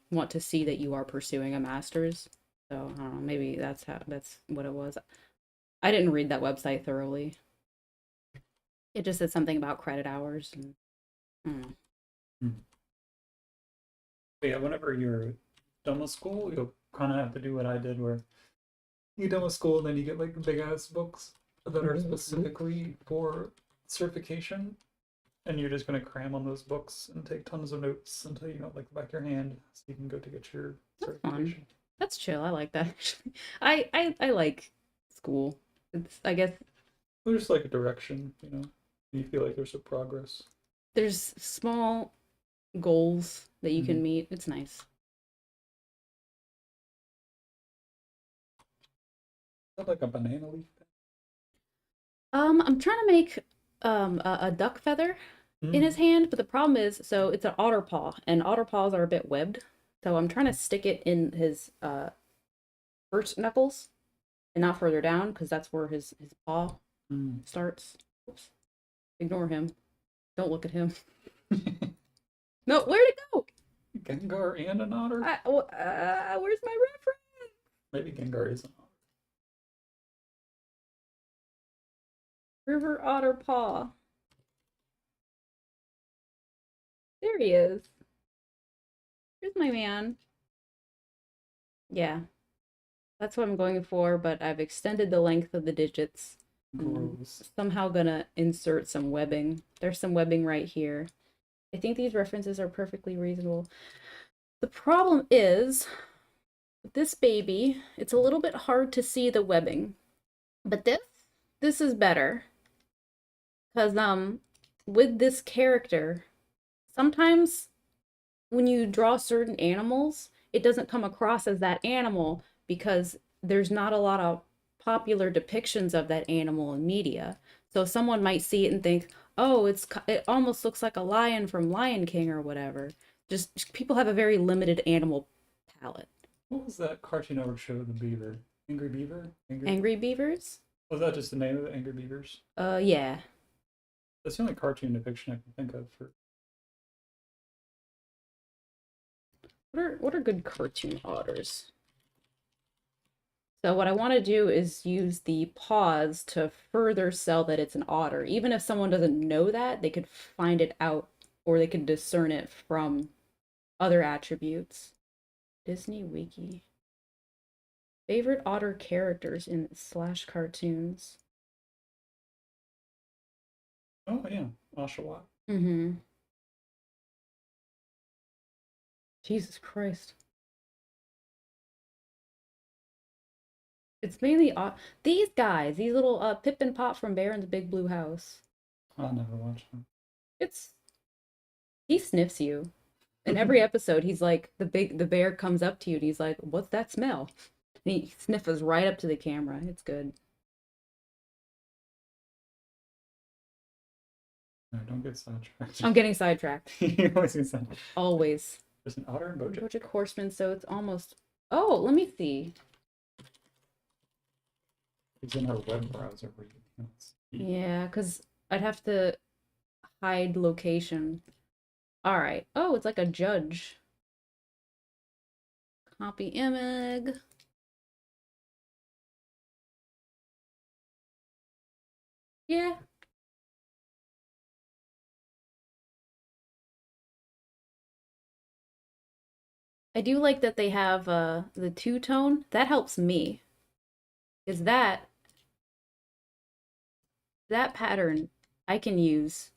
that you are pursuing a master's. So, I don't know, maybe that's what it was. I didn't read that website thoroughly. It just said something about credit hours and mm. Hmm. But yeah, whenever you're done with school, you'll kind of have to do what I did, where you done with school, and then you get like big ass books that are specifically for certification, and you're just gonna cram on those books and take tons of notes until you know like the back of your hand, so you can go to get your That's fun. certification. That's chill. I like that actually. I like school. It's I guess There's like a direction, you know. You feel like there's a progress. there's small goals that you Mm-hmm. can meet. It's nice. Is that like a banana leaf? I'm trying to make a duck feather in his Mm. hand, but the problem is, so it's an otter paw, and otter paws are a bit webbed. So I'm trying to stick it in his first knuckles and not further down because that's where his paw Mm. starts. Oops. Ignore him. Don't look at him. No, where'd it go? Gengar and an otter? Where's my reference? Maybe Gengar is an otter. River otter paw. There he is. Here's my man. Yeah, that's what I'm going for, but I've extended the length of the digits. Gross. Somehow gonna insert some webbing. There's some webbing right here. I think these references are perfectly reasonable. The problem is, with this baby, it's a little bit hard to see the webbing. But this is better. Because with this character, sometimes when you draw certain animals, it doesn't come across as that animal because there's not a lot of popular depictions of that animal in media. So someone might see it and think, "Oh, it almost looks like a lion from Lion King or whatever." Just people have a very limited animal palette. What was that cartoon network show, The Beaver? Angry Beaver? Angry Beavers? Was that just the name of it, Angry Beavers? Yeah. That's the only cartoon depiction I can think of for. What are good cartoon otters? So what I want to do is use the pause to further sell that it's an otter. Even if someone doesn't know that, they could find it out or they could discern it from other attributes. Disney Wiki. Favorite otter characters in slash cartoons. Oh, yeah, Oshawott. Mm-hmm. Jesus Christ. It's mainly these guys, these little Pip and Pop from Bear in the Big Blue House. I'll never watch them. It's he sniffs you. In every episode, he's like the bear comes up to you and he's like, "What's that smell?" And he sniffs right up to the camera. It's good. No, don't get sidetracked. I'm getting sidetracked. You always get sidetracked. Always. There's an otter and Bojack. Bojack Horseman, so it's almost. Oh, let me see. It's in our web browser where you can't see. Yeah, because I'd have to hide location. All right. Oh, it's like a judge. Copy image. Yeah. I do like that they have the two tone. That helps me. Is that pattern I can use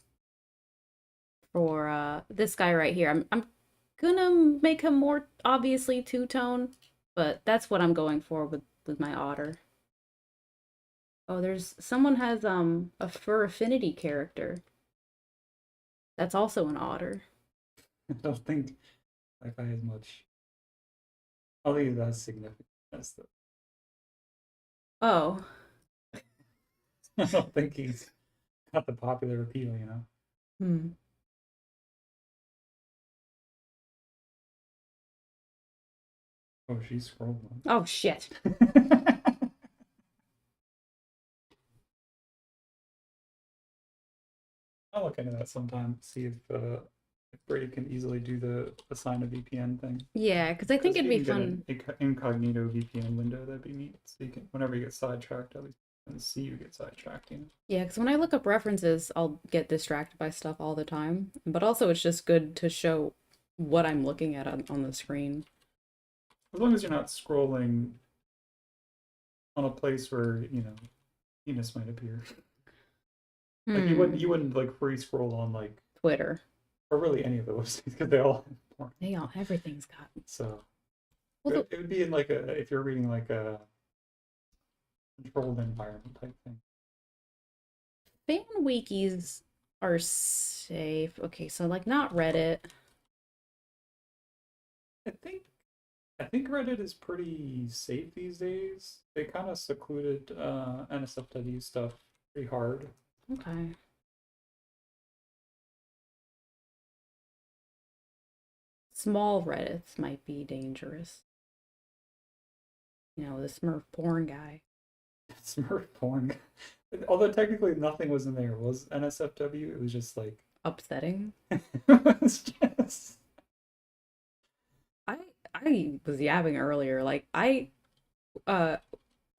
for this guy right here. I'm gonna make him more obviously two-tone, but that's what I'm going for with my otter. Oh, there's someone has a fur affinity character. That's also an otter. I don't think that guy has much. I don't think that's significant. That's the. Oh, I don't think he's got the popular appeal, you know. hmm. Oh, she's scrolling. Oh shit. I'll look into that sometime. See if Brady can easily do the assign a VPN thing. Yeah, because I think it'd be fun. An incognito VPN window. That'd be neat. So you can, whenever you get sidetracked, at least you can see you get sidetracked. You know? Yeah, because when I look up references, I'll get distracted by stuff all the time. But also, it's just good to show what I'm looking at on the screen. As long as you're not scrolling on a place where penis might appear. Like you wouldn't like free scroll on like Twitter. or really any of the websites because they all have porn. They all everything's got. So Well, it would be in like a if you're reading like a controlled environment type thing. fan wikis are safe. Okay, so like not Reddit. I think I think Reddit is pretty safe these days. They kind of secluded NSFW stuff pretty hard. Okay. Small Reddits might be dangerous. You know, the Smurf porn guy. Smurf porn. Although technically nothing was in there. It was NSFW. It was just like Upsetting. it's just I I was yapping earlier. Like uh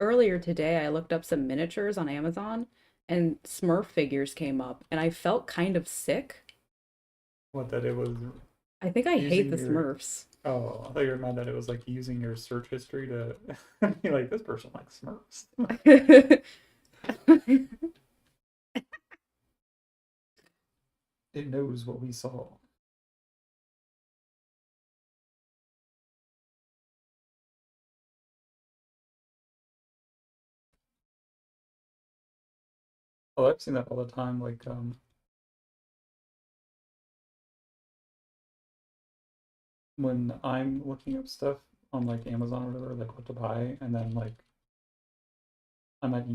earlier today I looked up some miniatures on Amazon and Smurf figures came up and I felt kind of sick. what that it was I think I hate using the your. Smurfs. Oh, I thought you were mad that it was like using your search history to be like this person likes Smurfs. It knows what we saw. Oh, I've seen that all the time. Like when I'm looking up stuff on like Amazon or whatever, like what to buy, and then like I'm at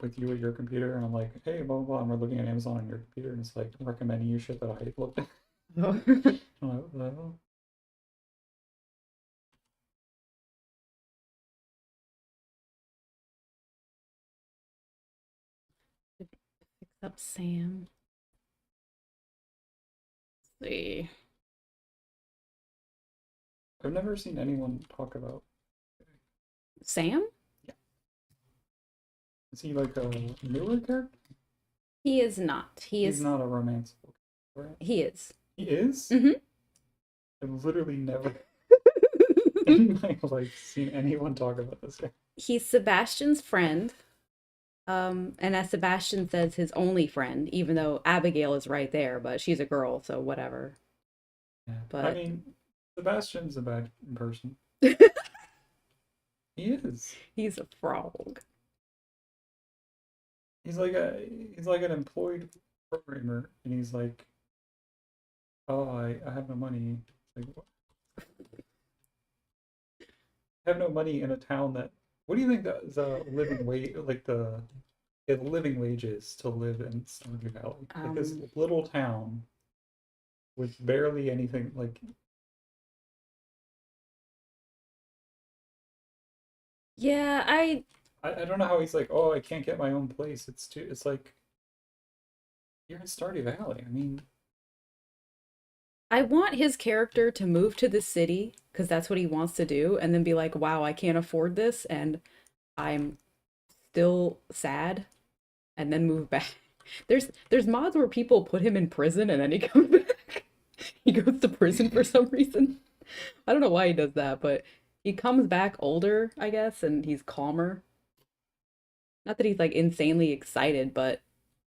with you at your computer, and I'm like, hey, blah blah blah, and we're looking at Amazon on your computer, and it's like recommending you shit that I looked at. Fix I'm like, what the hell? up Sam. Let's see. I've never seen anyone talk about. Sam? Yeah, is he like a newer character? He is not. He He's is not a romance book, right? he is. He is. Mm-hmm. I've literally never in my life seen anyone talk about this guy. He's Sebastian's friend. And as Sebastian says, his only friend, even though Abigail is right there, but she's a girl, so whatever. Yeah, I But mean, Sebastian's a bad person. He is. he's a frog. He's like a he's like an employed programmer, and he's like, oh, I have no money. Like, what? I have no money in a town that. What do you think the living wage like the living wage is to live in Stardew Valley? Like this Um, little town with barely anything. Like yeah, I don't know how he's like, oh, I can't get my own place. It's too. It's like you're in Stardew Valley. I mean, I want his character to move to the city because that's what he wants to do, and then be like, wow, I can't afford this, and I'm still sad, and then move back. There's mods where people put him in prison and then he comes back. He goes to prison for some reason. I don't know why he does that, but he comes back older, I guess, and he's calmer. Not that he's like insanely excited, but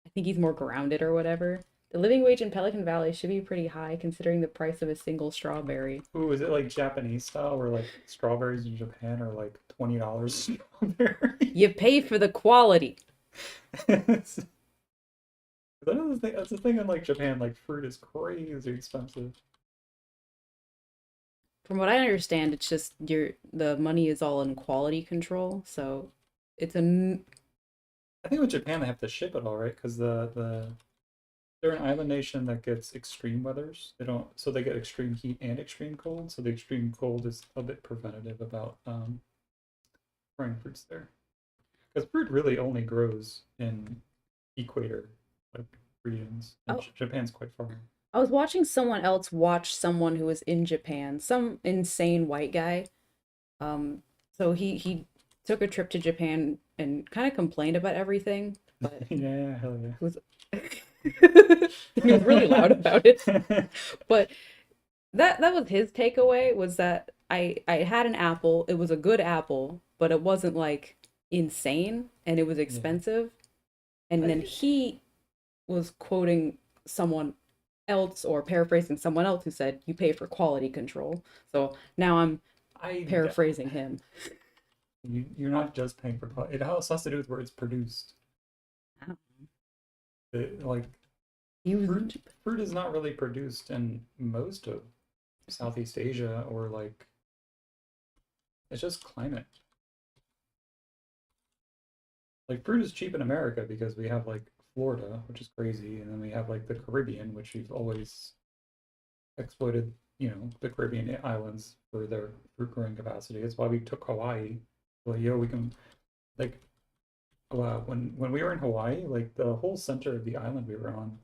I think he's more grounded or whatever. The living wage in Pelican Valley should be pretty high considering the price of a single strawberry. ooh, is it like Japanese style where like strawberries in Japan are like $20 strawberry? You pay for the quality. It's- that's the thing in like Japan. Like fruit is crazy expensive. From what I understand, it's just the money is all in quality control, so it's a I think with Japan they have to ship it all right because they're an island nation that gets extreme weathers. They don't, so they get extreme heat and extreme cold. So the extreme cold is a bit preventative about growing fruits there because fruit really only grows in equator like regions, and oh, Japan's quite far. I was watching someone else watch someone who was in Japan, some insane white guy. Um, so he took a trip to Japan and kind of complained about everything, but Yeah, hell was he was really loud about it. yeah. But that was his takeaway was that I had an apple. It was a good apple, but it wasn't like insane and it was Yeah. expensive. And then I he was quoting someone else or paraphrasing someone else who said you pay for quality control. So now I'm I paraphrasing him. you're not just paying for quality. It also has to do with where it's produced. I don't Like He was fruit is not really produced in most of Southeast Asia or like it's just climate. like fruit is cheap in America because we have like Florida, which is crazy, and then we have like the Caribbean, which we've always exploited, the Caribbean islands for their fruit growing capacity. It's why we took Hawaii. Well, we can like when we were in Hawaii, like the whole center of the island we were on,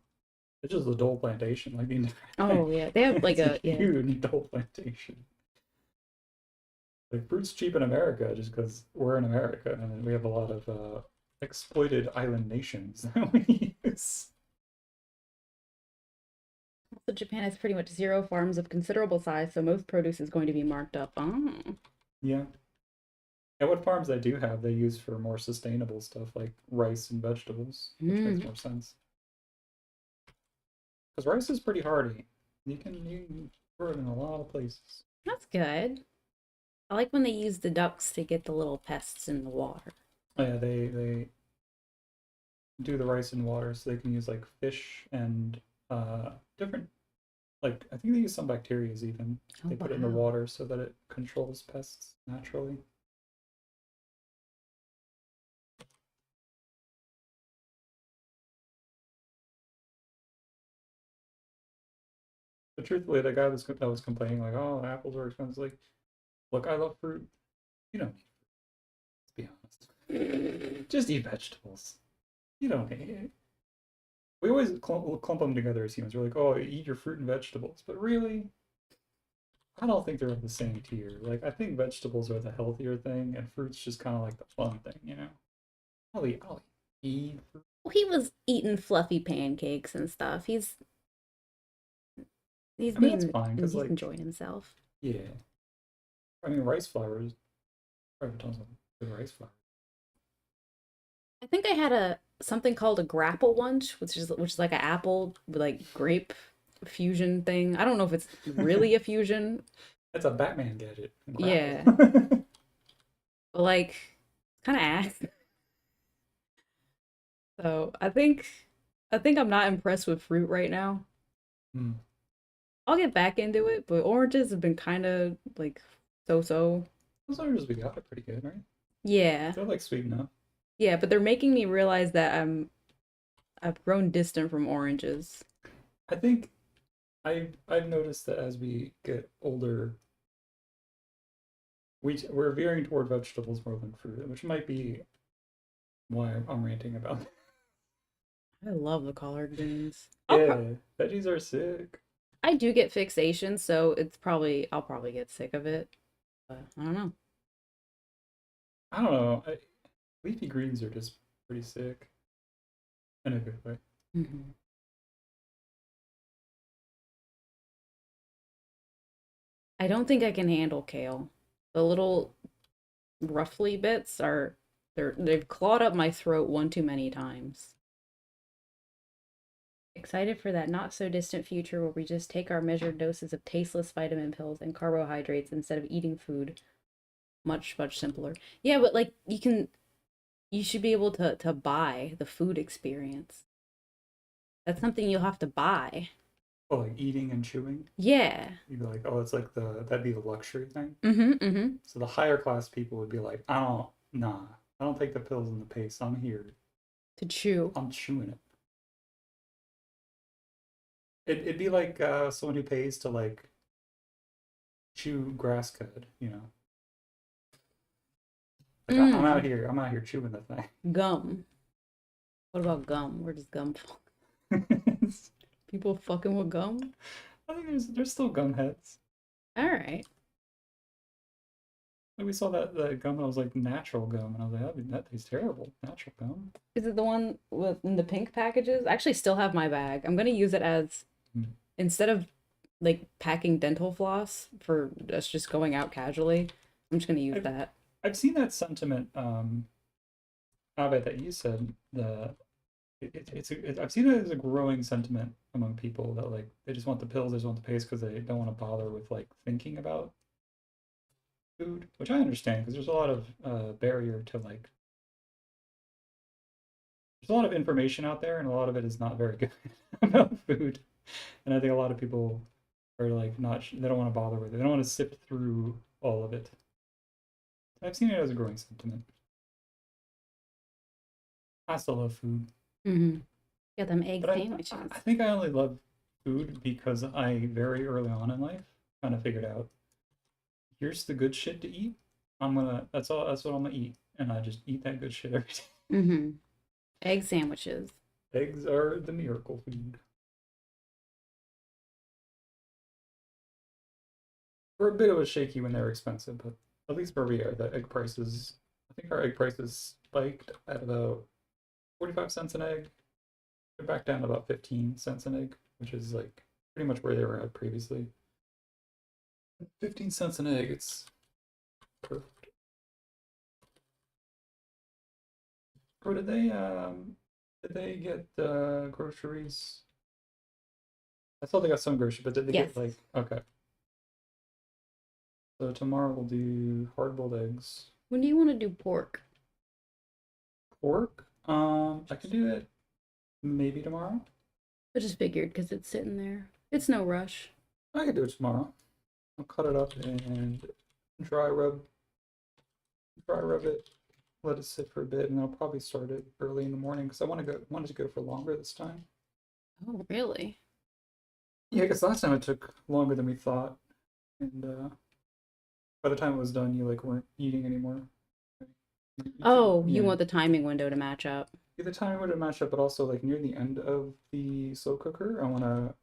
it's just a dole plantation, like the entire Oh thing. yeah, they have like It's a a yeah. huge dole plantation. Like fruit's cheap in America just because we're in America, and we have a lot of exploited island nations that we use. So Japan has pretty much zero farms of considerable size, so most produce is going to be marked up. Oh. Yeah. And what farms they do have, they use for more sustainable stuff like rice and vegetables, which makes Mm, more sense. Because rice is pretty hardy. You can grow it in a lot of places. that's good. I like when they use the ducks to get the little pests in the water. Oh, yeah, they do the rice in water, so they can use like fish and different, like I think they use some bacterias even. Oh They put it in the wow. water so that it controls pests naturally. But truthfully, the guy that was complaining like, "Oh, apples are expensive." Like, look, I love fruit. You don't need fruit, let's be honest. Just eat vegetables. You don't need it. We always clump them together as humans. We're like, "Oh, eat your fruit and vegetables," but really, I don't think they're of the same tier. Like, I think vegetables are the healthier thing, and fruit's just kind of like the fun thing. I'll eat fruit. Well, he was eating fluffy pancakes and stuff. He's I mean, that's being fine because, he's like, enjoying himself. yeah. I mean, rice flour is probably tons of good rice flour. I think I had a something called a grapple once, which is like an apple with like grape fusion thing. I don't know if it's really a fusion. It's a Batman gadget. Grapple. Yeah, but like kind of ass. So I think I'm not impressed with fruit right now. Hmm. I'll get back into it, but oranges have been kind of like so. Those oranges we got are pretty good, right? Yeah. They're like sweet enough. Yeah, but they're making me realize that I've grown distant from oranges. I think I've noticed that as we get older, we're veering toward vegetables more than fruit, which might be why I'm ranting about that. I love the collard greens. Yeah, veggies are sick. I do get fixation, so I'll probably get sick of it, but I don't know. I don't know. Leafy greens are just pretty sick in a good way. Hmm. I don't think I can handle kale. The little ruffly bits they've clawed up my throat one too many times. Excited for that not so distant future where we just take our measured doses of tasteless vitamin pills and carbohydrates instead of eating food. Much simpler. Yeah, but like you should be able to buy the food experience. That's something you'll have to buy. Oh, like eating and chewing. Yeah. You'd be like, oh, it's like that'd be the luxury thing. Mm-hmm. So the higher class people would be like, nah, I don't take the pills and the paste. I'm here. To chew. I'm chewing it. It'd be like someone who pays to like chew grass cud. Like Mm. I'm out here chewing the thing. Gum. What about gum? Where does gum fall? People fucking with gum? I think there's still gum heads. All right. Like we saw that gum that was like natural gum, and I was like, that tastes terrible. Natural gum. Is it the one with in the pink packages? I actually still have my bag. I'm gonna use it as Hmm. instead of like packing dental floss for us just going out casually. I'm just gonna use I've that. I've seen that sentiment, Abe, that you said. I've seen it as a growing sentiment among people that like they just want the pills, they just want the paste because they don't want to bother with like thinking about food, which I understand because there's a lot of barrier to like there's a lot of information out there and a lot of it is not very good about food, and I think a lot of people are like not they don't want to bother with it. They don't want to sift through all of it. I've seen it as a growing sentiment. I still love food. Mm-hmm. Got them egg But sandwiches. I think I only love food because I very early on in life kind of figured out here's the good shit to eat. That's what I'm gonna eat. And I just eat that good shit every day. Mm-hmm. Egg sandwiches. Eggs are the miracle food. We're a bit of a shaky when they're expensive, but at least where we are, the egg prices, I think our egg prices spiked at about 45 cents an egg. They're back down to about 15 cents an egg, which is like pretty much where they were at previously. 15 cents an egg, it's perfect. Or did they get groceries? I thought they got some groceries, but did they Yes. get like okay. So tomorrow we'll do hard boiled eggs. When do you want to do pork? Pork. I can do it maybe tomorrow. I just figured because it's sitting there. It's no rush. I can do it tomorrow. I'll cut it up and dry rub dry rub it, let it sit for a bit, and I'll probably start it early in the morning because I wanted to go for longer this time. Oh, really? Yeah, because last time it took longer than we thought, and by the time it was done, you like weren't eating anymore. Oh, you Yeah, want the timing window to match up. the timing would have matched up, but also like near the end of the slow cooker, I want to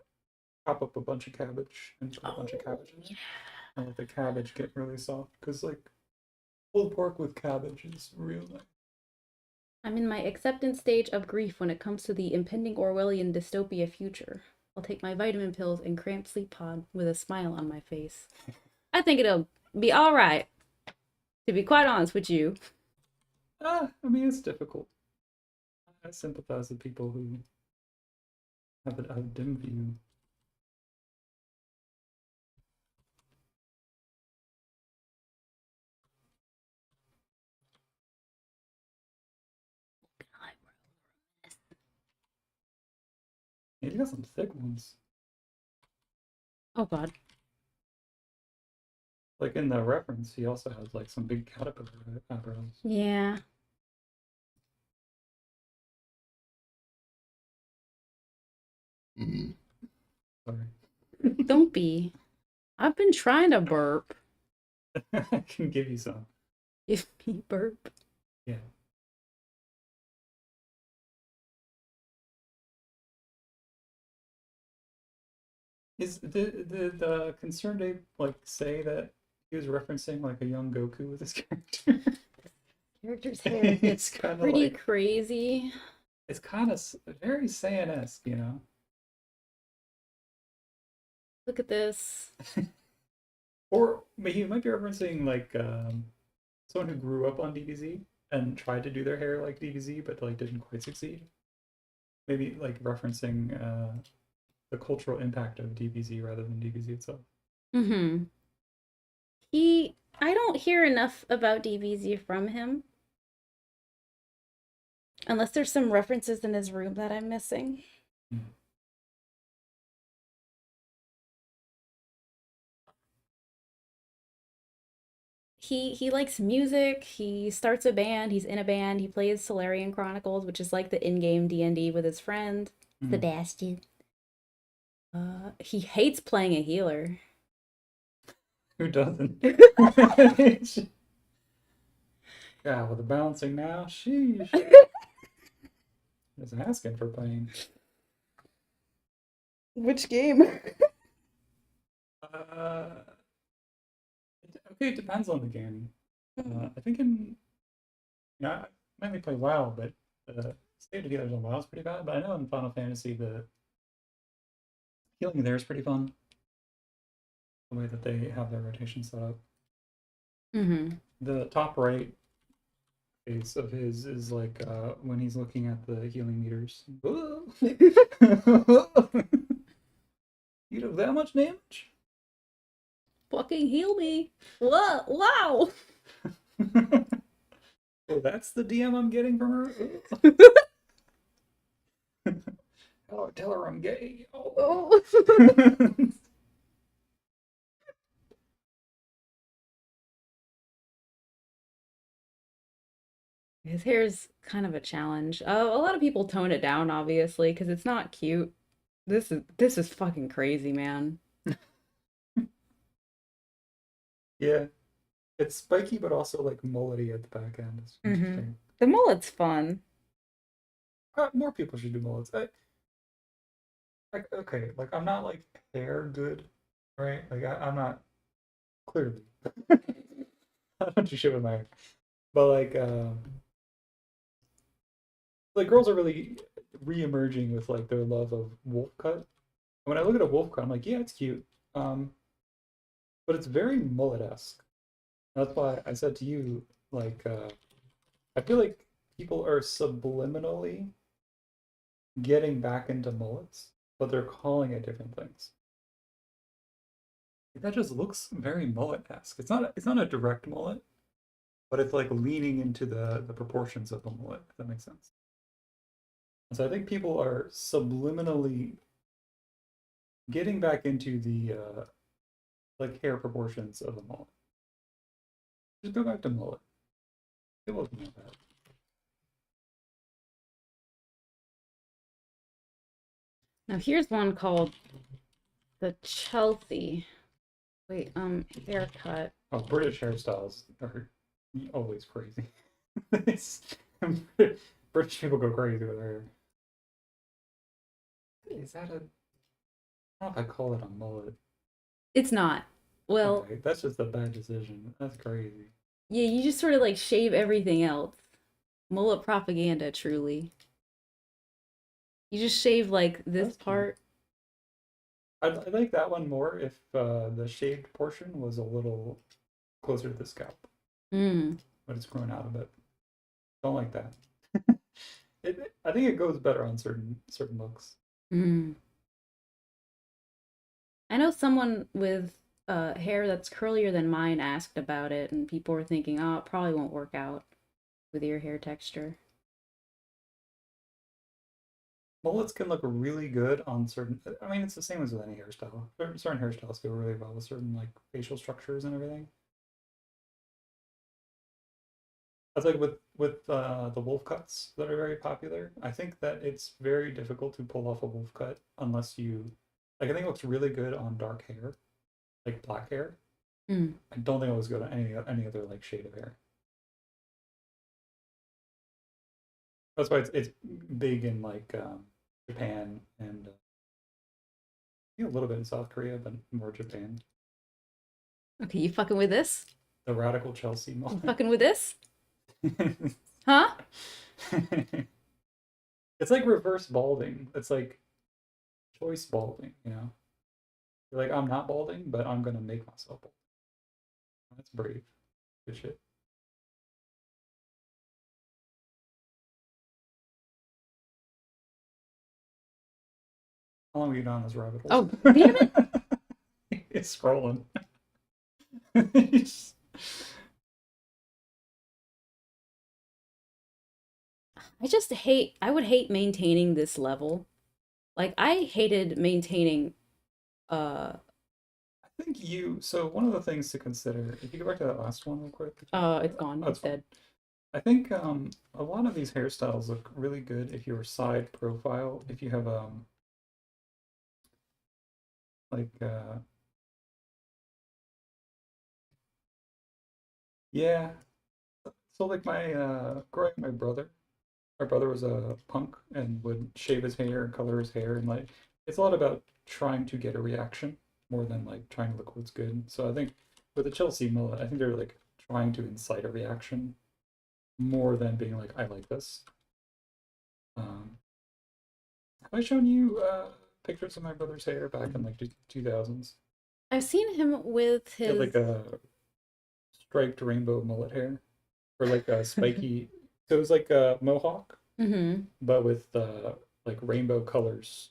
chop up a bunch of cabbage and put a bunch of Oh, cabbages yeah. and let the cabbage get really soft because like pulled pork with cabbage is real nice. I'm in my acceptance stage of grief when it comes to the impending Orwellian dystopia future. I'll take my vitamin pills and cramped sleep pod with a smile on my face. I think it'll be all right, to be quite honest with you. I mean it's difficult. I sympathize with people who have a dim view. Yeah, you got some thick ones. Oh God. Like in the reference, he also has like some big caterpillar eyebrows. Yeah. Sorry. Don't be. I've been trying to burp. I can give you some. If me burp. Yeah. Is the concerned ape like say that he was referencing like a young Goku with his character? Character's hair It's gets kind of pretty like crazy. it's kind of very Saiyan-esque, you know. Look at this. Or he might be referencing like someone who grew up on DBZ and tried to do their hair like DBZ, but like didn't quite succeed. Maybe like referencing the cultural impact of DBZ rather than DBZ itself. Mm-hmm. I don't hear enough about DBZ from him. Unless there's some references in his room that I'm missing. Mm. He likes music. He starts a band. He's in a band. He plays Solarian Chronicles, which is like the in-game D&D with his friend Mm. Sebastian. He hates playing a healer. Who doesn't? Yeah, with the bouncing now, sheesh. Is asking for pain. Which game? Uh, okay, it depends on the game. I think in yeah, I mainly play WoW, but the state of healers on WoW is pretty bad. But I know in Final Fantasy the healing there is pretty fun. The way that they have their rotation set up. Mm-hmm. The top right face of his is like when he's looking at the healing meters. You do that much damage? Fucking heal me. Whoa, wow. Oh, that's the DM I'm getting from her? Tell her I'm gay. Oh. Oh. His hair's kind of a challenge. A lot of people tone it down, obviously, because it's not cute. This is fucking crazy, man. Yeah, it's spiky, but also like mullety at the back end. It's Mm-hmm. interesting. The mullet's fun. More people should do mullets. Like, okay, like I'm not like hair good, right? Like I'm not clearly. I don't do shit with my hair, but like girls are really re-emerging with like their love of wolf cut. And when I look at a wolf cut, I'm like, yeah, it's cute, um, but it's very mullet-esque. That's why I said to you, like, I feel like people are subliminally getting back into mullets, but they're calling it different things. That just looks very mullet-esque. It's not a direct mullet, but it's like leaning into the proportions of the mullet, if that makes sense. And so I think people are subliminally getting back into the like hair proportions of a mullet. Just go back to mullet. It wasn't that bad. Now here's one called the Chelsea. Wait, haircut. Oh, British hairstyles are always crazy. British people go crazy with their hair. Is that a? I don't know if I call it a mullet. It's not. Well, Okay, that's just a bad decision. That's crazy. yeah, you just sort of like shave everything else. Mullet propaganda, truly. You just shave like this That's cute. part. I like that one more if the shaved portion was a little closer to the scalp, Mm, but it's grown out a bit. Don't like that. I think it goes better on certain looks. mm. I know someone with hair that's curlier than mine asked about it, and people were thinking, oh, it probably won't work out with your hair texture. Mullets can look really good on certain. I mean, it's the same as with any hairstyle. Certain hairstyles go really well with certain like facial structures and everything. That's like with the wolf cuts that are very popular. I think that it's very difficult to pull off a wolf cut unless you like. I think it looks really good on dark hair, like black hair. Mm. I don't think it looks good on any other like shade of hair. That's why it's big in like Japan and a little bit in South Korea, but more Japan. Okay, you fucking with this? The radical Chelsea You mullet. fucking with this? Huh? It's like reverse balding. It's like choice balding, you know? You're like, I'm not balding, but I'm gonna make myself bald. That's brave. Good shit. How long have you been on this rabbit hole? Oh, damn it. It's scrolling. I would hate maintaining this level. Like, I hated maintaining, uh, I think so one of the things to consider, if you go back to that last one real quick. it's gone. Oh, it's It's fine. dead. I think a lot of these hairstyles look really good if you're side profile, if you have like yeah. So like growing up, my brother was a punk and would shave his hair and color his hair and like it's a lot about trying to get a reaction more than like trying to look what's good. So I think with the Chelsea mullet, I think they're like trying to incite a reaction more than being like, I like this. Um, have I shown you pictures of my brother's hair back in like 2000s? I've seen him with He had his. like a striped rainbow mullet hair or like a spiky. So it was like a mohawk, Mm-hmm. but with like rainbow colors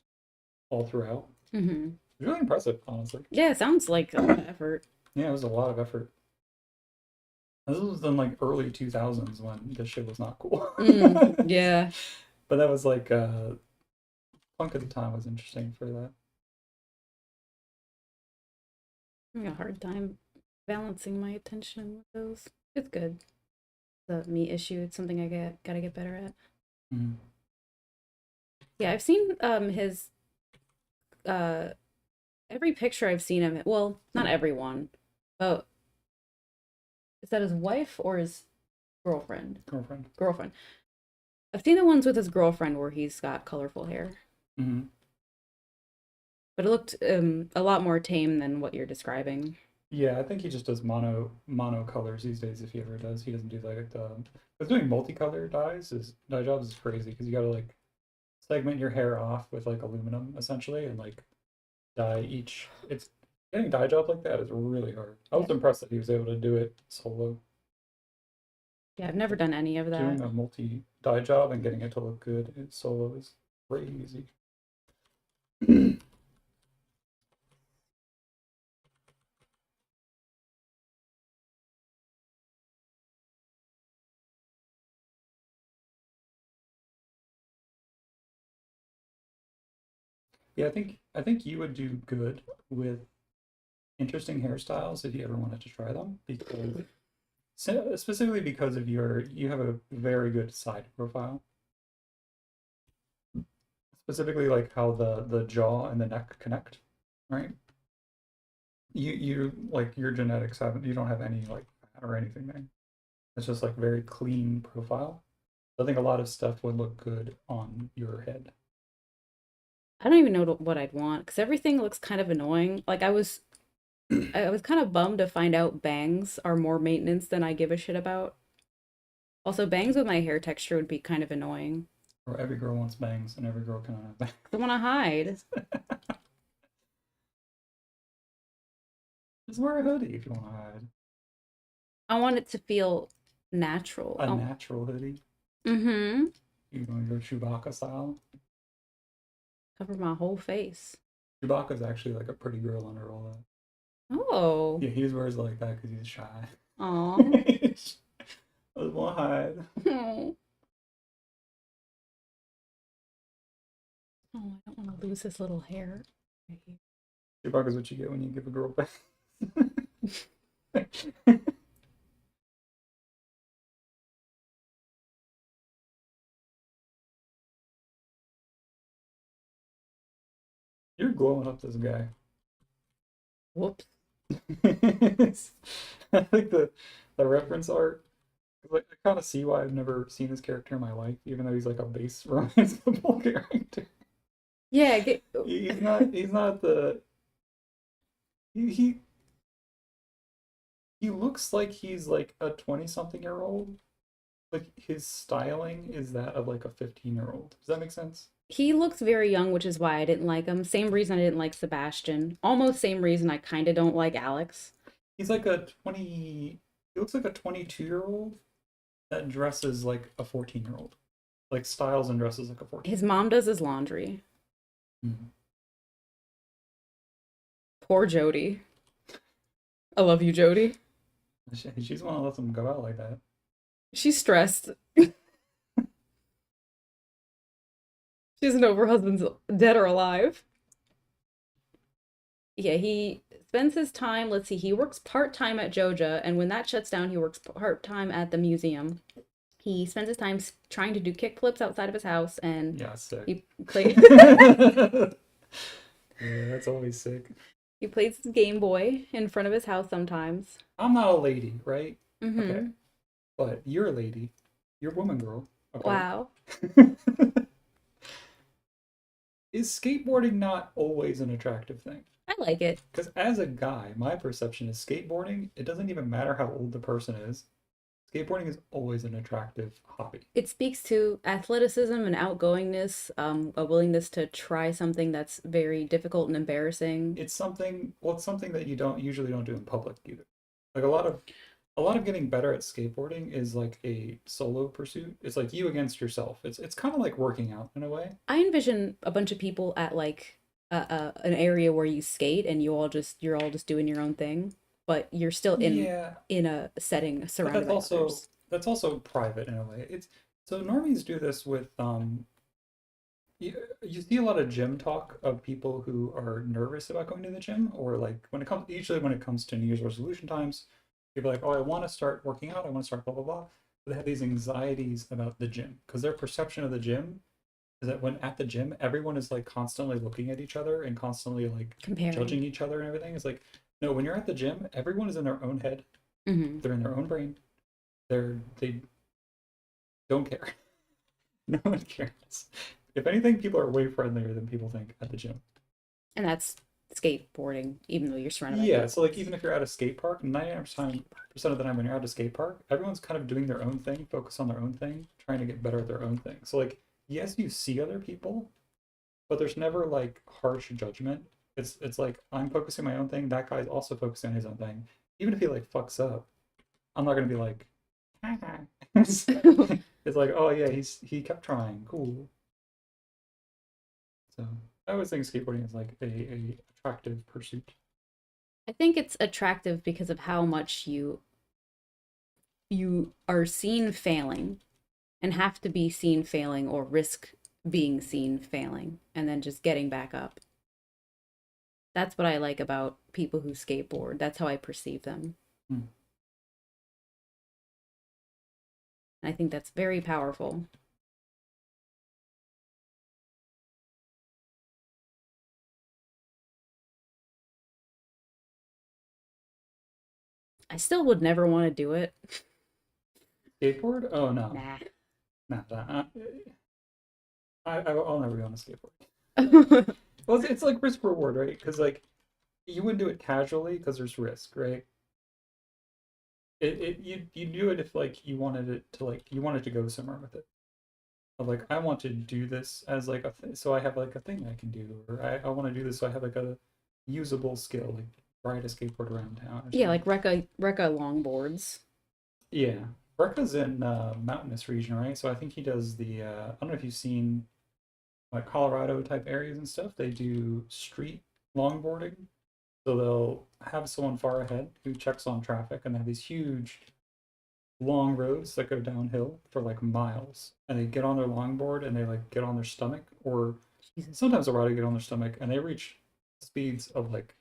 all throughout. Mm-hmm. It's really impressive, honestly. Yeah, it sounds like a lot of effort. Yeah, it was a lot of effort. This was in like early 2000s when this shit was not cool. Yeah. But that was like punk at the time was interesting for that. I'm having a hard time balancing my attention with those. It's good. the me issue. It's something I gotta get better at. Mhm. Yeah, I've seen his uh every picture I've seen of him. Well, not everyone, but is that his wife or his girlfriend? Girlfriend. Girlfriend. I've seen the ones with his girlfriend where he's got colorful hair, Hmm. but it looked a lot more tame than what you're describing. Yeah, I think he just does mono colors these days. If he ever does, he doesn't do like the. But doing multicolor dye jobs is crazy because you gotta like segment your hair off with like aluminum essentially and like dye each. It's getting dye job like that is really hard. I was Yeah, impressed that he was able to do it solo. yeah, I've never done any of Doing that. a multi dye job and getting it to look good in solo is crazy. Yeah, I think you would do good with interesting hairstyles if you ever wanted to try them because specifically because of you have a very good side profile. Specifically like how the jaw and the neck connect, right? You like your genetics haven't you don't have any like fat or anything there. It's just like very clean profile. I think a lot of stuff would look good on your head. I don't even know what I'd want because everything looks kind of annoying. Like I was kind of bummed to find out bangs are more maintenance than I give a shit about. Also, bangs with my hair texture would be kind of annoying. Or every girl wants bangs and every girl cannot have bangs. I want to hide. Just wear a hoodie if you want to hide. I want it to feel natural. A Oh, natural hoodie. mm-hmm. You want to go Chewbacca style? Cover my whole face. Chewbacca's actually like a pretty girl under all that. Oh. Yeah, he just wears it like that because he's shy. Aw. I just want to hide. Oh, I don't want to lose this little hair right here. Chewbacca's what you get when you give a girl bangs. You're glowing up this guy. Whoops. I think the reference art, like I kind of see why I've never seen this character in my life, even though he's like a base romanceable character. Yeah, get, He's not the he he looks like he's like a 20 something year old. Like his styling is that of like a 15-year-old. Does that make sense? he looks very young, which is why I didn't like him. Same reason I didn't like Sebastian. Almost same reason I kind of don't like Alex. He's like a 20 he looks like a 22-year-old that dresses like a 14-year-old. Like styles and dresses like a His 14-year-old. mom does his laundry. Mhm. Poor Jody. I love you, Jody. She's one to let them go out like that. She's stressed. She doesn't know if her husband's dead or alive. Yeah, he spends his time. Let's see, he works part time at Joja, and when that shuts down, he works part time at the museum. He spends his time trying to do kickflips outside of his house, and Yeah, sick. he plays Yeah, that's always sick. he plays his Game Boy in front of his house sometimes. I'm not a lady, right? Okay. Mm-hmm. But you're a lady. You're a woman girl. Okay. Wow. Is skateboarding not always an attractive thing? I like it. Because as a guy, my perception is skateboarding, it doesn't even matter how old the person is. Skateboarding is always an attractive hobby. It speaks to athleticism and outgoingness, a willingness to try something that's very difficult and embarrassing. It's something that you don't usually don't do in public either. Like a lot of getting better at skateboarding is like a solo pursuit. It's like you against yourself. It's kind of like working out in a way. I envision a bunch of people at like an area where you skate and you're all just doing your own thing, but you're still Yeah, in a setting but surrounded that's by also others. that's also private in a way. It's so normies do this with you see a lot of gym talk of people who are nervous about going to the gym or like when it comes to New Year's resolution times, people are like, "Oh, I want to start working out. I want to start blah blah blah." They have these anxieties about the gym because their perception of the gym is that when at the gym, everyone is like constantly looking at each other and constantly like Comparing. judging each other and everything. It's like, no, when you're at the gym, everyone is in their own head. Hmm. They're in their own brain. They don't care. No one cares. If anything, people are way friendlier than people think at the gym. And that's skateboarding, even though you're surrounded by Yeah, so like vehicles. even if you're at a skate park, 99% of the time when you're at a skate park, everyone's kind of doing their own thing, focus on their own thing, trying to get better at their own thing. So like, yes, you see other people, but there's never like harsh judgment. It's like I'm focusing my own thing, that guy's also focusing on his own thing. Even if he like fucks up, I'm not gonna be like, it's, it's like, oh yeah, he kept trying, cool. So I always think skateboarding is like a attractive pursuit. I think it's attractive because of how much you are seen failing and have to be seen failing or risk being seen failing and then just getting back up. That's what I like about people who skateboard. That's how I perceive them. Hmm. And I think that's very powerful. I still would never want to do it. Skateboard? Oh no, Nah. not that. I'll never be on a skateboard. Well, it's like risk reward, right? Because like you wouldn't do it casually because there's risk, right? You do it if like you wanted it to like you wanted to go somewhere with it. Of like I want to do this as like so I have like a thing I can do, or I want to do this so I have like a usable skill, like ride a skateboard around town or Yeah, something. like Rekka longboards. Yeah, Brecca's in mountainous region, right? So I think he does the I don't know if you've seen like Colorado type areas and stuff. They do street longboarding. So they'll have someone far ahead who checks on traffic, and they have these huge, long roads that go downhill for like miles. And they get on their longboard and they like get on their stomach, or Jesus. sometimes a rider get on their stomach, and they reach speeds of like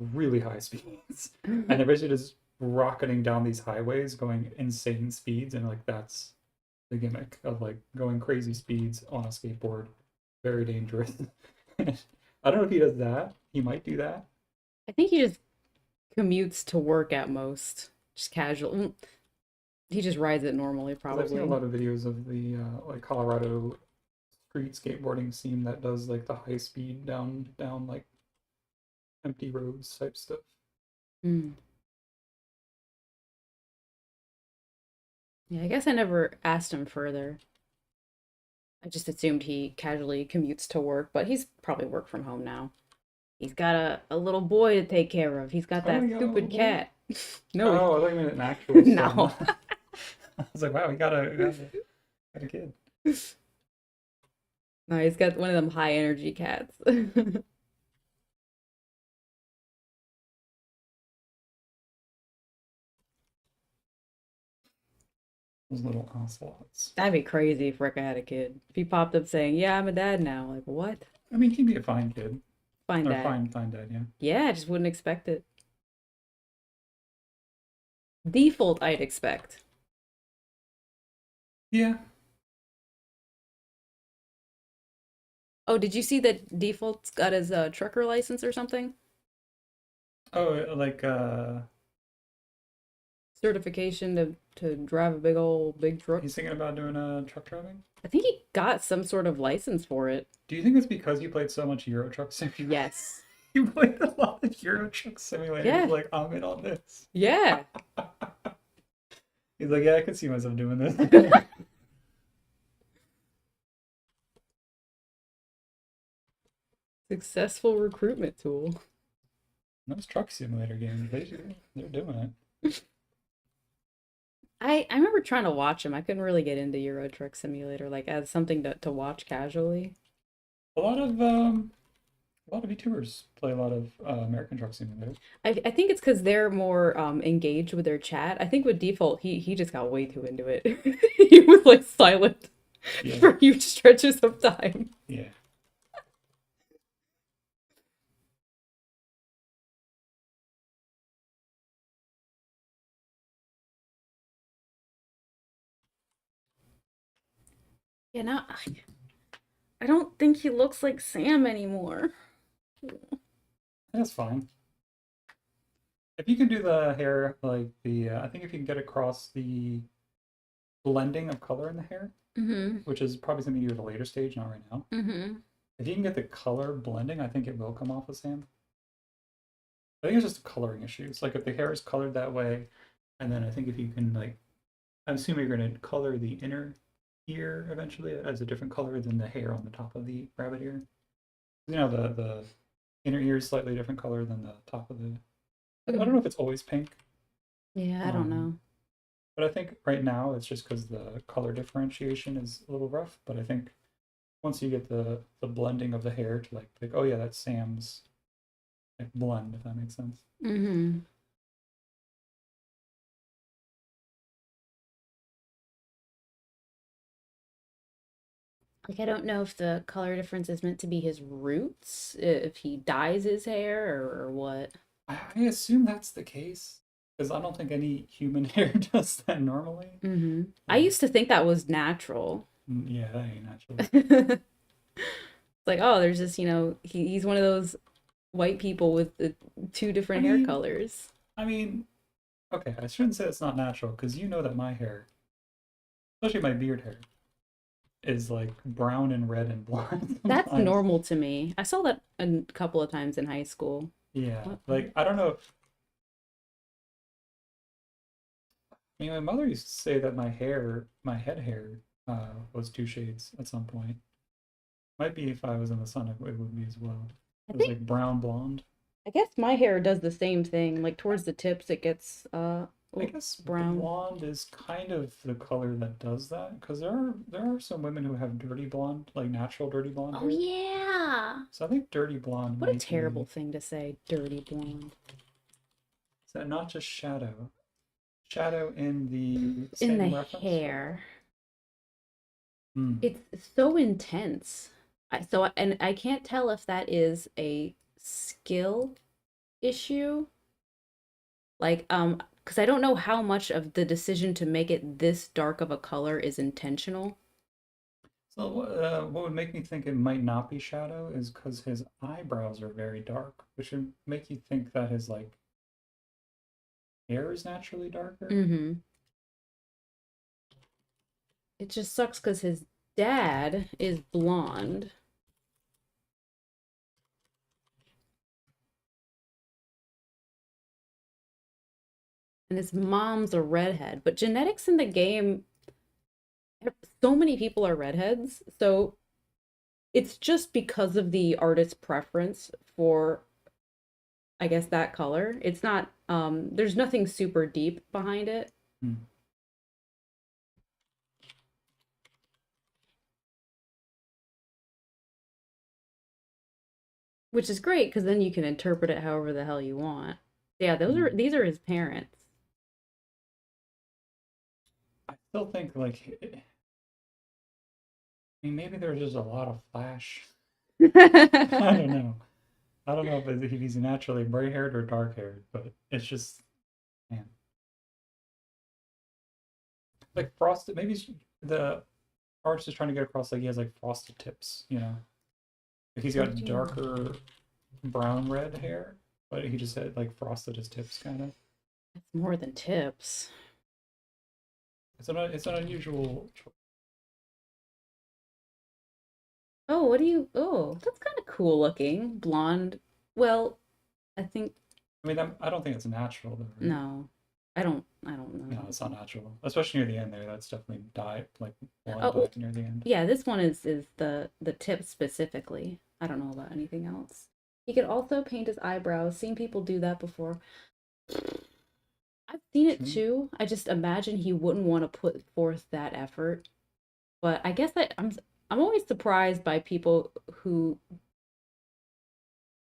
really high speeds, and they're basically just rocketing down these highways, going insane speeds, and like that's the gimmick of like going crazy speeds on a skateboard. Very dangerous. I don't know if he does that. He might do that. I think he just commutes to work at most. Just casual. He just rides it normally, Because I've seen a probably. lot of videos of the like Colorado street skateboarding scene that does like the high speed down like empty roads type stuff. Mm. Yeah, I guess I never asked him further. I just assumed he casually commutes to work, but he's probably work from home now. He's got a little boy to take care of. He's got Oh, that he got a little stupid boy. cat. No, Oh, I thought you meant an actual son. no. I was like, wow, got a kid. No, he's got one of them high energy cats. Those little ocelots. That'd be crazy if Ricka had a kid. If he popped up saying, "Yeah, I'm a dad now." Like, what? I mean, he'd be a fine kid Fine or dad. fine dad, yeah. Yeah, I just wouldn't expect it. Default, I'd expect. Yeah. Oh, did you see that Default's got his trucker license or something? Oh, like Certification to drive a big truck. he's thinking about doing truck driving. I think he got some sort of license for it. Do you think it's because you played so much Euro Truck Simulator? Yes. You played a lot of Euro Truck Simulator. He's Yeah. like, I'm in on this. Yeah. He's like, yeah, I can see myself doing this. Successful recruitment tool. Those truck simulator games, they're doing I remember trying to watch him. I couldn't really get into Euro Truck Simulator like as something to watch casually. it. A lot of YouTubers play a lot of American Truck Simulator. I think it's because they're more engaged with their chat. I think with Default, he just got way too into it. He was like silent Yeah, for huge stretches of time. yeah. Yeah, now I don't think he looks like Sam anymore. That's fine. If you can do the hair like I think if you can get across the blending of color in the hair, Mm-hmm. which is probably something you do at a later stage, not right now. Mm-hmm. If you can get the color blending, I think it will come off as Sam. I think it's just a coloring issue. It's like if the hair is colored that way, and then I think if you can like, I'm assuming you're gonna color the inner ear eventually as a different color than the hair on the top of the rabbit ear. You know the inner ear is slightly different color than the top of the. I don't know if it's always pink, Yeah, I don't um, know. but I think right now it's just because the color differentiation is a little rough. But I think once you get the blending of the hair to like oh yeah, that's Sam's like blend, if that makes sense. Mm-hmm. Like, I don't know if the color difference is meant to be his roots, if he dyes his hair or what. I assume that's the case because I don't think any human hair does that normally. Mm-hmm. I Like, used to think that was natural. yeah, that ain't natural. It's like, oh, there's this, he's one of those white people with the two I different hair mean, colors. I mean, okay, I shouldn't say it's not natural because you know that my hair, especially my beard hair, is like brown and red and blonde That's sometimes. normal to me. I saw that a couple of times in high school. Yeah, What? like I don't know. I mean, my mother used to say that my hair, my head hair, was two shades at some point. Might be if I was in the sun, it would be as well. I It was think like brown blonde. I guess my hair does the same thing. Like towards the tips, it gets I guess brown. blonde is kind of the color that does that because there are some women who have dirty blonde, like natural dirty blonde Oh hair. yeah. So I think dirty blonde What a might terrible be. thing to say, dirty blonde. Is that not just shadow? Shadow in the In the same reference? hair. Hmm. It's so intense. And I can't tell if that is a skill issue. Like, because I don't know how much of the decision to make it this dark of a color is intentional. So what would make me think it might not be shadow is because his eyebrows are very dark, which would make you think that his like hair is naturally darker. Mm-hmm. It just sucks because his dad is blonde and his mom's a redhead. But genetics in the game, so many people are redheads. So it's just because of the artist's preference for, I guess, that color. It's not, there's nothing super deep behind it, Hmm. which is great because then you can interpret it however the hell you want. Yeah, Hmm. these are his parents. I still think like I mean maybe there's just a lot of flash. I don't know. I don't know if he's naturally gray haired or dark haired, but it's just man. Like frosted maybe the artist is trying to get across like he has like frosted tips, you know. Like he's What did got you mean? darker brown red hair, but he just had like frosted his tips kind of. It's more than tips. It's an unusual choice. Oh, what do you? Oh, that's kind of cool looking. Blonde. Well, I think I mean, I don't think it's natural though, right? no. I don't No, know. it's not natural. Especially near the end there. That's definitely dyed, like blonde Oh, well, dyed near the end. yeah, this one is the tip specifically. I don't know about anything else. He could also paint his eyebrows. Seen people do that before. I've seen it True. too. I just imagine he wouldn't want to put forth that effort. But I guess I'm always surprised by people who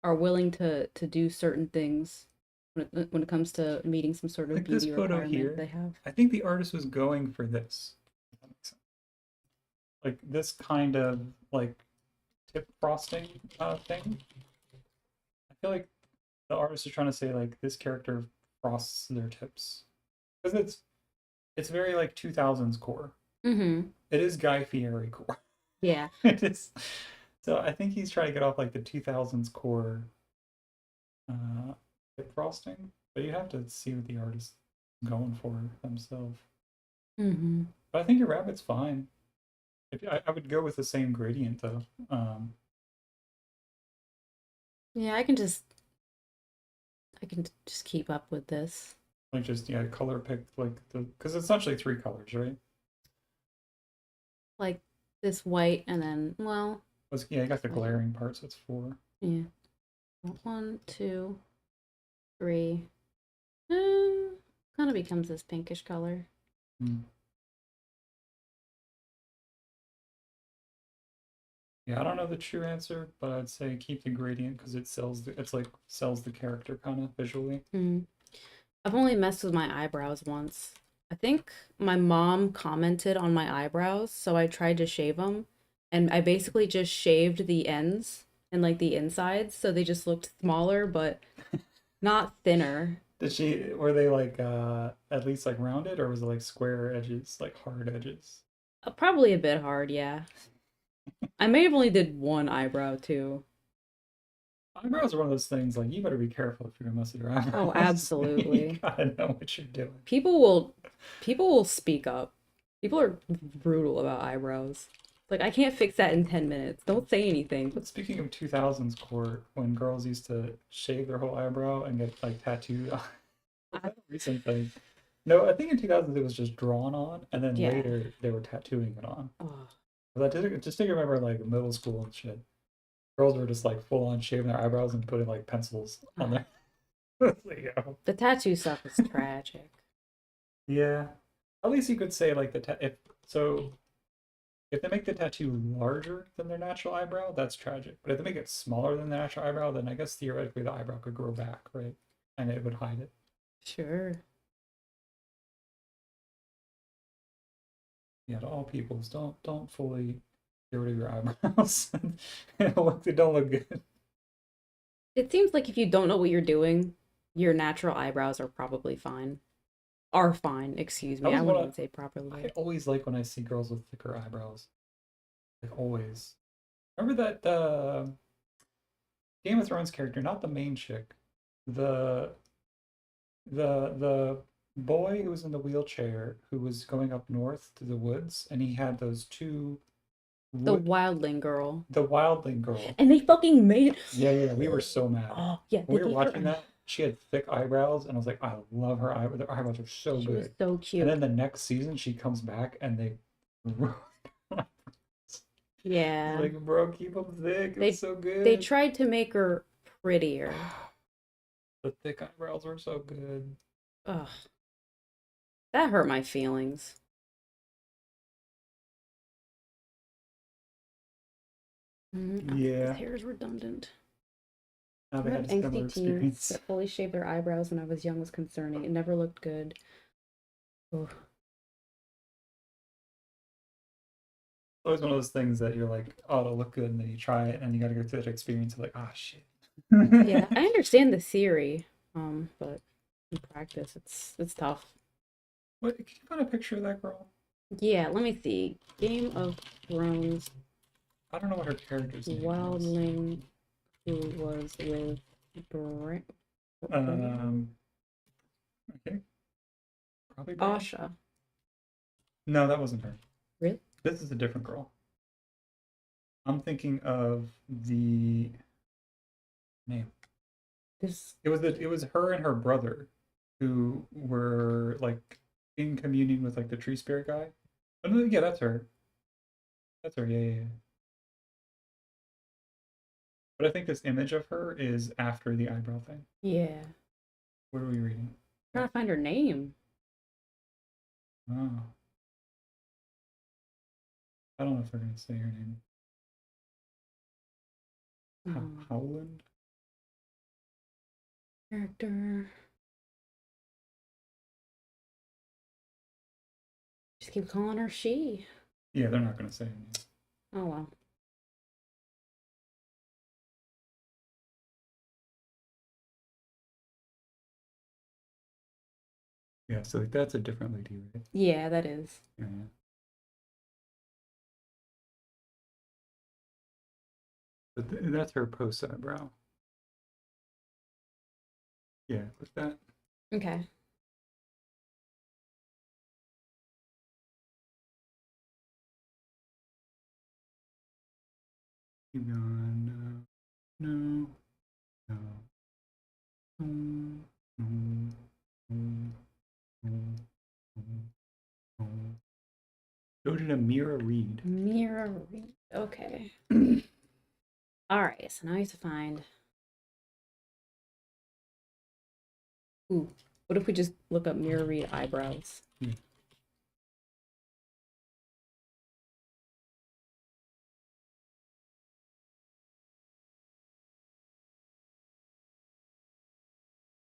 are willing to do certain things when it comes to meeting some sort of Like this beauty photo requirement here, they have. I think the artist was going for this. If that makes sense. Like this kind of like tip frosting thing. I feel like the artist is trying to say like this character frosts their tips because it's very like 2000s core. Mm-hmm. It is Guy Fieri core. Yeah. It is. So I think he's trying to get off like the 2000s core uh, hip frosting, but you have to see what the artist's going for themselves. Mm-hmm. But I think your rabbit's fine. If I would go with the same gradient though. Yeah, I can just keep up with this. Like just yeah, color pick like the because it's essentially three colors, right? Like this white and then, well, Yeah, you got the white. glaring parts. So it's four. Yeah. One, two, three. Kind of becomes this pinkish color. Hmm. Yeah, I don't know the true answer, but I'd say keep the gradient because it sells the, it's like sells the character kind of visually. Mm. I've only messed with my eyebrows once. I think my mom commented on my eyebrows, so I tried to shave them, and I basically just shaved the ends and like the insides, so they just looked smaller, but not thinner. Did she were they like at least like rounded or was it like square edges, like hard edges? Probably a bit hard, yeah. I may have only did one eyebrow too. Eyebrows are one of those things like you better be careful if you're gonna mess with your Oh, eyebrows. You absolutely. gotta know what you're doing. People will people will speak up. People are brutal about eyebrows. Like I can't fix that in 10 minutes. Don't say anything. But speaking of 2000s court, when girls used to shave their whole eyebrow and get like tattooed, was I, that a recent thing? No, I think in 2000s it was just drawn on, and then yeah. later they were tattooing it on. Oh, But I did just think I remember like middle school and shit. Girls were just like full on shaving their eyebrows and putting like pencils on ah. there. Like, yo. The tattoo stuff is tragic. Yeah. At least you could say like if so if they make the tattoo larger than their natural eyebrow, that's tragic. But if they make it smaller than the natural eyebrow, then I guess theoretically the eyebrow could grow back, right? And it would hide it. Sure. Yeah, to all peoples, don't fully get rid of your eyebrows. They don't look good. It seems like if you don't know what you're doing, your natural eyebrows are probably fine. Are fine, excuse That me. I was wouldn't what even say I properly. always like when I see girls with thicker eyebrows. Like always. Remember that Game of Thrones character, not the main chick, the the boy who was in the wheelchair who was going up north to the woods, and he had those two The wood wildling girl. the wildling girl. And they fucking made Yeah, yeah, we were so mad Oh, yeah, when they we were gave her watching that. She had thick eyebrows, and I was like, I love her eyebrows. Her eyebrows are so she was good. so And cute. then the next season, she comes back, and they Yeah. like, bro, keep them thick. It's They so they good. tried to make her prettier. The thick eyebrows were so good. Ugh, that hurt my feelings. This Yeah, hair is redundant. now I they have had a similar angsty teens experience. that fully shaved their eyebrows when I was young was concerning. It never looked good. Ugh. Always one of those things that you're like, oh, it'll look good, and then you try it, and you got to go through that experience of like, ah, shit. Yeah, I understand the theory, but in practice, it's tough. What? Can you find a picture of that girl? Yeah, let me see. Game of Thrones I don't know what her character's name is. wildling who was with Bran Um, okay, probably Bran. Asha. No, that wasn't her. Really? This is a different girl. I'm thinking of the name. This It was her and her brother who were like in communion with like the tree spirit guy. Oh no, yeah, that's her. That's her. Yeah, yeah, yeah. But I think this image of her is after the eyebrow thing. Yeah. What are we reading? Trying to find her name. Oh, I don't know if they're gonna say her name. Um, Howland? character. Just keep calling her she. Yeah, they're not gonna say her name. Oh well. Yeah, so like, that's a different lady, right? Yeah, that is. Yeah. But that's her post eyebrow. Yeah, click that. Okay. Keep going. No, no, no, no, no, no, no, no. Go to the mirror read. Mirror read. Okay. All right. So now I have to find. Ooh. What if we just look up mirror read eyebrows? Hmm.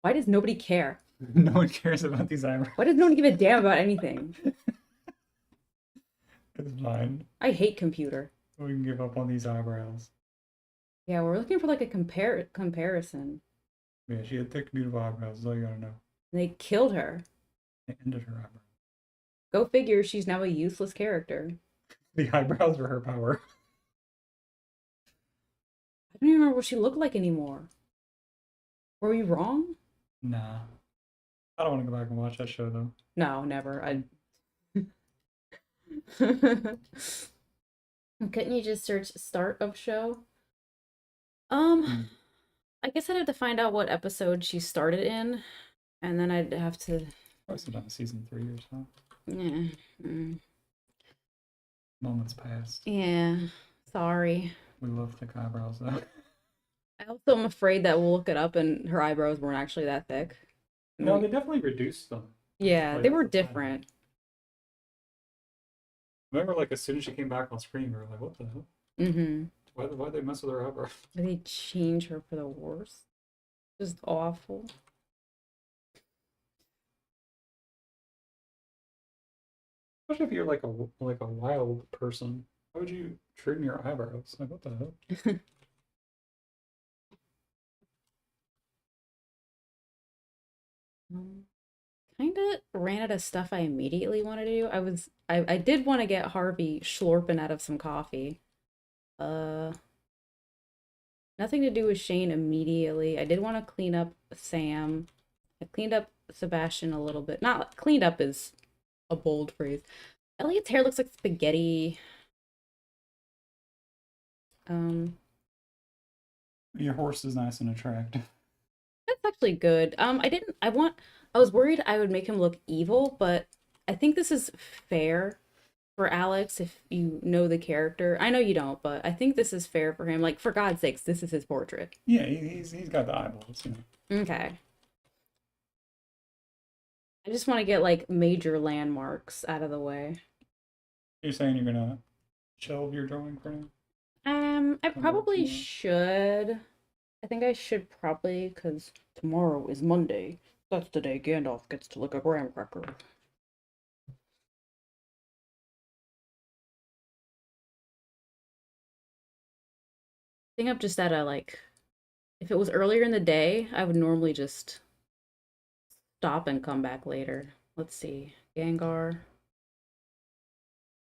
Why does nobody care? No one cares about these eyebrows. Why does no one give a damn about anything? It's fine. I hate computer. We can give up on these eyebrows. Yeah, we're looking for like a comparison. Yeah, she had thick, beautiful eyebrows. That's all you gotta know. They killed her. They ended her eyebrows. Go figure, she's now a useless character. The eyebrows were her power. I don't even remember what she looked like anymore. Were we wrong? Nah. I don't want to go back and watch that show though. No, never. I couldn't you just search start of show? Hmm. I guess I'd have to find out what episode she started in, and then I'd have to. Probably sometime season 3 or so. Yeah. Mm. Moments passed. Yeah. Sorry. We love thick eyebrows though. I also am afraid that we'll look it up and her eyebrows weren't actually that thick. No, they definitely reduced them. Yeah, Like, they were that's the time. different. Remember, like as soon as she came back on screen, we were like, "What the hell? Mm-hmm. Why'd they mess with her eyebrows?" Did they change her for the worse? Just awful. Especially if you're like a wild person. Why would you trim your eyebrows? Like, what the hell? Kind of ran out of stuff I immediately wanted to do. I did want to get Harvey slurping out of some coffee. Uh, Nothing to do with Shane immediately. I did want to clean up Sam. I cleaned up Sebastian a little bit. Not cleaned up is a bold phrase. Elliot's hair looks like spaghetti. Um, Your horse is nice and attractive. that's actually good. I was worried I would make him look evil, but I think this is fair for Alex if you know the character. I know you don't, but I think this is fair for him. Like, for God's sakes, this is his portrait. Yeah, he's got the eyeballs, you know. Okay. I just want to get like major landmarks out of the way. You're saying you're gonna shelve your drawing for now? I Come back probably tomorrow? should. I think I should probably, because tomorrow is Monday. That's the day Gandalf gets to lick a graham cracker. I think I'm just at a like, if it was earlier in the day, I would normally just stop and come back later. Let's see. Gengar,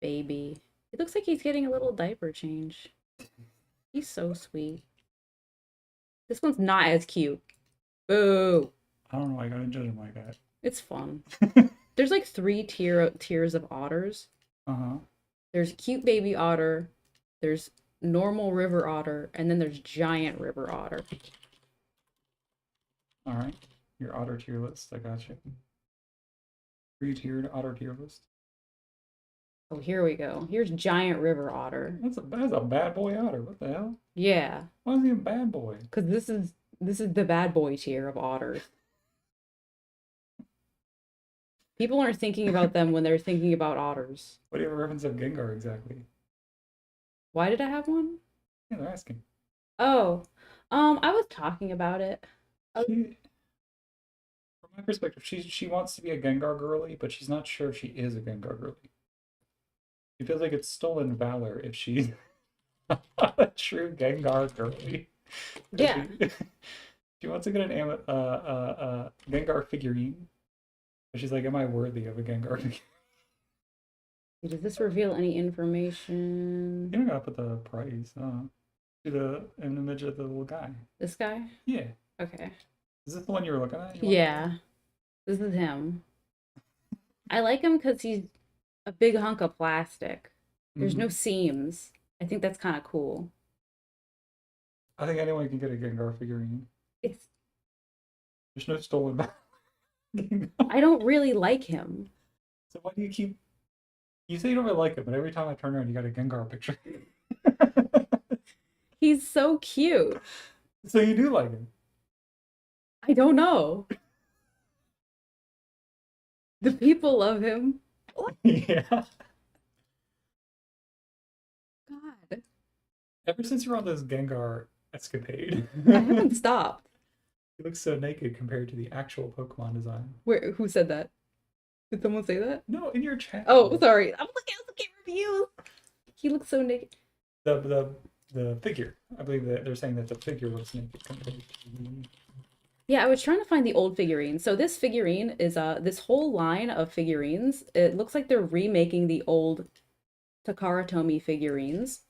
baby. It looks like he's getting a little diaper change. He's so sweet. This one's not as cute. Boo. I don't know why I gotta judge him like that. It's fun. There's like tiers of otters. Uh-huh. There's cute baby otter, there's normal river otter, and then there's giant river otter. Alright. Your otter tier list, I got you. 3-tiered otter tier list. Oh, here we go. Here's giant river otter. That's a bad boy otter. What the hell? Yeah, Why is he a bad boy? because this is the bad boy tier of otters. People aren't thinking about them when they're thinking about otters. What do you have a reference of Gengar exactly? Why did I have one? Yeah, they're asking. Oh, I was talking about it. She, from my perspective, she wants to be a Gengar girly, but she's not sure if she is a Gengar girly. She feels like it's stolen valor if she's not a true Gengar girly. Yeah. She wants to get an Gengar figurine. But she's like, am I worthy of a Gengar figurine? Does this reveal any information? You don't gotta put the price. To the an image of the little guy. This guy? Yeah. Okay. Is this the one you were looking at? You wanted to look Yeah, this is him. I like him because he's a big hunk of plastic. at? There's no seams. I think that's kind of cool. I think anyone can get a Gengar figurine. It's There's no stolen value. I don't really like him. So why do you keep? You say you don't really like it, but every time I turn around, you got a Gengar picture. He's so cute. So you do like him? I don't know. The people love him. What? Yeah. God. Ever since you were on this Gengar escapade, I haven't stopped. he looks so naked compared to the actual Pokemon design. Where who said that? Did someone say that? No, in your Oh, channel, sorry. I'm looking at reviews. He looks so naked. the figure. I believe that they're saying that the figure looks naked compared to. Yeah, I was trying to find the old figurine. So this figurine is this whole line of figurines. It looks like they're remaking the old Takara Tomy figurines.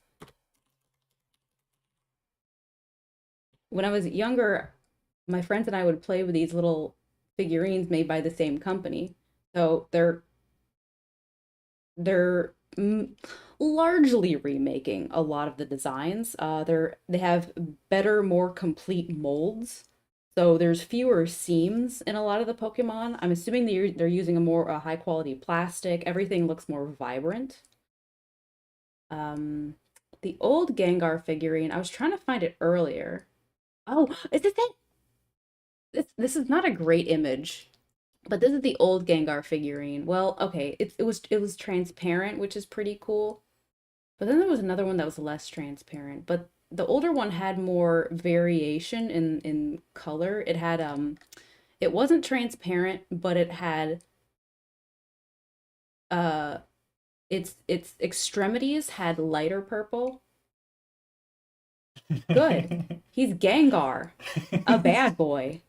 When I was younger, my friends and I would play with these little figurines made by the same company. So they're largely remaking a lot of the designs. They have better, more complete molds. So there's fewer seams in a lot of the Pokemon. I'm assuming they're using a more high quality plastic. Everything looks more vibrant. Um, the old Gengar figurine, I was trying to find it earlier. Oh, is this it? This is not a great image, but this is the old Gengar figurine. Well, okay, it was transparent, which is pretty cool. But then there was another one that was less transparent. But the older one had more variation in color. It wasn't transparent, but it had uh its extremities had lighter purple. Good. He's Gengar, a bad boy.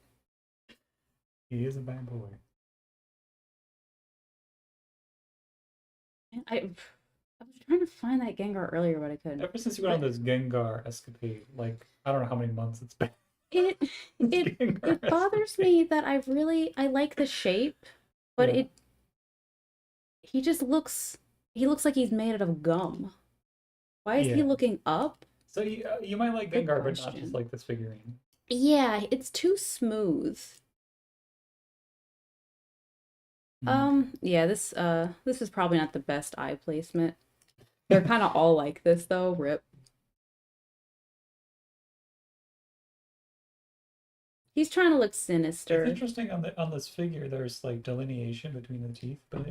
He is a bad boy. Man, I was trying to find that Gengar earlier, but I couldn't. Ever since you went on But this Gengar escapade, like I don't know how many months it's been. it This it Gengar it bothers escapade. me that I like the shape, but Yeah. it he just he looks like he's made out of gum. Why is he Yeah. looking up? So you might like Good Gengar, but not just question. like this figurine. Yeah, it's too smooth. Mm. Yeah, this is probably not the best eye placement. They're kind of all like this though, rip. He's trying to look It's sinister. interesting on the on this figure. There's like delineation between the teeth, but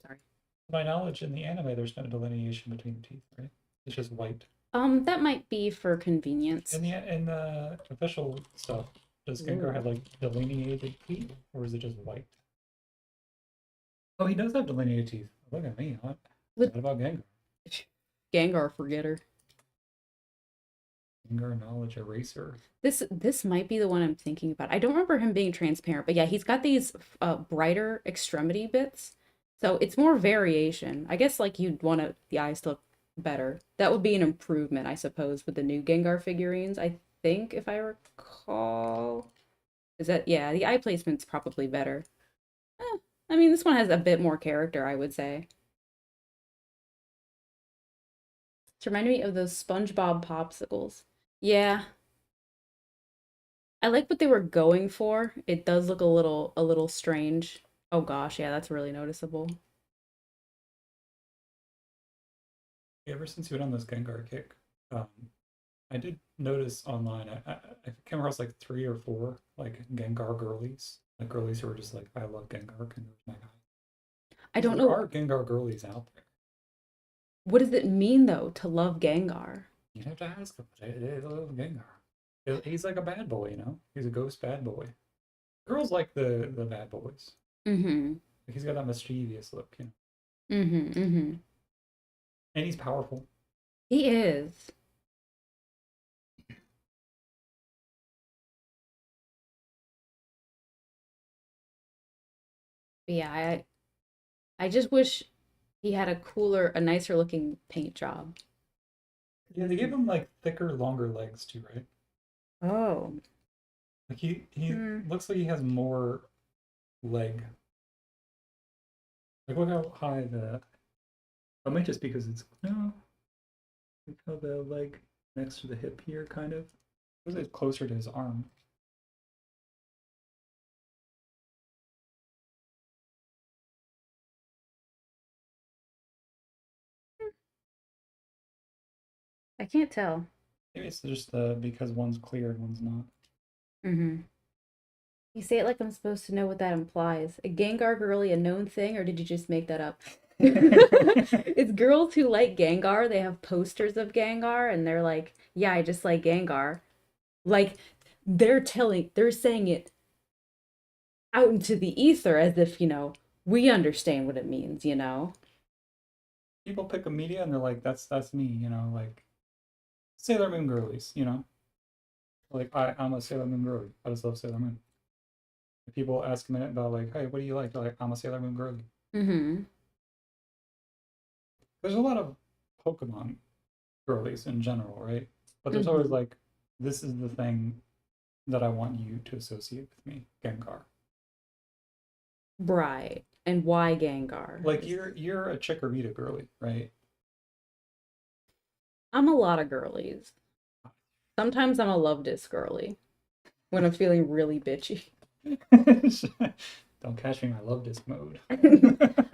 Sorry. to my knowledge, in the anime, there's no delineation between the teeth, right? It's just white. That might be for convenience. In the official stuff, does Gengar Ooh. have like delineated teeth, or is it just white? Oh, he does have delineated teeth. Look at me. What? With What about Gengar? Gengar forgetter. Gengar knowledge eraser. This might be the one I'm thinking about. I don't remember him being transparent, but yeah, he's got these brighter extremity bits. So it's more variation. I guess like you'd want the eyes to look better. That would be an improvement, I suppose, with the new Gengar figurines. I think, if I recall. Is that yeah, the eye placement's probably better. Eh, I mean, this one has a bit more character, I would say. It's reminded me of those SpongeBob popsicles. Yeah, I like what they were going for. It does look a little strange. Oh gosh, yeah, that's really noticeable. Ever since you went on this Gengar kick, um, I did notice online. I came across like three or four like Gengar girlies, like girlies who were just like, "I love Gengar, Gengar's my guy." I So don't there know are Gengar girlies out there. what does it mean though to love Gengar? You have to ask them. They love Gengar. He's like a bad boy, you know. He's a ghost bad boy. Girls like the bad boys. Mm-hmm. Like, he's got that mischievous look, you know. Mm-hmm. Mm-hmm. And he's powerful. He is. But yeah, I just wish he had a nicer looking paint job. Yeah, they gave him like thicker, longer legs too, right? Oh. Like he Hmm. looks like he has more leg. Like look how high the. It might just because it's no. Look how the leg next to the hip here, kind of. Was it closer to his arm? I can't tell. Maybe it's just because one's clear and one's not. Mm-hmm. You say it like I'm supposed to know what that implies. A Gengar girly a known thing, or did you just make that up? It's girls who like Gengar. They have posters of Gengar, and they're like, "Yeah, I just like Gengar." Like they're saying it out into the ether as if, we understand what it means, you know? People pick a media and they're like, that's me, like Sailor Moon girlies, Like I'm a Sailor Moon girly. I just love Sailor Moon. If people ask a minute about like, hey, what do you like? They're like, I'm a Sailor Moon girly. Mm-hmm. There's a lot of Pokemon girlies in general, right? But there's always Mm-hmm. like, this is the thing that I want you to associate with me, Gengar. Right. And why Gengar? Like you're a Chikorita girly, right? I'm a lot of girlies. Sometimes I'm a love disc girly when I'm feeling really bitchy. Don't catch me in my love disc mode.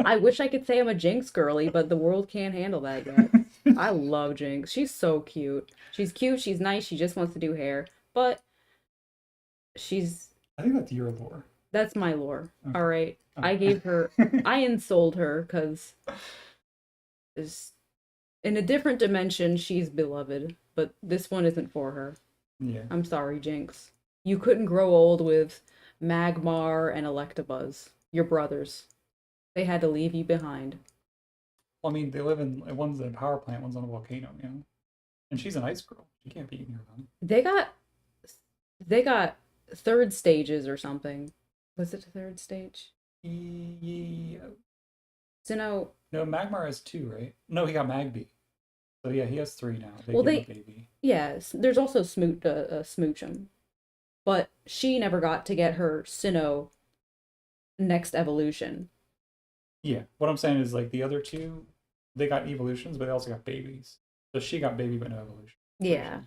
I wish I could say I'm a Jinx girly, but the world can't handle that yet. I love Jinx. She's so cute. She's cute, she's nice, she just wants to do hair. But she's I think that's your lore. that's my lore. Okay. All right. Okay. I ensouled her because in a different dimension, she's beloved, but this one isn't for her. Yeah. I'm sorry, Jinx. You couldn't grow old with Magmar and Electabuzz, your brothers. They had to leave you behind. Well, I mean, they live in one's in a power plant, one's on a volcano, And she's an ice girl. She can't be near them. They got they got third stages or something. Was it a third stage? Yeah. Sinnoh. No, Magmar has two, right? No, he got Magby. So yeah, he has three now. They Well, gave him a they baby. yes. There's also Smoochum, but she never got to get her Sinnoh next evolution. Yeah. What I'm saying is like the other two, they got evolutions, but they also got babies. So she got baby but no evolution. Yeah.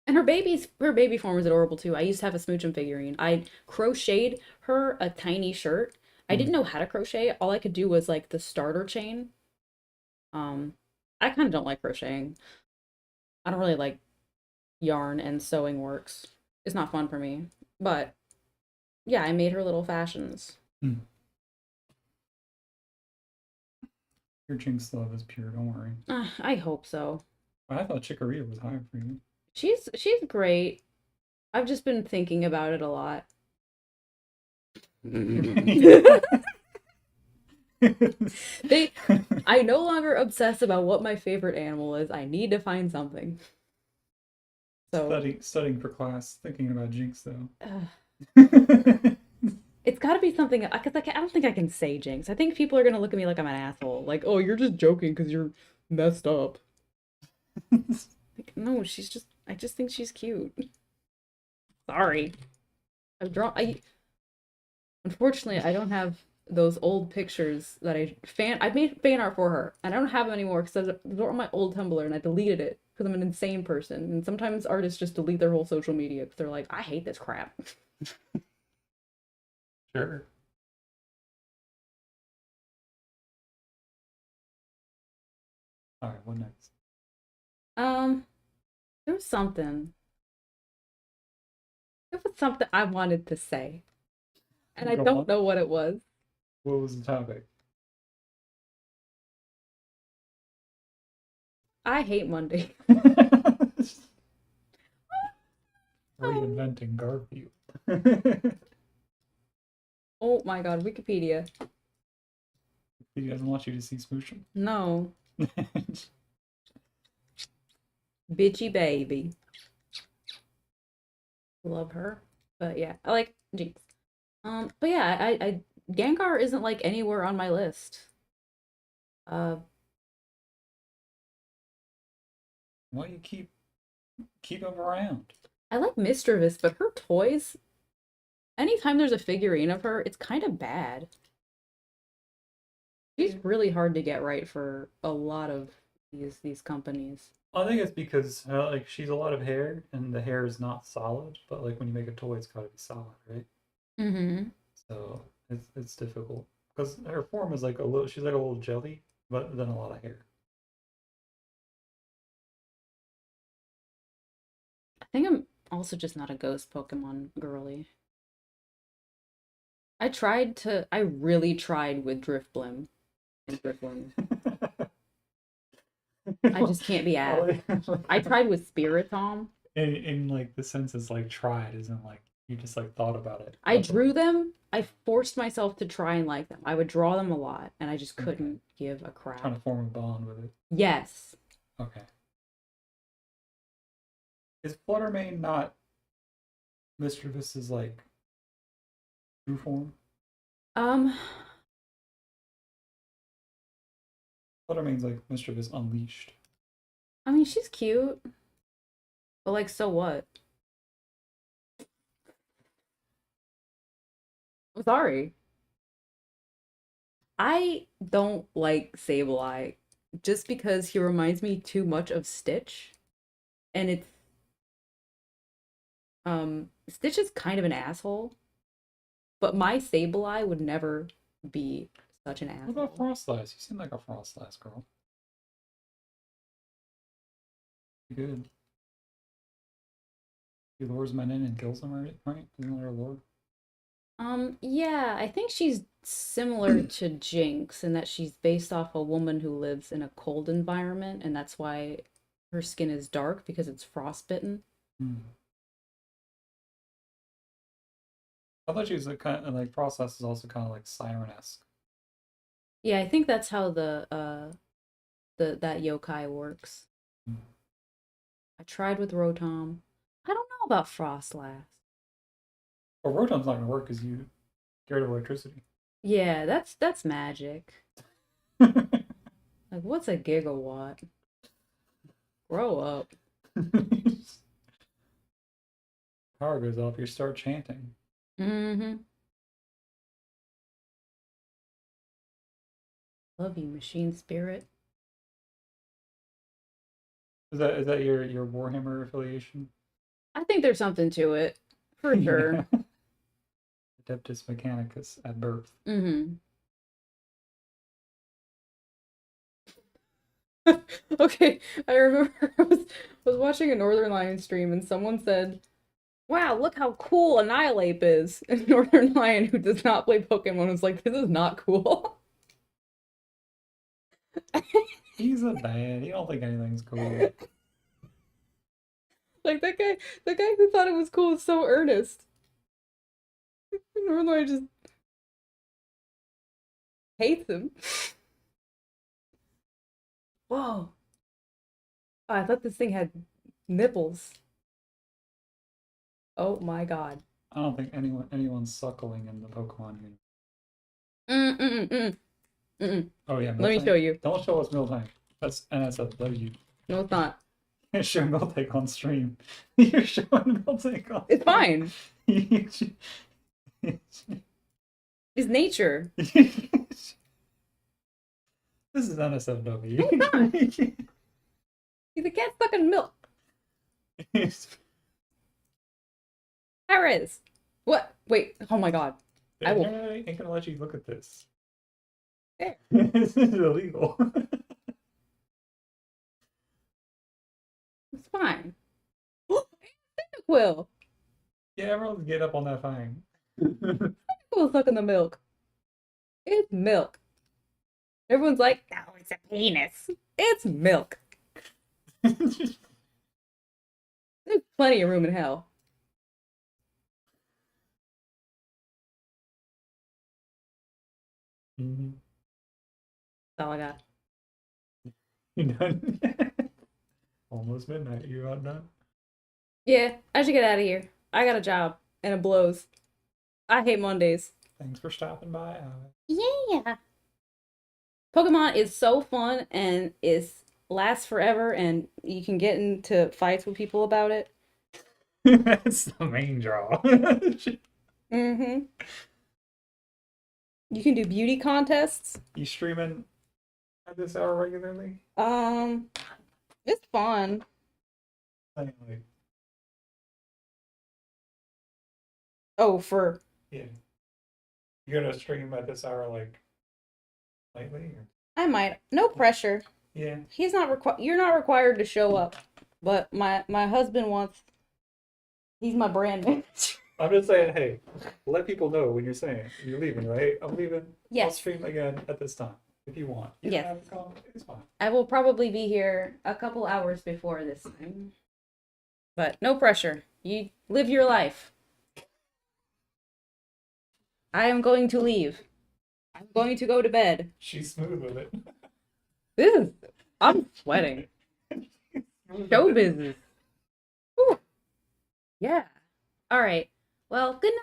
And her baby form is adorable too. I used to have a Smoochum figurine. I crocheted her a tiny shirt. I didn't Mm. know how to crochet. All I could do was like the starter chain. Um, I kind of don't like crocheting. I don't really like yarn and sewing works. It's not fun for me. But yeah, I made her little fashions. Mm. Your Jinx love is pure, don't worry. I hope so. I thought Chikorita was higher for you. She's great. I've just been thinking about it a lot. They I no longer obsess about what my favorite animal is. I need to find something. So, Studying for class, thinking about Jinx though. it's got to be something because I don't think I can say Jinx. I think people are gonna look at me like I'm an asshole. Like, oh, you're just joking because you're messed up. Like, no, I just think she's cute. Sorry. I've drawn. I Unfortunately, I don't have those old pictures that I made fan art for her, and I don't have them anymore because they're on my old Tumblr, and I deleted it because I'm an insane person. And sometimes artists just delete their whole social media because they're like, I hate this crap. Sure. All right, what next? Um, there was something. There was something I wanted to say, and I Go don't on. know what it was. What was the topic? I hate Monday. Oh, Reinventing Garfield. oh my God, Wikipedia. He doesn't want you to see Smoochum. No, bitchy baby. Love her, but yeah, I like Jinx. But yeah, I Gengar isn't like anywhere on my list. Uh, Why you keep them around? I like Mischievous, but her toys, anytime there's a figurine of her, it's kind of bad. She's Yeah. really hard to get right for a lot of these companies. I think it's because like she's a lot of hair, and the hair is not solid. But like when you make a toy, it's got to be solid, right? Mm-hmm. So it's difficult because her form is like a little. She's like a little jelly, but then a lot of hair. I think I'm also just not a ghost Pokemon girly. I really tried with Drifblim and Drifloon. I just can't be asked. I tried with Spiritomb. in like the sense it's like tried, isn't like you just like thought about it. I That's drew them. I forced myself to try and like them. I would draw them a lot, and I just okay. couldn't give a Trying crap. to form a bond with it. Yes. Okay. Is Fluttermane not Mistrevous's like true form? Um, Fluttermane's like Mischievous unleashed. I mean, she's cute, but like, so what? I'm sorry. I don't like Sableye just because he reminds me too much of Stitch, and it's Stitch is kind of an asshole, but my Sableye would never be such an What about asshole. Frostlass? You seem like a Frostlass girl. Good. He lures men in and kills them, right? Isn't that her lord? Yeah, I think she's similar to Jinx in that she's based off a woman who lives in a cold environment, and that's why her skin is dark because it's frostbitten. Hmm. I thought she was like kind of like Frostlass is also kind of like Siren-esque. Yeah, I think that's how the that yokai works. Hmm. I tried with Rotom. I don't know about Frostlass. But Rotom's not gonna work because you get rid of electricity. Yeah, that's magic. Like, what's a gigawatt? Grow up. Power goes off, you start chanting. Mm-hmm. Love you, machine spirit. Is that your Warhammer affiliation? I think there's something to it, for sure. Yeah. Adeptus Mechanicus at birth. Mm-hmm. Okay, I remember I was watching a Northern Lion stream and someone said, "Wow, look how cool Annihilate is." And Northern Lion, who does not play Pokemon, was like, "This is not cool." He's a dad. He don't think anything's cool. Like the guy who thought it was cool is so earnest. Northern Lion just hates him. Whoa. Oh, I thought this thing had nipples. Oh my god. I don't think anyone's suckling in the Pokemon universe. Mm-mm-mm-mm. Mm-mm. Oh yeah, Let me show Miltank. you. Don't show us Miltank. That's NSFW. No, it's not. You show Miltank on stream. You're showing Miltank on It's stream. fine. It's nature. This is NSFW. He's a cat stuck in milk. Paris. What? Wait. Oh my god. I will. I ain't gonna let you look at this. There. This is illegal. It's fine. Quill. Yeah, everyone's getting up on that fine. Quill sucking the milk. It's milk. Everyone's like, no, it's a penis. It's milk. There's plenty of room in hell. Mhm. That's all I got. You done? Almost midnight. You out done? Yeah, I should get out of here. I got a job and it blows. I hate Mondays. Thanks for stopping by. Yeah. Pokemon is so fun and is lasts forever and you can get into fights with people about it. That's the main draw. Mm-hmm. You can do beauty contests. You streaming at this hour regularly? Um, it's fun. Like, Oh, for yeah. You gonna stream at this hour like lately? Or? I might. No pressure. Yeah. He's not required. You're not required to show up. But my husband wants. He's my brand manager. I'm just saying, hey, let people know when you're saying you're leaving, right? I'm leaving. I'll Yes. stream again at this time if you want. You Yes. don't have to come, it's fine. I will probably be here a couple hours before this time. But no pressure. You live your life. I am going to leave. I'm going to go to bed. She's smooth with it. This is. I'm sweating. Show business. Whew. Yeah. All right. Well, good night.